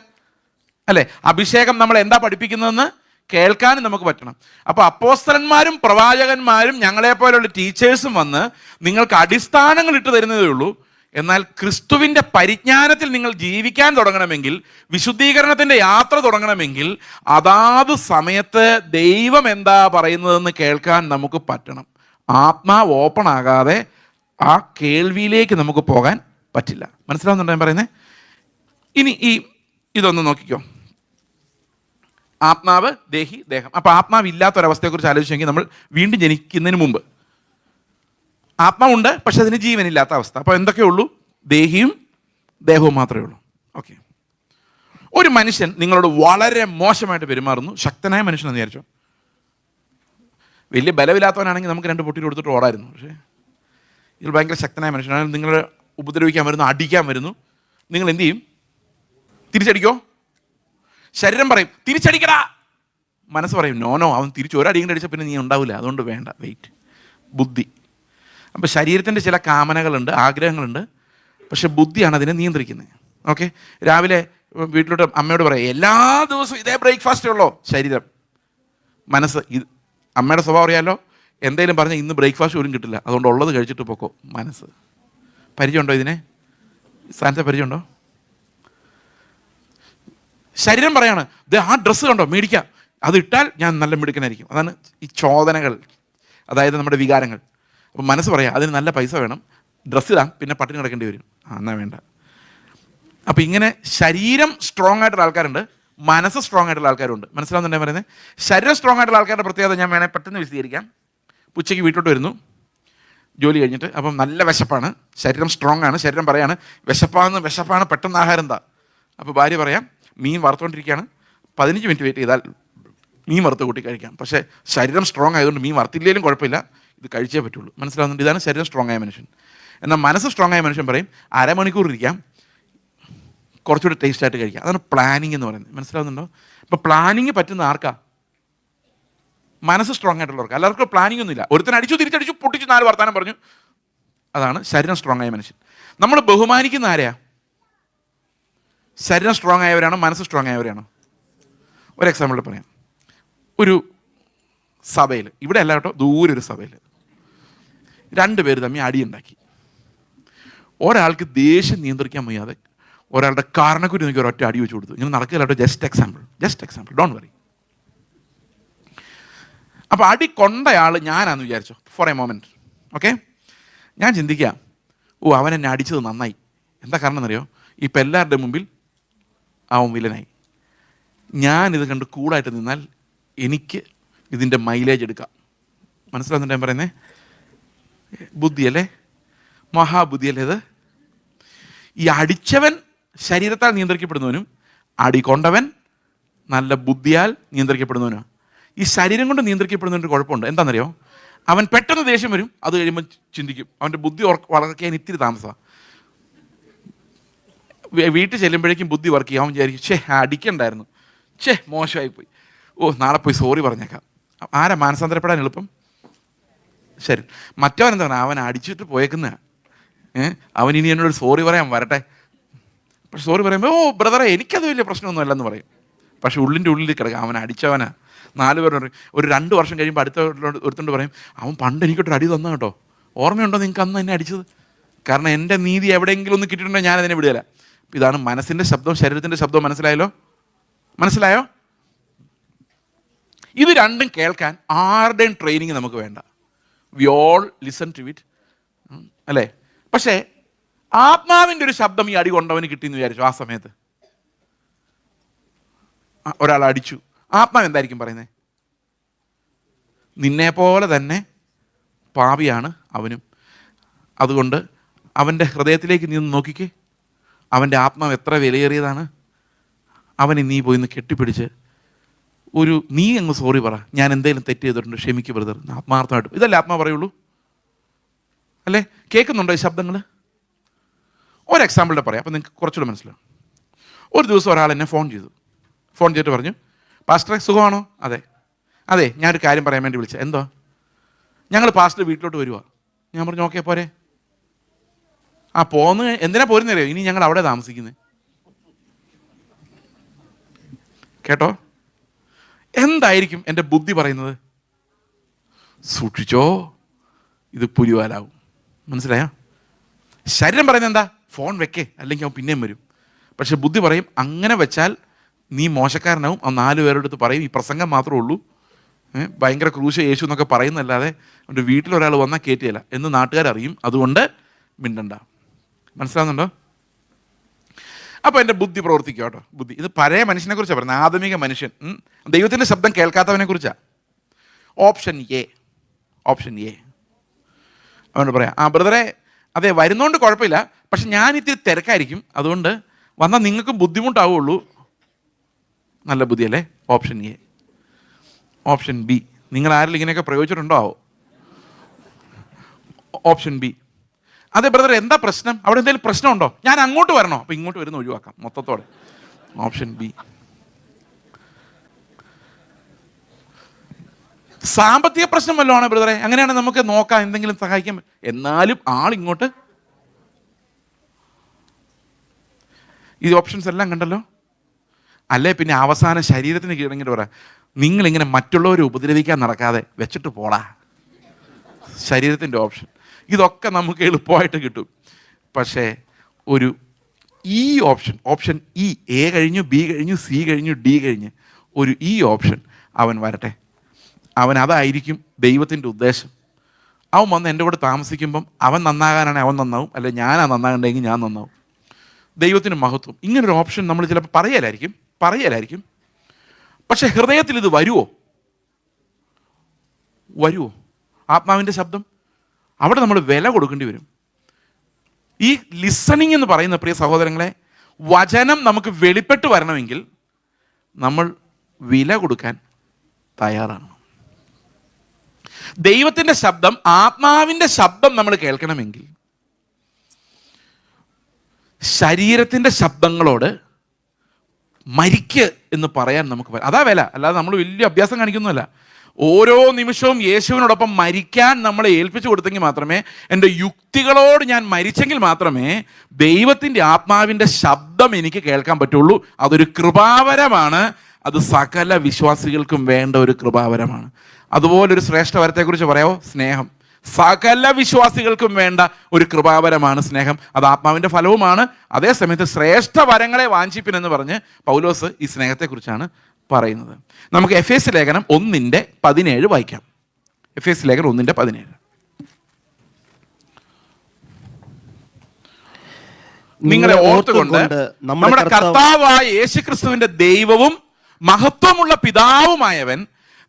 അല്ലെ? അഭിഷേകം നമ്മൾ എന്താ പഠിപ്പിക്കുന്നതെന്ന് കേൾക്കാനും നമുക്ക് പറ്റണം. അപ്പൊ അപ്പോസ്തലന്മാരും പ്രവാചകന്മാരും ഞങ്ങളെപ്പോലുള്ള ടീച്ചേഴ്സും വന്ന് നിങ്ങൾക്ക് അടിസ്ഥാനങ്ങൾ ഇട്ട് തരുന്നതേ ഉള്ളൂ. എന്നാൽ ക്രിസ്തുവിൻ്റെ പരിജ്ഞാനത്തിൽ നിങ്ങൾ ജീവിക്കാൻ തുടങ്ങണമെങ്കിൽ, വിശുദ്ധീകരണത്തിൻ്റെ യാത്ര തുടങ്ങണമെങ്കിൽ അതാത് സമയത്ത് ദൈവം എന്താ പറയുന്നതെന്ന് കേൾക്കാൻ നമുക്ക് പറ്റണം. ആത്മാവ് ഓപ്പൺ ആകാതെ ആ കേൾവിയിലേക്ക് നമുക്ക് പോകാൻ പറ്റില്ല. മനസ്സിലാവുന്നുണ്ടോ ഞാൻ പറയുന്നത്? ഇനി ഇതൊന്ന് നോക്കിക്കോ. ആത്മാവ്, ദേഹി, ദേഹം. അപ്പോൾ ആത്മാവ് ഇല്ലാത്തൊരവസ്ഥയെക്കുറിച്ച് ആലോചിച്ചെങ്കിൽ നമ്മൾ വീണ്ടും ജനിക്കുന്നതിന് മുമ്പ് ആത്മാവുണ്ട്, പക്ഷെ അതിന് ജീവനില്ലാത്ത അവസ്ഥ. അപ്പോൾ എന്തൊക്കെ ഉള്ളൂ? ദേഹിയും ദേഹവും മാത്രമേ ഉള്ളൂ. ഓക്കെ. ഒരു മനുഷ്യൻ നിങ്ങളോട് വളരെ മോശമായിട്ട് പെരുമാറുന്നു, ശക്തനായ മനുഷ്യനെന്ന് വിചാരിച്ചോ. വലിയ ബലമില്ലാത്തവനാണെങ്കിൽ നമുക്ക് 2 പൊട്ടി കൊടുത്തിട്ട് ഓടായിരുന്നു. പക്ഷേ ഇതിൽ ഭയങ്കര ശക്തനായ മനുഷ്യനാണെങ്കിൽ നിങ്ങൾ ഉപദ്രവിക്കാൻ വരുന്നു, അടിക്കാൻ വരുന്നു, നിങ്ങൾ എന്ത് ചെയ്യും? തിരിച്ചടിക്കോ? ശരീരം പറയും തിരിച്ചടിക്കടാ, മനസ്സ് പറയും നോ, അവൻ തിരിച്ച് ഒരടിയും അടിച്ചാൽ പിന്നെ നീ ഉണ്ടാവില്ല, അതുകൊണ്ട് വേണ്ട, വെയിറ്റ്. ബുദ്ധി. അപ്പോൾ ശരീരത്തിൻ്റെ ചില കാമനകളുണ്ട്, ആഗ്രഹങ്ങളുണ്ട്, പക്ഷെ ബുദ്ധിയാണ് അതിനെ നിയന്ത്രിക്കുന്നത്. ഓക്കെ. രാവിലെ വീട്ടിലോട്ട് അമ്മയോട് പറയാം എല്ലാ ദിവസവും ഇതേ ബ്രേക്ക്ഫാസ്റ്റേ ഉള്ളോ? ശരീരം. മനസ്സ് അമ്മയുടെ സ്വഭാവം അറിയാലോ, എന്തെങ്കിലും പറഞ്ഞാൽ ഇന്ന് ബ്രേക്ക്ഫാസ്റ്റ് പോലും കിട്ടില്ല, അതുകൊണ്ട് ഉള്ളത് കഴിച്ചിട്ട് പോക്കോ. മനസ്സ്. പരിചയമുണ്ടോ ഇതിനെ? സ്ഥാനത്തെ പരിചയമുണ്ടോ? ശരീരം പറയാണ് ആ ഡ്രസ്സ് കണ്ടോ, മേടിക്കാം, അത് ഇട്ടാൽ ഞാൻ നല്ല മിടുക്കനായിരിക്കും. അതാണ് ഈ ചോദനകൾ, അതായത് നമ്മുടെ വികാരങ്ങൾ. അപ്പം മനസ്സ് പറയാം അതിന് നല്ല പൈസ വേണം, ഡ്രസ്സ് ഇടാം, പിന്നെ പട്ടിണി കിടക്കേണ്ടി വരും, എന്നാൽ വേണ്ട. അപ്പം ഇങ്ങനെ ശരീരം സ്ട്രോങ് ആയിട്ടുള്ള ആൾക്കാരുണ്ട്, മനസ്സ് സ്ട്രോങ് ആയിട്ടുള്ള ആൾക്കാരുണ്ട്. മനസ്സിലാവുന്നുണ്ടെങ്കിൽ പറയുന്നത്? ശരീരം സ്ട്രോങ് ആയിട്ടുള്ള ആൾക്കാരുടെ പ്രത്യേകത ഞാൻ വേണേൽ പെട്ടെന്ന് വിശദീകരിക്കാം. ഉച്ചയ്ക്ക് വീട്ടിലോട്ട് വരുന്നു ജോലി കഴിഞ്ഞിട്ട്, അപ്പം നല്ല വിശപ്പാണ്, ശരീരം സ്ട്രോങ് ആണ്, ശരീരം പറയാണ് വിശപ്പാണ്, പെട്ടെന്ന് ആഹാരം എന്താ. അപ്പോൾ ഭാര്യ പറയാം മീൻ വറുത്തുകൊണ്ടിരിക്കുകയാണ്, 15 മിനിറ്റ് വെയിറ്റ് ചെയ്താൽ മീൻ വറുത്ത് കൂട്ടി കഴിക്കാം. പക്ഷേ ശരീരം സ്ട്രോങ് ആയതുകൊണ്ട് മീൻ വറുത്തില്ലെങ്കിലും കുഴപ്പമില്ല, ഇത് കഴിച്ചേ പറ്റുള്ളൂ. മനസ്സിലാവുന്നുണ്ട്? ഇതാണ് ശരീരം സ്ട്രോങ് ആയ മനുഷ്യൻ. എന്നാൽ മനസ്സ് സ്ട്രോങ് ആയ മനുഷ്യൻ പറയും അരമണിക്കൂർ ഇരിക്കാം, കുറച്ചുകൂടി ടേസ്റ്റ് ആയിട്ട് കഴിക്കാം. അതാണ് പ്ലാനിങ് എന്ന് പറയുന്നത്. മനസ്സിലാവുന്നുണ്ടോ? അപ്പോൾ പ്ലാനിങ് പറ്റുന്ന ആർക്കാ? മനസ്സ് സ്ട്രോങ് ആയിട്ടുള്ളവർക്ക്. എല്ലാവർക്കും പ്ലാനിങ് ഒന്നുമില്ല. ഒരുത്തൻ അടിച്ചു, തിരിച്ചടിച്ചു, പൊട്ടിച്ചു, 4 വർത്താനം പറഞ്ഞു. അതാണ് ശരീരം സ്ട്രോങ് ആയ മനുഷ്യൻ. നമ്മൾ ബഹുമാനിക്കുന്ന ആരെയാ? ശരീരം സ്ട്രോങ് ആയവരാണോ മനസ്സ് സ്ട്രോങ് ആയവരാണോ? ഒരു എക്സാമ്പിൾ പറയാം. ഒരു സഭയിൽ, ഇവിടെ അല്ല കേട്ടോ, ദൂരെ ഒരു സഭയിൽ 2 പേര് തമ്മിൽ അടിയുണ്ടാക്കി. ഒരാൾക്ക് ദേഷ്യം നിയന്ത്രിക്കാൻ വയ്യാതെ ഒരാളുടെ കാരണക്കുരി നോക്കി ഒരൊറ്റ അടി വെച്ച് കൊടുത്തു. ഇങ്ങനെ നടക്കില്ല കേട്ടോ, ജസ്റ്റ് എക്സാമ്പിൾ, ഡോണ്ട് വറി. അപ്പോൾ അടി കൊണ്ടയാൾ ഞാനാന്ന് വിചാരിച്ചോ ഫോർ എ മൊമെൻറ്റ്. ഓക്കെ. ഞാൻ ചിന്തിക്കാം, അവൻ എന്നെ അടിച്ചത് നന്നായി. എന്താ കാരണം എന്നറിയോ? ഇപ്പം എല്ലാവരുടെ മുമ്പിൽ അവൻ വില്ലനായി. ഞാനിത് കണ്ട് കൂടായിട്ട് നിന്നാൽ എനിക്ക് ഇതിൻ്റെ മൈലേജ് എടുക്കാം. മനസ്സിലാവുന്നുണ്ട് ഞാൻ പറയുന്നത്? ബുദ്ധിയല്ലേ, മഹാബുദ്ധിയല്ലേ ഇത്? ഈ അടിച്ചവൻ ശരീരത്താൽ നിയന്ത്രിക്കപ്പെടുന്നവനും അടി കൊണ്ടവൻ നല്ല ബുദ്ധിയാൽ നിയന്ത്രിക്കപ്പെടുന്നവനാണ്. ഈ ശരീരം കൊണ്ട് നിയന്ത്രിക്കപ്പെടുന്നതിൻ്റെ കുഴപ്പമുണ്ട്. എന്താണെന്നറിയോ? അവൻ പെട്ടെന്ന് ദേഷ്യം വരും, അത് കഴിയുമ്പോൾ ചിന്തിക്കും. അവൻ്റെ ബുദ്ധി വളർക്കാൻ ഇത്തിരി താമസമാണ്. വീട്ടിൽ ചെല്ലുമ്പോഴേക്കും ബുദ്ധി വർക്ക് ചെയ്യും. അവൻ വിചാരിക്കും അടിക്കണ്ടായിരുന്നു, മോശമായിപ്പോയി, നാളെ പോയി സോറി പറഞ്ഞേക്കാം. ആരാ മാനസാന്തരപ്പെടാൻ എളുപ്പം? ശരി. മറ്റവൻ എന്താ പറയുക? അവൻ അടിച്ചിട്ട് പോയേക്കുന്ന അവൻ ഇനി എന്നോട് സോറി പറയാൻ വരട്ടെ. പക്ഷെ സോറി പറയുമ്പോൾ ബ്രദറെ എനിക്കത് വലിയ പ്രശ്നമൊന്നും അല്ലെന്ന് പറയും. പക്ഷെ ഉള്ളിൻ്റെ ഉള്ളിൽ കിടക്കാം അവൻ അടിച്ചവനാ. 4 പേർ പറയും. ഒരു 2 വർഷം കഴിയുമ്പോൾ അടുത്ത ഒരുത്തോണ്ട് പറയും അവൻ പണ്ട് എനിക്കൊട്ടൊരു അടി തന്ന കേട്ടോ, ഓർമ്മയുണ്ടോ നിങ്ങൾക്ക് അന്ന് എന്നെ അടിച്ചത്? കാരണം എൻ്റെ നീതി എവിടെയെങ്കിലും ഒന്ന് കിട്ടിയിട്ടുണ്ടോ ഞാൻ അതിനെ വിടുകയില്ല. ഇതാണ് മനസ്സിൻ്റെ ശബ്ദം, ശരീരത്തിൻ്റെ ശബ്ദം. മനസ്സിലായോ? ഇത് രണ്ടും കേൾക്കാൻ ആരുടെയും ട്രെയിനിങ് നമുക്ക് വേണ്ട. We all listen to it, അല്ലേ? പക്ഷേ ആത്മാവിൻ്റെ ഒരു ശബ്ദം ഈ അടി കൊണ്ടവന് കിട്ടിയെന്ന് വിചാരിച്ചു. ആ സമയത്ത് ഒരാൾ അടിച്ചു, ആത്മാവ് എന്തായിരിക്കും പറയുന്നത്? നിന്നെപ്പോലെ തന്നെ പാപിയാണ് അവനും, അതുകൊണ്ട് അവൻ്റെ ഹൃദയത്തിലേക്ക് നീ ഒന്ന് നോക്കിക്കേ, അവൻ്റെ ആത്മാവ് എത്ര വിലയേറിയതാണ്. അവനെ നീ പോയി ഒന്ന് കെട്ടിപ്പിടിച്ച് നീ അങ്ങ് സോറി പറ, ഞാൻ എന്തെങ്കിലും തെറ്റ് ചെയ്തിട്ടുണ്ട്, ക്ഷമിക്ക് ബ്രദർ, ആത്മാർത്ഥമായിട്ട്. ഇതല്ലേ ആത്മാവ് പറയുള്ളൂ, അല്ലേ? കേൾക്കുന്നുണ്ടോ ഈ ശബ്ദങ്ങൾ? ഒരു എക്സാമ്പിളിൽ പറയാം, അപ്പം നിങ്ങൾക്ക് കുറച്ചുകൂടെ മനസ്സിലാവും. ഒരു ദിവസം ഒരാൾ എന്നെ ഫോൺ ചെയ്തിട്ട് പറഞ്ഞു, പാസ്റ്ററെ സുഖമാണോ? അതെ ഞാനൊരു കാര്യം പറയാൻ വേണ്ടി വിളിച്ചത്. എന്തോ? ഞങ്ങൾ പാസ്റ്റർ വീട്ടിലോട്ട് വരുവാ. ഞാൻ പറഞ്ഞു ഓക്കെ പോരെ. പോന്ന് എന്തിനാ പോരുന്നറിയോ? ഇനി ഞങ്ങൾ അവിടെ താമസിക്കുന്നത്. കേട്ടോ? എന്തായിരിക്കും എൻ്റെ ബുദ്ധി പറയുന്നത്? സൂക്ഷിച്ചോ, ഇത് പുലിവാലാവും. മനസ്സിലായോ? ശരീരം പറയുന്നത് എന്താ? ഫോൺ വെക്കേ, അല്ലെങ്കിൽ അവൻ പിന്നെയും വരും. പക്ഷെ ബുദ്ധി പറയും അങ്ങനെ വെച്ചാൽ നീ മോശക്കാരനാവും. ആ 4 പേരുടെ അടുത്ത് പറയും ഈ പ്രസംഗം മാത്രമേ ഉള്ളൂ, ഭയങ്കര ക്രൂശ യേശു എന്നൊക്കെ പറയുന്നല്ലാതെ അവൻ്റെ വീട്ടിലൊരാൾ വന്നാൽ കയറ്റിയല്ല എന്ന് നാട്ടുകാരറിയും, അതുകൊണ്ട് മിണ്ടണ്ട. മനസ്സിലാവുന്നുണ്ടോ? അപ്പോൾ എൻ്റെ ബുദ്ധി പ്രവർത്തിക്കുക കേട്ടോ. ബുദ്ധി ഇത് പഴയ മനുഷ്യനെ കുറിച്ചാണ് പറയുന്നത്, ആധുനിക മനുഷ്യൻ, ദൈവത്തിൻ്റെ ശബ്ദം കേൾക്കാത്തവനെ കുറിച്ചാണ്. Option A. അതുകൊണ്ട് പറയാം, ബ്രദറെ അതെ വരുന്നോണ്ട് കുഴപ്പമില്ല, പക്ഷെ ഞാൻ ഇത്തിരി തിരക്കായിരിക്കും, അതുകൊണ്ട് വന്നാൽ നിങ്ങൾക്കും ബുദ്ധിമുട്ടാവുള്ളൂ. നല്ല ബുദ്ധിയല്ലേ? Option A. ഓപ്ഷൻ ബി, നിങ്ങൾ ആരെങ്കിലും ഇങ്ങനെയൊക്കെ പ്രയോഗിച്ചിട്ടുണ്ടോ ആവോ? ഓപ്ഷൻ ബി, അതെ ബ്രദർ എന്താ പ്രശ്നം, അവിടെ എന്തെങ്കിലും പ്രശ്നമുണ്ടോ, ഞാൻ അങ്ങോട്ട് വരണോ, അപ്പോൾ ഇങ്ങോട്ട് വരുന്ന ഒഴിവാക്കാം മൊത്തത്തോടെ. Option B. സാമ്പത്തിക പ്രശ്നം വല്ലതും ആണ് ബ്രദറെ, അങ്ങനെയാണെങ്കിൽ നമുക്ക് നോക്കാം, എന്തെങ്കിലും സഹായിക്കാൻ, എന്നാലും ആളിങ്ങോട്ട്. ഈ ഓപ്ഷൻസ് എല്ലാം കണ്ടല്ലോ. അല്ലേ പിന്നെ അവസാനം ശരീരത്തിന് കീഴടങ്ങിയിട്ട് പറയാം, നിങ്ങളിങ്ങനെ മറ്റുള്ളവരെ ഉപദ്രവിക്കാൻ നടക്കാതെ വെച്ചിട്ട് പോടാ. ശരീരത്തിൻ്റെ ഓപ്ഷൻ. ഇതൊക്കെ നമുക്ക് എളുപ്പമായിട്ട് കിട്ടും. പക്ഷേ ഒരു ഈ ഓപ്ഷൻ ഇ, എ കഴിഞ്ഞു, ബി കഴിഞ്ഞു, സി കഴിഞ്ഞു, ഡി കഴിഞ്ഞ് ഒരു ഈ ഓപ്ഷൻ അവൻ വരട്ടെ. അവൻ അതായിരിക്കും ദൈവത്തിൻ്റെ ഉദ്ദേശം. അവൻ വന്ന് എൻ്റെ കൂടെ താമസിക്കുമ്പം അവൻ നന്നാകാനാണെങ്കിൽ അവൻ നന്നാവും, അല്ലെ ഞാനാ നന്നാകണ്ടെങ്കിൽ ഞാൻ നന്നാവും. ദൈവത്തിന് മഹത്വം. ഇങ്ങനൊരു ഓപ്ഷൻ നമ്മൾ ചിലപ്പോൾ പറയലായിരിക്കും. പക്ഷെ ഹൃദയത്തിൽ ഇത് വരുമോ? ആത്മാവിൻ്റെ ശബ്ദം അവിടെ നമ്മൾ വില കൊടുക്കേണ്ടി വരും. ഈ ലിസണിങ് എന്ന് പറയുന്ന പ്രിയ സഹോദരങ്ങളെ, വചനം നമുക്ക് വെളിപ്പെട്ട് വരണമെങ്കിൽ നമ്മൾ വില കൊടുക്കാൻ തയ്യാറാണ്. ദൈവത്തിൻ്റെ ശബ്ദം, ആത്മാവിൻ്റെ ശബ്ദം നമ്മൾ കേൾക്കണമെങ്കിൽ ശരീരത്തിൻ്റെ ശബ്ദങ്ങളോട് മരിക്ക് എന്ന് പറയാൻ നമുക്ക് അതാ വില. അല്ലാതെ നമ്മൾ വലിയ അഭ്യാസം കാണിക്കുന്നതല്ല. ഓരോ നിമിഷവും യേശുവിനോടൊപ്പം മരിക്കാൻ നമ്മളെ ഏൽപ്പിച്ചു കൊടുത്തെങ്കിൽ മാത്രമേ, എൻ്റെ യുക്തികളോട് ഞാൻ മരിച്ചെങ്കിൽ മാത്രമേ ദൈവത്തിൻ്റെ ആത്മാവിൻ്റെ ശബ്ദം എനിക്ക് കേൾക്കാൻ പറ്റുള്ളൂ. അതൊരു കൃപാവരമാണ്. അത് സകല വിശ്വാസികൾക്കും വേണ്ട ഒരു കൃപാവരമാണ്. അതുപോലൊരു ശ്രേഷ്ഠ വരത്തെക്കുറിച്ച് പറയാമോ? സ്നേഹം. സകല വിശ്വാസികൾക്കും വേണ്ട ഒരു കൃപാവരമാണ് സ്നേഹം. അത് ആത്മാവിൻ്റെ ഫലവുമാണ്. അതേസമയത്ത് ശ്രേഷ്ഠ വരങ്ങളെ വാഞ്ചിപ്പിനെന്ന് പറഞ്ഞ് പൗലോസ് ഈ സ്നേഹത്തെക്കുറിച്ചാണ് പറയുന്നത്. നമുക്ക് എഫേസ്യ ലേഖനം 1:17 വായിക്കാം. എഫേസ്യ ലേഖനം 1:17. നിങ്ങളെ ഓർത്തുകൊണ്ട് നമ്മുടെ കർത്താവായ യേശുക്രിസ്തുവിന്റെ ദൈവവും മഹത്വമുള്ള പിതാവുമായവൻ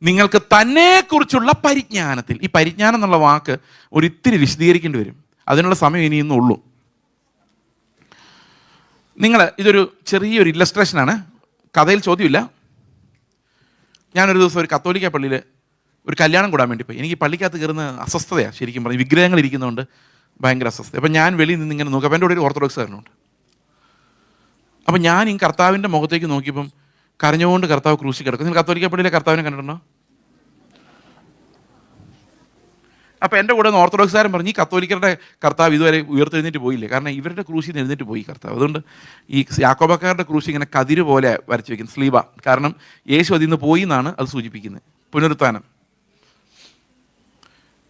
നിങ്ങൾക്ക് തന്നെക്കുറിച്ചുള്ള പരിജ്ഞാനത്തിൽ, ഈ പരിജ്ഞാനം എന്നുള്ള വാക്ക് ഒരിത്തിരി വിശദീകരിക്കേണ്ടി വരും. അതിനുള്ള സമയം ഇനിയൊന്നും ഉള്ളൂ. ഇതൊരു ചെറിയൊരു ഇല്ലസ്ട്രേഷനാണ്, കഥയിൽ ചോദ്യമില്ല. ഞാനൊരു ദിവസം ഒരു കത്തോലിക്ക പള്ളിയിൽ ഒരു കല്യാണം കൂടാൻ വേണ്ടി പോയി. എനിക്ക് പള്ളിക്കകത്ത് കയറുന്ന അസ്വസ്ഥതയാണ്, ശരിക്കും പറഞ്ഞാൽ വിഗ്രഹങ്ങൾ ഇരിക്കുന്നതുകൊണ്ട് ഭയങ്കര അസ്വസ്ഥത. അപ്പം ഞാൻ വെളിയിൽ നിന്ന് ഇങ്ങനെ നോക്കാം, അപ്പം എൻ്റെ കൂടെ ഒരു ഓർത്തഡോക്സ് കാരനുണ്ട്. അപ്പം ഞാൻ ഈ കർത്താവിൻ്റെ മുഖത്തേക്ക് നോക്കിയപ്പം കരഞ്ഞുകൊണ്ട് കർത്താവ് ക്രൂശി കിടക്കും. നിങ്ങൾ കത്തോലിക്ക പള്ളിയിലെ കർത്താവിനെ കണ്ടിട്ടുണ്ടോ? അപ്പം എൻ്റെ കൂടെ ഓർത്തഡോക്സുകാരൻ പറഞ്ഞു, ഈ കത്തോലിക്കരുടെ കർത്താവ് ഇതുവരെ ഉയർത്തെഴുന്നേറ്റ് പോയില്ലേ, കാരണം ഇവരുടെ ക്രൂശിൽ നിന്ന് എഴുന്നേറ്റ് പോയി കർത്താവ്. അതുകൊണ്ട് ഈ യാക്കോബക്കാരുടെ ക്രൂശി ഇങ്ങനെ കതിര് പോലെ വരച്ച് വയ്ക്കുന്നത്, സ്ലീബ. കാരണം യേശു അതിൽ നിന്ന് പോയി എന്നാണ് അത് സൂചിപ്പിക്കുന്നത്, പുനരുത്ഥാനം.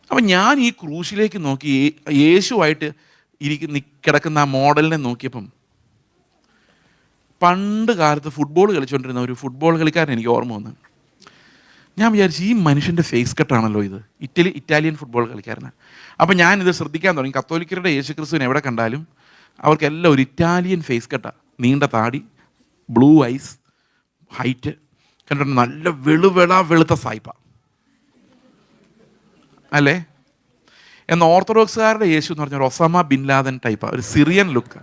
അപ്പം ഞാൻ ഈ ക്രൂശിലേക്ക് നോക്കി യേശുവായിട്ട് കിടക്കുന്ന ആ മോഡലിനെ നോക്കിയപ്പം പണ്ട് കാലത്ത് ഫുട്ബോൾ കളിച്ചുകൊണ്ടിരുന്ന ഒരു ഫുട്ബോൾ കളിക്കാരൻ എനിക്ക് ഓർമ്മ വന്നു. ഞാൻ വിചാരിച്ചു, ഈ മനുഷ്യൻ്റെ ഫേസ് കട്ടാണല്ലോ ഇത്. ഇറ്റാലിയൻ ഫുട്ബോൾ കളിക്കാരനാണ്. അപ്പം ഞാനിത് ശ്രദ്ധിക്കാൻ തുടങ്ങി. കത്തോലിക്കരുടെ യേശുക്രിസ്തുവിനെ എവിടെ കണ്ടാലും അവർക്കെല്ലാം ഒരു ഇറ്റാലിയൻ ഫേസ് കട്ടാണ്. നീണ്ട താടി, ബ്ലൂ ഐസ്, ഹൈറ്റ്, കണ്ടിട്ട് നല്ല വെളുത്ത സായിപ്പ അല്ലേ? എന്നാൽ ഓർത്തഡോക്സുകാരുടെ യേശു എന്ന് പറഞ്ഞാൽ ഒസാമ ബിൻ ലാദൻ ടൈപ്പാണ്, ഒരു സിറിയൻ ലുക്ക്.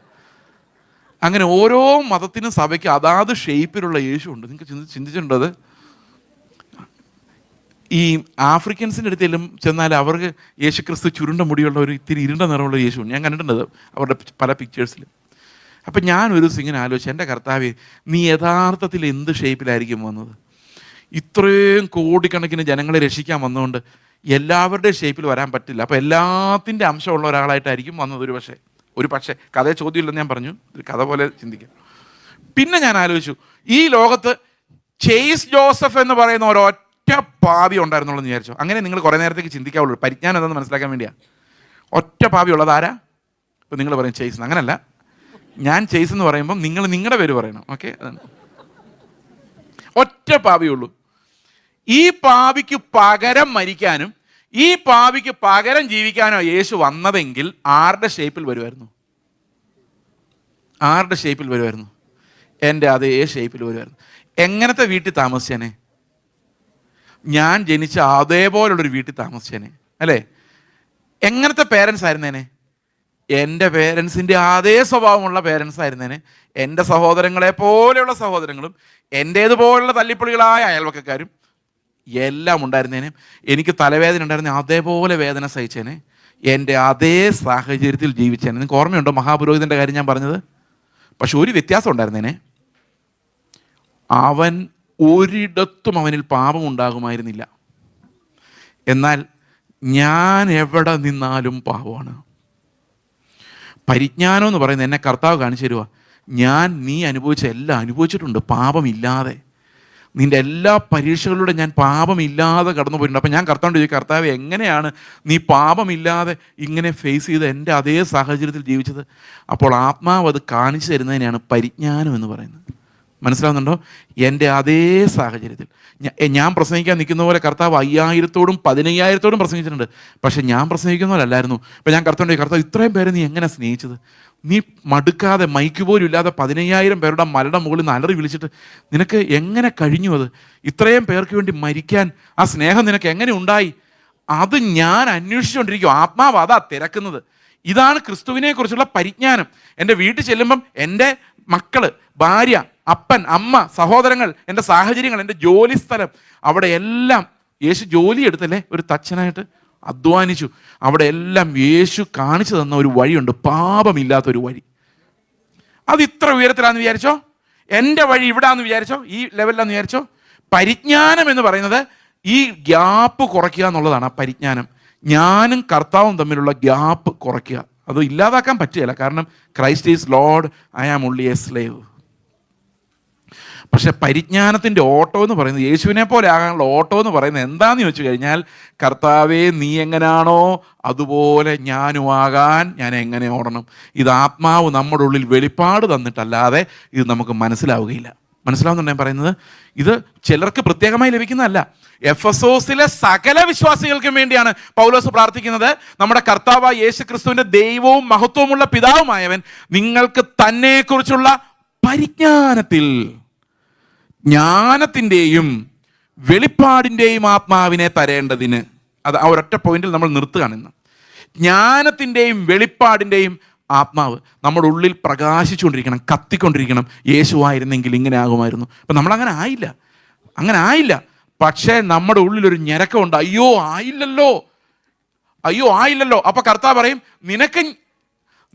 അങ്ങനെ ഓരോ മതത്തിനും സഭയ്ക്ക് അതാത് ഷേപ്പിലുള്ള യേശു ഉണ്ട്. നിങ്ങൾക്ക് ചിന്തിച്ചിട്ടുണ്ടോ അത്? ഈ ആഫ്രിക്കൻസിൻ്റെ അടുത്തെല്ലാം ചെന്നാൽ അവർക്ക് യേശുക്രിസ്തു ചുരുണ്ട മുടിയുള്ള ഒരു ഇത്തിരി ഇരുണ്ട നിറമുള്ള യേശു ഞാൻ കണ്ടിട്ടുണ്ട് അവരുടെ പല പിക്ചേഴ്സിൽ. അപ്പം ഞാൻ ഒരു ദിവസം ഇങ്ങനെ ആലോചിച്ചു, എൻ്റെ കർത്താവേ, നീ യഥാർത്ഥത്തിൽ എന്ത് ഷേപ്പിലായിരിക്കും വന്നത്? ഇത്രയും കോടിക്കണക്കിന് ജനങ്ങളെ രക്ഷിക്കാൻ വന്നുകൊണ്ട് എല്ലാവരുടെയും ഷേപ്പിൽ വരാൻ പറ്റില്ല. അപ്പോൾ എല്ലാത്തിൻ്റെ അംശമുള്ള ഒരാളായിട്ടായിരിക്കും വന്നത് ഒരു പക്ഷേ കഥയെ ചോദ്യമില്ലെന്ന് ഞാൻ പറഞ്ഞു, ഒരു കഥ പോലെ ചിന്തിക്കാം. പിന്നെ ഞാൻ ആലോചിച്ചു, ഈ ലോകത്ത് ചേസ് ജോസഫ് എന്ന് പറയുന്ന ഒരൊറ്റ പാവി ഉണ്ടായിരുന്നുള്ളൂ എന്ന് വിചാരിച്ചു. അങ്ങനെ നിങ്ങൾ കുറേ നേരത്തേക്ക് ചിന്തിക്കാവുള്ളൂ. പരിജ്ഞാനം എന്താണെന്ന് മനസ്സിലാക്കാൻ വേണ്ടിയാണ്. ഒറ്റ പാവി ഉള്ളത് ആരാ? ഇപ്പം നിങ്ങൾ പറയും ചേസ്. അങ്ങനല്ല, ഞാൻ ചേസ് എന്ന് പറയുമ്പം നിങ്ങൾ നിങ്ങളുടെ പേര് പറയണം. ഓക്കെ, അതാണ്. ഒറ്റ പാവിയുള്ളൂ. ഈ പാവിക്ക് പകരം മരിക്കാനും ഈ പാവിക്ക് പകരം ജീവിക്കാനോ യേശു വന്നതെങ്കിൽ ആരുടെ ഷേപ്പിൽ വരുമായിരുന്നു? ആരുടെ ഷേപ്പിൽ വരുമായിരുന്നു? എൻ്റെ അതേ ഷേപ്പിൽ വരുമായിരുന്നു. എങ്ങനത്തെ വീട്ടിൽ താമസിച്ചേനെ? ഞാൻ ജനിച്ച അതേപോലുള്ളൊരു വീട്ടിൽ താമസിച്ചേനെ, അല്ലേ? എങ്ങനത്തെ പേരൻസ് ആയിരുന്നേനെ? എൻ്റെ പേരൻസിൻ്റെ അതേ സ്വഭാവമുള്ള പേരൻസ് ആയിരുന്നേനെ. എൻ്റെ സഹോദരങ്ങളെ പോലെയുള്ള സഹോദരങ്ങളും എൻ്റേതുപോലുള്ള തല്ലിപ്പൊളികളായ അയൽവക്കക്കാരും എല്ലാം ഉണ്ടായിരുന്നേനെ. എനിക്ക് തലവേദന ഉണ്ടായിരുന്നേ, അതേപോലെ വേദന സഹിച്ചേനെ. എൻ്റെ അതേ സാഹചര്യത്തിൽ ജീവിച്ചേനെ. നിങ്ങൾക്ക് ഓർമ്മയുണ്ടോ മഹാപുരോഹിതൻ്റെ കാര്യം ഞാൻ പറഞ്ഞത്? പക്ഷെ ഒരു വ്യത്യാസം ഉണ്ടായിരുന്നേനെ. അവൻ ഒരിടത്തും അവനിൽ പാപം ഉണ്ടാകുമായിരുന്നില്ല. എന്നാൽ ഞാൻ എവിടെ നിന്നാലും പാപമാണ്. പരിജ്ഞാനം എന്ന് പറയുന്നത് എന്നെ കർത്താവ് കാണിച്ചു തരുക. നീ അനുഭവിച്ച എല്ലാം അനുഭവിച്ചിട്ടുണ്ട് പാപമില്ലാതെ. നിൻ്റെ എല്ലാ പരീക്ഷകളിലൂടെ ഞാൻ പാപമില്ലാതെ കടന്നു പോയിട്ടുണ്ട്. അപ്പം ഞാൻ കർത്താവിനോട് ചോദിക്കും, കർത്താവ് എങ്ങനെയാണ് നീ പാപമില്ലാതെ ഇങ്ങനെ ഫേസ് ചെയ്ത് എൻ്റെ അതേ സാഹചര്യത്തിൽ ജീവിച്ചത്? അപ്പോൾ ആത്മാവ് അത് കാണിച്ചു തരുന്നതിനെയാണ് പരിജ്ഞാനം എന്ന് പറയുന്നത്. മനസ്സിലാവുന്നുണ്ടോ? എൻ്റെ അതേ സാഹചര്യത്തിൽ ഞാൻ പ്രസംഗിക്കാൻ നിൽക്കുന്ന പോലെ കർത്താവ് 5000-ഓടും 15000-ഓടും പ്രസംഗിച്ചിട്ടുണ്ട്. പക്ഷെ ഞാൻ പ്രസംഗിക്കുന്ന പോലെ അല്ലായിരുന്നു. ഇപ്പം ഞാൻ കർത്താവ് ഇത്രയും പേരെ നീ എങ്ങനെ സ്നേഹിച്ചത്? നീ മടുക്കാതെ മൈക്ക് പോലും ഇല്ലാതെ 15000 പേരുടെ മലയുടെ മുകളിൽ നിന്ന് അലറി വിളിച്ചിട്ട് നിനക്ക് എങ്ങനെ കഴിഞ്ഞു? അത് ഇത്രയും പേർക്ക് വേണ്ടി മരിക്കാൻ ആ സ്നേഹം നിനക്ക് എങ്ങനെ ഉണ്ടായി? അത് ഞാൻ അന്വേഷിച്ചുകൊണ്ടിരിക്കും. ആത്മാവ് അതാ തിരക്കുന്നത്. ഇതാണ് ക്രിസ്തുവിനെ കുറിച്ചുള്ള പരിജ്ഞാനം. എൻ്റെ വീട്ടിൽ ചെല്ലുമ്പം എൻ്റെ മക്കള്, ഭാര്യ, അപ്പൻ, അമ്മ, സഹോദരങ്ങൾ, എൻ്റെ സാഹചര്യങ്ങൾ, എൻ്റെ ജോലി സ്ഥലം, അവിടെ എല്ലാം യേശു ജോലി എടുത്തല്ലേ ഒരു തച്ചനായിട്ട് അധ്വാനിച്ചു. അവിടെ എല്ലാം യേശു കാണിച്ചു തന്ന ഒരു വഴിയുണ്ട്, പാപമില്ലാത്തൊരു വഴി. അത് ഇത്ര ഉയരത്തിലാന്ന് വിചാരിച്ചോ? എൻ്റെ വഴി ഇവിടാന്ന് വിചാരിച്ചോ? ഈ ലെവലിലാന്ന് വിചാരിച്ചോ? പരിജ്ഞാനം എന്ന് പറയുന്നത് ഈ ഗ്യാപ്പ് കുറയ്ക്കുക എന്നുള്ളതാണ്. ആ പരിജ്ഞാനം ഞാനും കർത്താവും തമ്മിലുള്ള ഗ്യാപ്പ് കുറയ്ക്കുക. അത് ഇല്ലാതാക്കാൻ പറ്റുകയില്ല. കാരണം Christ is lord, I am only a slave. പക്ഷെ പരിജ്ഞാനത്തിൻ്റെ ഓട്ടോ എന്ന് പറയുന്നത്, യേശുവിനെ പോലെ ആകാനുള്ള ഓട്ടോ എന്ന് പറയുന്നത് എന്താണെന്ന് ചോദിച്ചു കഴിഞ്ഞാൽ, കർത്താവേ നീ എങ്ങനെയാണോ അതുപോലെ ഞാനും ആകാൻ ഞാൻ എങ്ങനെ ഓടണം? ഇത് ആത്മാവ് നമ്മുടെ ഉള്ളിൽ വെളിപ്പാട് തന്നിട്ടല്ലാതെ ഇത് നമുക്ക് മനസ്സിലാവുകയില്ല. മനസ്സിലാവുന്നുണ്ടോ ഞാൻ പറയുന്നത്? ഇത് ചിലർക്ക് പ്രത്യേകമായി ലഭിക്കുന്നതല്ല. എഫെസോസിലെ സകല വിശ്വാസികൾക്കും വേണ്ടിയാണ് പൗലോസ് പ്രാർത്ഥിക്കുന്നത്. നമ്മുടെ കർത്താവായ യേശു ക്രിസ്തുവിൻ്റെ ദൈവവും മഹത്വമുള്ള പിതാവുമായവൻ നിങ്ങൾക്ക് തന്നെക്കുറിച്ചുള്ള പരിജ്ഞാനത്തിൽ, ജ്ഞാനത്തിൻ്റെയും വെളിപ്പാടിൻ്റെയും ആത്മാവിനെ തരേണ്ടതിന്. അത് ആ ഒരൊറ്റ പോയിന്റിൽ നമ്മൾ നിർത്തുകയാണ് ഇന്ന്. ജ്ഞാനത്തിൻ്റെയും വെളിപ്പാടിൻ്റെയും ആത്മാവ് നമ്മുടെ ഉള്ളിൽ പ്രകാശിച്ചുകൊണ്ടിരിക്കണം, കത്തിക്കൊണ്ടിരിക്കണം. യേശുവായിരുന്നെങ്കിൽ ഇങ്ങനെ ആകുമായിരുന്നു. അപ്പം നമ്മളങ്ങനെ ആയില്ല. പക്ഷേ നമ്മുടെ ഉള്ളിലൊരു ഞരക്കമുണ്ട്, അയ്യോ ആയില്ലല്ലോ. അപ്പൊ കർത്താവ് പറയും,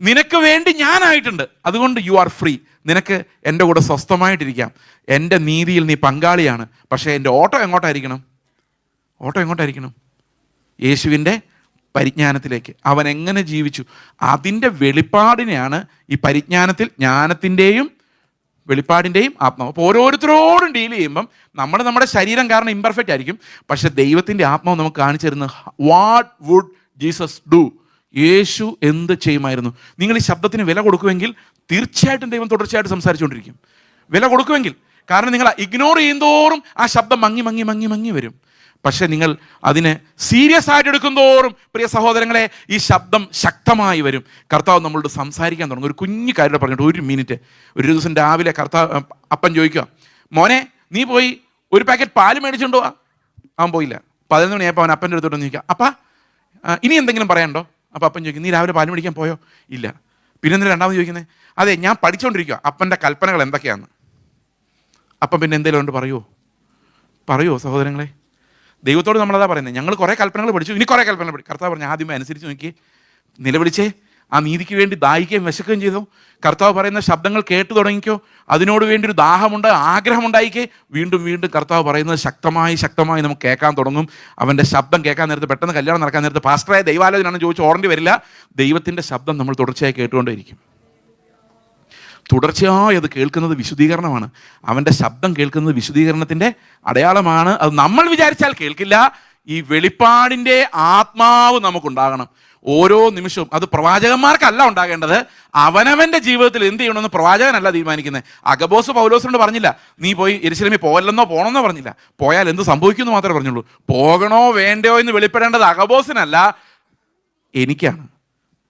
നിനക്ക് വേണ്ടി ഞാനായിട്ടുണ്ട്, അതുകൊണ്ട് യു ആർ ഫ്രീ. നിനക്ക് എൻ്റെ കൂടെ സ്വസ്ഥമായിട്ടിരിക്കാം. എൻ്റെ നീതിയിൽ നീ പങ്കാളിയാണ്. പക്ഷേ എൻ്റെ ഓട്ടോ എങ്ങോട്ടായിരിക്കണം? യേശുവിൻ്റെ പരിജ്ഞാനത്തിലേക്ക്. അവൻ എങ്ങനെ ജീവിച്ചു അതിൻ്റെ വെളിപ്പാടിനെയാണ് ഈ പരിജ്ഞാനത്തിൽ ജ്ഞാനത്തിൻ്റെയും വെളിപ്പാടിൻ്റെയും ആത്മാവ്. അപ്പോൾ ഓരോരുത്തരോടും ഡീൽ ചെയ്യുമ്പം നമ്മുടെ ശരീരം കാരണം ഇംപെർഫെക്റ്റ് ആയിരിക്കും. പക്ഷെ ദൈവത്തിൻ്റെ ആത്മാവ് നമുക്ക് കാണിച്ചു തരുന്നത്, വാട്ട് വുഡ് ജീസസ് ഡു? യേശു എന്ത് ചെയ്യുമായിരുന്നു? നിങ്ങൾ ഈ ശബ്ദത്തിന് വില കൊടുക്കുമെങ്കിൽ തീർച്ചയായിട്ടും ദൈവം തുടർച്ചയായിട്ട് സംസാരിച്ചുകൊണ്ടിരിക്കും. വില കൊടുക്കുമെങ്കിൽ. കാരണം നിങ്ങൾ ഇഗ്നോർ ചെയ്യുന്തോറും ആ ശബ്ദം മങ്ങി വരും. പക്ഷെ നിങ്ങൾ അതിനെ സീരിയസ് ആയിട്ട് എടുക്കുന്തോറും പ്രിയ സഹോദരങ്ങളെ ഈ ശബ്ദം ശക്തമായി വരും. കർത്താവ് നമ്മളോട് സംസാരിക്കാൻ തുടങ്ങും. ഒരു കുഞ്ഞു കാര്യം പറഞ്ഞിട്ട് 1 മിനിറ്റ്. ഒരു ദിവസം രാവിലെ അപ്പൻ ചോദിക്കുക, മോനെ നീ പോയി ഒരു പാക്കറ്റ് പാല് മേടിച്ചുകൊണ്ടോ? അവൻ പോയില്ല. 11 മണിയായപ്പോൾ അവൻ അപ്പൻ്റെ അടുത്തോട്ട് ചോദിക്കുക, അപ്പാ ഇനി എന്തെങ്കിലും പറയാനുണ്ടോ? അപ്പോൾ അപ്പൻ ചോദിക്കും, നീ രാവിലെ പാല് മേടിക്കാൻ പോയോ? ഇല്ല. പിന്നെ എന്തിനാ രണ്ടാമത് ചോദിക്കുന്നത്? അതെ, ഞാൻ പഠിച്ചുകൊണ്ടിരിക്കുക അപ്പൻ്റെ കൽപ്പനകൾ എന്തൊക്കെയാണ്. അപ്പം പിന്നെ എന്തെങ്കിലും ഉണ്ട് പറയുമോ സഹോദരങ്ങളെ? ദൈവത്തോട് നമ്മളതാ പറയുന്നത്, ഞങ്ങൾ കുറേ കൽപ്പനകൾ പഠിച്ചു, ഇനി കുറേ കൽപ്പനകൾ പഠിക്കും. കർത്താവ് പറഞ്ഞു, ആദ്യമേ അനുസരിച്ച് നോക്കി, നിലവിളിച്ചേ, ആ നീതിക്ക് വേണ്ടി ദാഹിക്കുകയും വിശക്കുകയും ചെയ്തോ. കർത്താവ് പറയുന്ന ശബ്ദങ്ങൾ കേട്ടു തുടങ്ങിക്കോ. അതിനോട് വേണ്ടി ഒരു ദാഹമുണ്ട്, ആഗ്രഹമുണ്ടായിക്കേ. വീണ്ടും കർത്താവ് പറയുന്നത് ശക്തമായി നമുക്ക് കേൾക്കാൻ തുടങ്ങും. അവൻ്റെ ശബ്ദം കേൾക്കാൻ നേരത്ത്, പെട്ടെന്ന് കല്യാണം നടക്കാൻ നേരത്ത് പാസ്റ്ററായ ദൈവാലോചനാണെന്ന് ചോദിച്ച് ഓടേണ്ടി വരില്ല. ദൈവത്തിൻ്റെ ശബ്ദം നമ്മൾ തുടർച്ചയായി കേട്ടുകൊണ്ടേയിരിക്കും. തുടർച്ചയായി അത് കേൾക്കുന്നത് വിശുദ്ധീകരണമാണ്. അവൻ്റെ ശബ്ദം കേൾക്കുന്നത് വിശുദ്ധീകരണത്തിൻ്റെ അടയാളമാണ്. അത് നമ്മൾ വിചാരിച്ചാൽ കേൾക്കില്ല. ഈ വെളിപ്പാടിൻ്റെ ആത്മാവ് നമുക്കുണ്ടാകണം ഓരോ നിമിഷവും. അത് പ്രവാചകന്മാർക്കല്ല ഉണ്ടാകേണ്ടത്. അവനവൻ്റെ ജീവിതത്തിൽ എന്ത് ചെയ്യണമെന്ന് പ്രവാചകനല്ല തീരുമാനിക്കുന്നത്. അഗബോസ് പൗലോസിനോട് പറഞ്ഞില്ല, നീ പോയി യെരൂശലേമിൽ പോകണമെന്നോ പറഞ്ഞില്ല. പോയാൽ എന്ത് സംഭവിക്കുമെന്ന് മാത്രമേ പറഞ്ഞുള്ളൂ. പോകണോ വേണ്ടയോ എന്ന് വെളിപ്പെടേണ്ടത് അഗബോസിനല്ല, എനിക്കാണ്.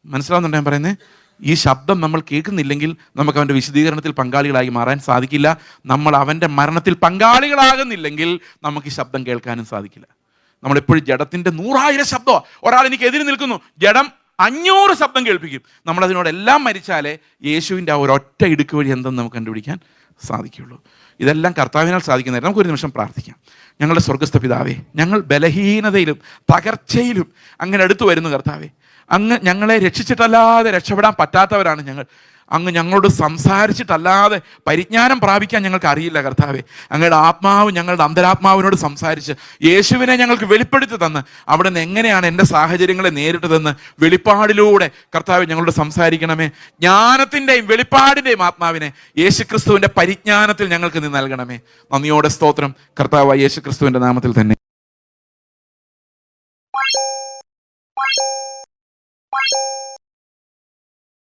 മനസ്സിലാവുന്നുണ്ടോ ഞാൻ പറയുന്നത്? ഈ ശബ്ദം നമ്മൾ കേൾക്കുന്നില്ലെങ്കിൽ നമുക്ക് അവൻ്റെ വിശദീകരണത്തിൽ പങ്കാളികളായി മാറാൻ സാധിക്കില്ല. നമ്മൾ അവൻ്റെ മരണത്തിൽ പങ്കാളികളാകുന്നില്ലെങ്കിൽ നമുക്ക് ഈ ശബ്ദം കേൾക്കാനും സാധിക്കില്ല. നമ്മളെപ്പോഴും ജഡത്തിൻ്റെ 100,000 ശബ്ദമോ, ഒരാൾ എനിക്ക് എതിര് നിൽക്കുന്നു, ജഡം 500 ശബ്ദം കേൾപ്പിക്കും. നമ്മളതിനോടെല്ലാം മരിച്ചാലേ യേശുവിൻ്റെ ആ ഒരൊറ്റ ഇടുക്ക് വഴി എന്തെന്ന് നമുക്ക് കണ്ടുപിടിക്കാൻ സാധിക്കുകയുള്ളൂ. ഇതെല്ലാം കർത്താവിനാൽ സാധിക്കുന്നതായിട്ട് നമുക്കൊരു നിമിഷം പ്രാർത്ഥിക്കാം. ഞങ്ങളുടെ സ്വർഗ്ഗസ്ഥ പിതാവേ, ഞങ്ങൾ ബലഹീനതയിലും തകർച്ചയിലും അങ്ങനെ അടുത്തു വരുന്നു കർത്താവേ. അങ്ങ് ഞങ്ങളെ രക്ഷിച്ചിട്ടല്ലാതെ രക്ഷപ്പെടാൻ പറ്റാത്തവരാണ് ഞങ്ങൾ. അങ്ങ് ഞങ്ങളോട് സംസാരിച്ചിട്ടല്ലാതെ പരിജ്ഞാനം പ്രാപിക്കാൻ ഞങ്ങൾക്ക് അറിയില്ല കർത്താവേ. അങ്ങയുടെ ആത്മാവ് ഞങ്ങളുടെ അന്തരാത്മാവിനോട് സംസാരിച്ച് യേശുവിനെ ഞങ്ങൾക്ക് വെളിപ്പെടുത്തി തന്ന് അവിടെ നിന്ന് എങ്ങനെയാണ് എൻ്റെ സാഹചര്യങ്ങളെ നേരിട്ടതെന്ന് വെളിപ്പാടിലൂടെ കർത്താവെ ഞങ്ങളോട് സംസാരിക്കണമേ. ജ്ഞാനത്തിൻ്റെയും വെളിപ്പാടിൻ്റെയും ആത്മാവിനെ യേശുക്രിസ്തുവിൻ്റെ പരിജ്ഞാനത്തിൽ ഞങ്ങൾക്ക് നീ നൽകണമേ. നന്ദിയോടെ സ്തോത്രം കർത്താവായ യേശുക്രിസ്തുവിൻ്റെ നാമത്തിൽ തന്നെ.